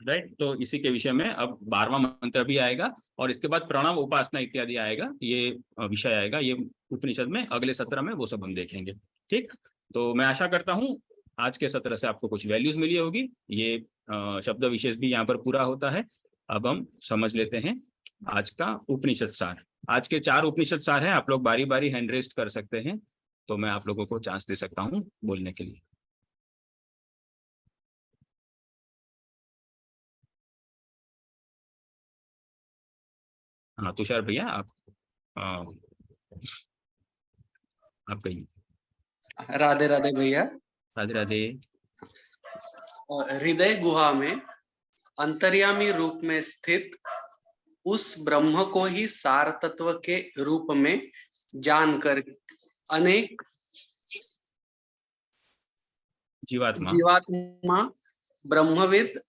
Speaker 1: राइट। तो इसी के विषय में अब 12वां मंत्र भी आएगा और इसके बाद प्रणव उपासना इत्यादि आएगा, ये विषय आएगा ये उपनिषद में, अगले सत्र में वो सब हम देखेंगे। ठीक, तो मैं आशा करता हूँ आज के सत्र से आपको कुछ वैल्यूज मिली होगी। ये शब्द विशेष भी यहाँ पर पूरा होता है। अब हम समझ लेते हैं आज का उपनिषद सार। आज के 4 उपनिषद सार हैं, आप लोग बारी बारी हैंड रेस्ट कर सकते हैं, तो मैं आप लोगों को चांस दे सकता हूँ बोलने के लिए। हाँ तुषार भैया आप कहिए।
Speaker 3: राधे राधे भैया।
Speaker 1: राधे राधे।
Speaker 3: हृदय गुहा में अंतर्यामी रूप में स्थित उस ब्रह्म को ही सार तत्व के रूप में जानकर अनेक जीवात्मा ब्रह्मविद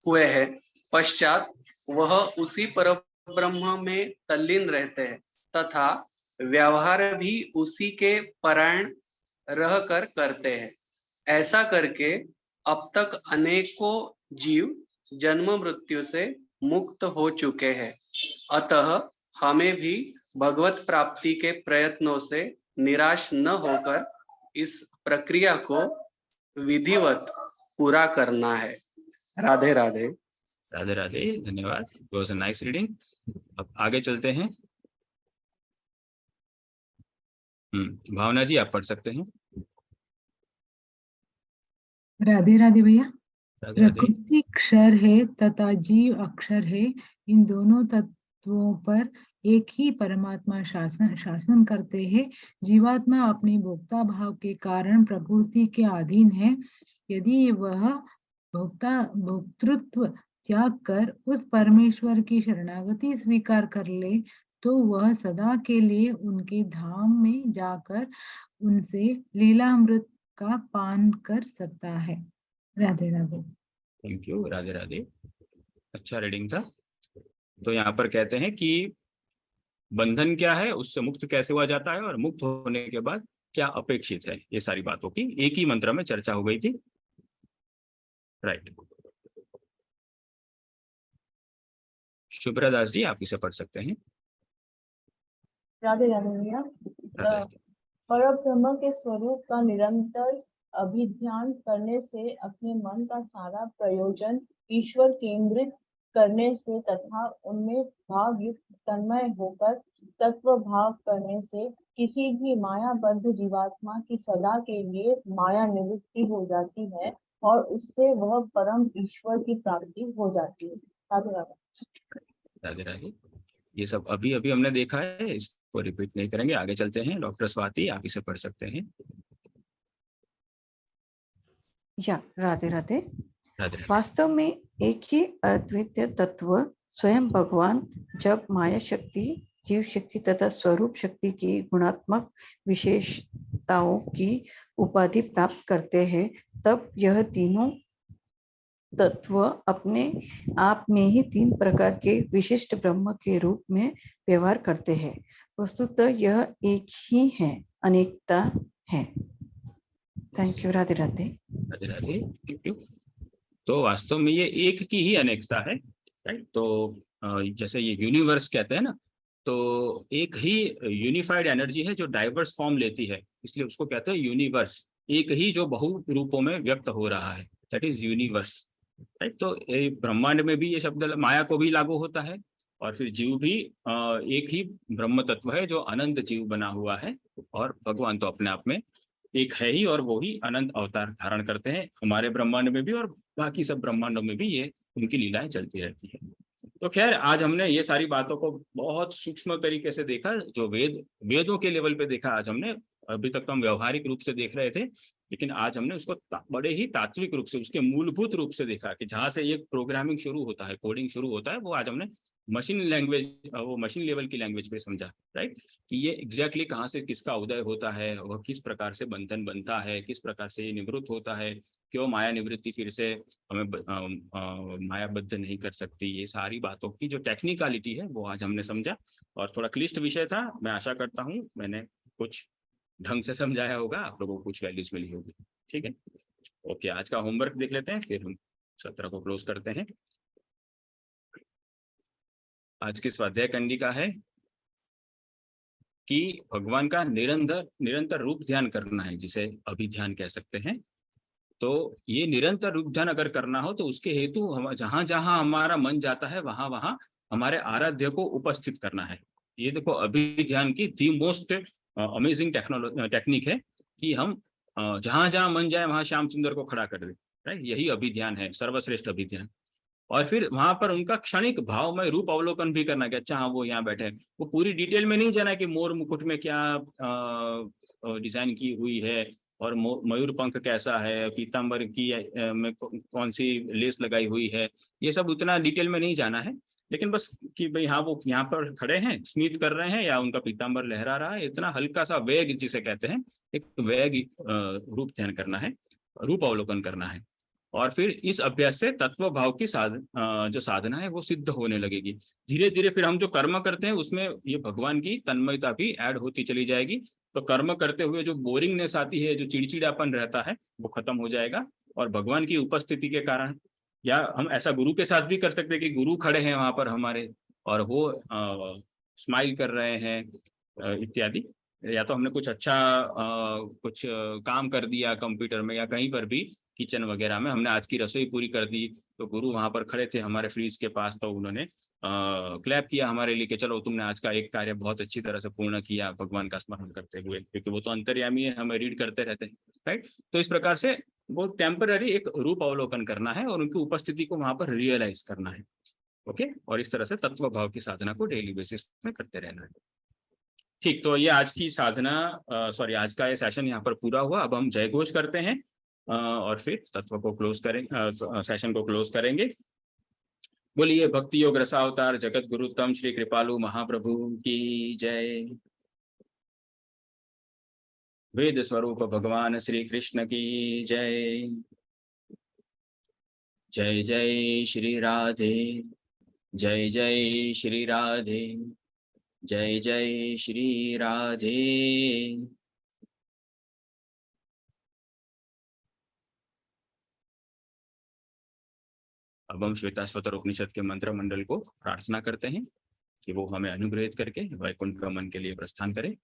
Speaker 3: हुए हैं। पश्चात वह उसी पर ब्रह्म में तल्लीन रहते हैं तथा व्यवहार भी उसी के परायण रहकर करते हैं। ऐसा करके अब तक अनेकों जीव जन्म मृत्यु से मुक्त हो चुके हैं। अतः हमें भी भगवत प्राप्ति के प्रयत्नों से निराश न होकर इस प्रक्रिया को विधिवत पूरा करना है। राधे राधे।
Speaker 1: राधे राधे, धन्यवाद। It was a nice reading. अब आगे चलते हैं। भावना जी आप पढ़ सकते हैं।
Speaker 4: राधे राधे भैया।
Speaker 1: राधे राधे।
Speaker 4: प्रकृति क्षर है तथा जीव अक्षर है। इन दोनों तत्वों पर एक ही परमात्मा शासन करते हैं। जीवात्मा अपने भोक्ता भाव के कारण प्रकृति के अधीन है। यदि वह भोक्तृत्व त्याग कर उस परमेश्वर की शरणागति स्वीकार कर ले तो वह सदा के लिए उनके धाम में जाकर उनसे लीलामृत का पान कर सकता है। राधे राधे।
Speaker 1: Thank you. राधे राधे, अच्छा रीडिंग था। तो यहाँ पर कहते हैं कि बंधन क्या है, उससे मुक्त कैसे हुआ जाता है और मुक्त होने के बाद क्या अपेक्षित है, ये सारी बातों की एक ही मंत्र में चर्चा हो गई थी। राइट। शुभ्रा दास जी आप इसे पढ़ सकते हैं।
Speaker 5: राधे राधे भैया। परब्रह्म के स्वरूप का निरंतर अभिध्यान करने से अपने मन का सारा प्रयोजन ईश्वर केंद्रित करने से तथा उनमें भाव युक्त तन्मय होकर तत्व भाव करने से किसी भी मायाबद्ध जीवात्मा की सदा के लिए माया निवृत्ति हो जाती है और उससे वह परम ईश्वर की प्राप्ति हो जाती है। राधे राधे।
Speaker 1: राधे राधे। ये सब अभी अभी हमने देखा है, इसको रिपीट नहीं करेंगे। आगे चलते हैं। डॉक्टर स्वाति आप इसे पढ़ सकते हैं।
Speaker 6: राधे राधे।
Speaker 1: राधे।
Speaker 6: वास्तव में एक ही अद्वितीय तत्व स्वयं भगवान जब माया शक्ति, जीव शक्ति तथा स्वरूप शक्ति की गुणात्मक विशेषताओं की उपाधि प्राप्त करते हैं, तब यह तीनों तत्व अपने आप में ही 3 प्रकार के विशिष्ट ब्रह्म के रूप में व्यवहार करते हैं। वस्तुतः यह एक ही है, अनेकता है। Thank you. Radhe Radhe.
Speaker 1: Radhe Radhe, thank you. तो वास्तव में ये एक की ही अनेकता है, राइट। तो जैसे ये यूनिवर्स कहते हैं ना, तो एक ही यूनिफाइड एनर्जी है जो डाइवर्स फॉर्म लेती है, इसलिए उसको कहते हैं यूनिवर्स। एक ही जो बहु रूपों में व्यक्त हो रहा है, दैट इज यूनिवर्स, राइट। तो ब्रह्मांड में भी ये शब्द माया को भी लागू होता है और फिर जीव भी एक ही ब्रह्म तत्व है जो अनंत जीव बना हुआ है। और भगवान तो अपने आप में एक है ही और वो ही अनंत अवतार धारण करते हैं हमारे ब्रह्मांड में भी और बाकी सब ब्रह्मांडों में भी ये उनकी लीलाएं चलती रहती है। तो खैर आज हमने ये सारी बातों को बहुत सूक्ष्म तरीके से देखा, जो वेदों के लेवल पे देखा आज हमने। अभी तक तो हम व्यवहारिक रूप से देख रहे थे, लेकिन आज हमने उसको बड़े ही तात्विक रूप से, उसके मूलभूत रूप से देखा कि जहां से ये प्रोग्रामिंग शुरू होता है, कोडिंग शुरू होता है, वो आज हमने मशीन लैंग्वेज, वो मशीन लेवल की लैंग्वेज पे समझा, राइट। कि ये एग्जैक्टली कहाँ से किसका उदय होता है, वह किस प्रकार से बंधन बनता है, किस प्रकार से ये निवृत्त होता है, क्यों माया निवृत्ति फिर से हमें मायाबद्ध नहीं कर सकती। ये सारी बातों की जो टेक्निकलिटी है वो आज हमने समझा और थोड़ा क्लिष्ट विषय था। मैं आशा करता हूँ मैंने कुछ ढंग से समझाया होगा, आप लोगों को कुछ वैल्यूज मिली होगी। ठीक है, ओके। आज का होमवर्क देख लेते हैं, फिर हम सत्र को क्लोज करते हैं। आज की स्वाध्याय कंडिका है कि भगवान का निरंतर रूप ध्यान करना है, जिसे अभिध्यान कह सकते हैं। तो ये निरंतर रूप ध्यान अगर करना हो तो उसके हेतु हम जहां जहां हमारा मन जाता है वहां वहां हमारे आराध्य को उपस्थित करना है। ये देखो अभिध्यान की दी मोस्ट अमेजिंग टेक्निक है कि हम जहां जहां मन जाए वहां श्याम सुंदर को खड़ा कर दे, राइट। यही अभिध्यान है, सर्वश्रेष्ठ अभिध्यान। और फिर वहां पर उनका क्षणिक भावमय रूप अवलोकन भी करना कि अच्छा हाँ वो यहाँ बैठे, वो पूरी डिटेल में नहीं जाना कि मोर मुकुट में क्या डिजाइन की हुई है और मयूर पंख कैसा है, पीतांबर की में कौन सी लेस लगाई हुई है, ये सब उतना डिटेल में नहीं जाना है। लेकिन बस कि भाई हाँ वो यहाँ पर खड़े हैं, स्मित कर रहे हैं या उनका पीतांबर लहरा रहा है, इतना हल्का सा वेग जिसे कहते हैं, एक वेग रूप ध्यान करना है, रूप अवलोकन करना है। और फिर इस अभ्यास से तत्व भाव की जो साधना है वो सिद्ध होने लगेगी। धीरे धीरे फिर हम जो कर्म करते हैं उसमें ये भगवान की तन्मयता भी ऐड होती चली जाएगी। तो कर्म करते हुए जो बोरिंगनेस आती है, जो चिड़चिड़ापन रहता है, वो खत्म हो जाएगा। और भगवान की उपस्थिति के कारण, या हम ऐसा गुरु के साथ भी कर सकते हैं कि गुरु खड़े हैं वहां पर हमारे और वो स्माइल कर रहे हैं इत्यादि, या तो हमने कुछ अच्छा कुछ काम कर दिया कंप्यूटर में या कहीं पर भी, किचन वगैरह में हमने आज की रसोई पूरी कर दी, तो गुरु वहां पर खड़े थे हमारे फ्रीज के पास, तो उन्होंने क्लैप किया हमारे लिए कि चलो तुमने आज का एक कार्य बहुत अच्छी तरह से पूर्ण किया, भगवान का स्मरण करते हुए, क्योंकि वो तो अंतर्यामी है, हमें रीड करते रहते हैं, राइट। तो इस प्रकार से वो टेम्पररी एक रूप अवलोकन करना है और उनकी उपस्थिति को वहां पर रियलाइज करना है। ओके, और इस तरह से तत्व भाव की साधना को डेली बेसिस में करते रहना है। ठीक, तो ये आज की साधना आज का ये सेशन यहाँ पर पूरा हुआ। अब हम जय घोष करते हैं और फिर तत्व को क्लोज करेंगे, सेशन को क्लोज करेंगे। बोलिए भक्ति योग रसावतार जगत गुरुतम श्री कृपालु महाप्रभु की जय। वेद स्वरूप भगवान श्री कृष्ण की जय। जय जय श्री राधे, जय जय श्री राधे, जय जय श्री राधे। अब हम श्वेताश्वतर उपनिषद के मंत्र मंडल को प्रार्थना करते हैं कि वो हमें अनुग्रहित करके वैकुंठ गमन के लिए प्रस्थान करें।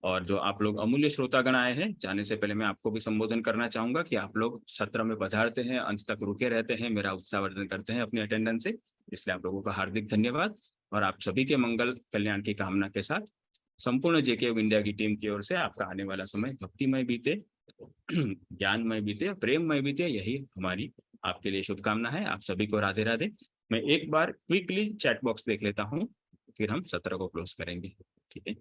Speaker 1: और जो आप लोग अमूल्य श्रोतागण आए हैं, जाने से पहले मैं आपको भी संबोधन करना चाहूंगा कि आप लोग सत्र में पधारते हैं, अंत तक रुके रहते हैं, मेरा उत्साहवर्धन करते हैं अपनी अटेंडेंस से, इसलिए आप लोगों का हार्दिक धन्यवाद। और आप सभी के मंगल कल्याण की कामना के साथ संपूर्ण जेके इंडिया की टीम की ओर से आपका आने वाला समय भक्तिमय बीते, ज्ञानमय बीते, प्रेममय बीते, यही हमारी आपके लिए शुभकामना है। आप सभी को राधे राधे। मैं एक बार क्विकली चैट बॉक्स देख लेता हूँ, फिर हम सत्र को क्लोज करेंगे। ठीक है।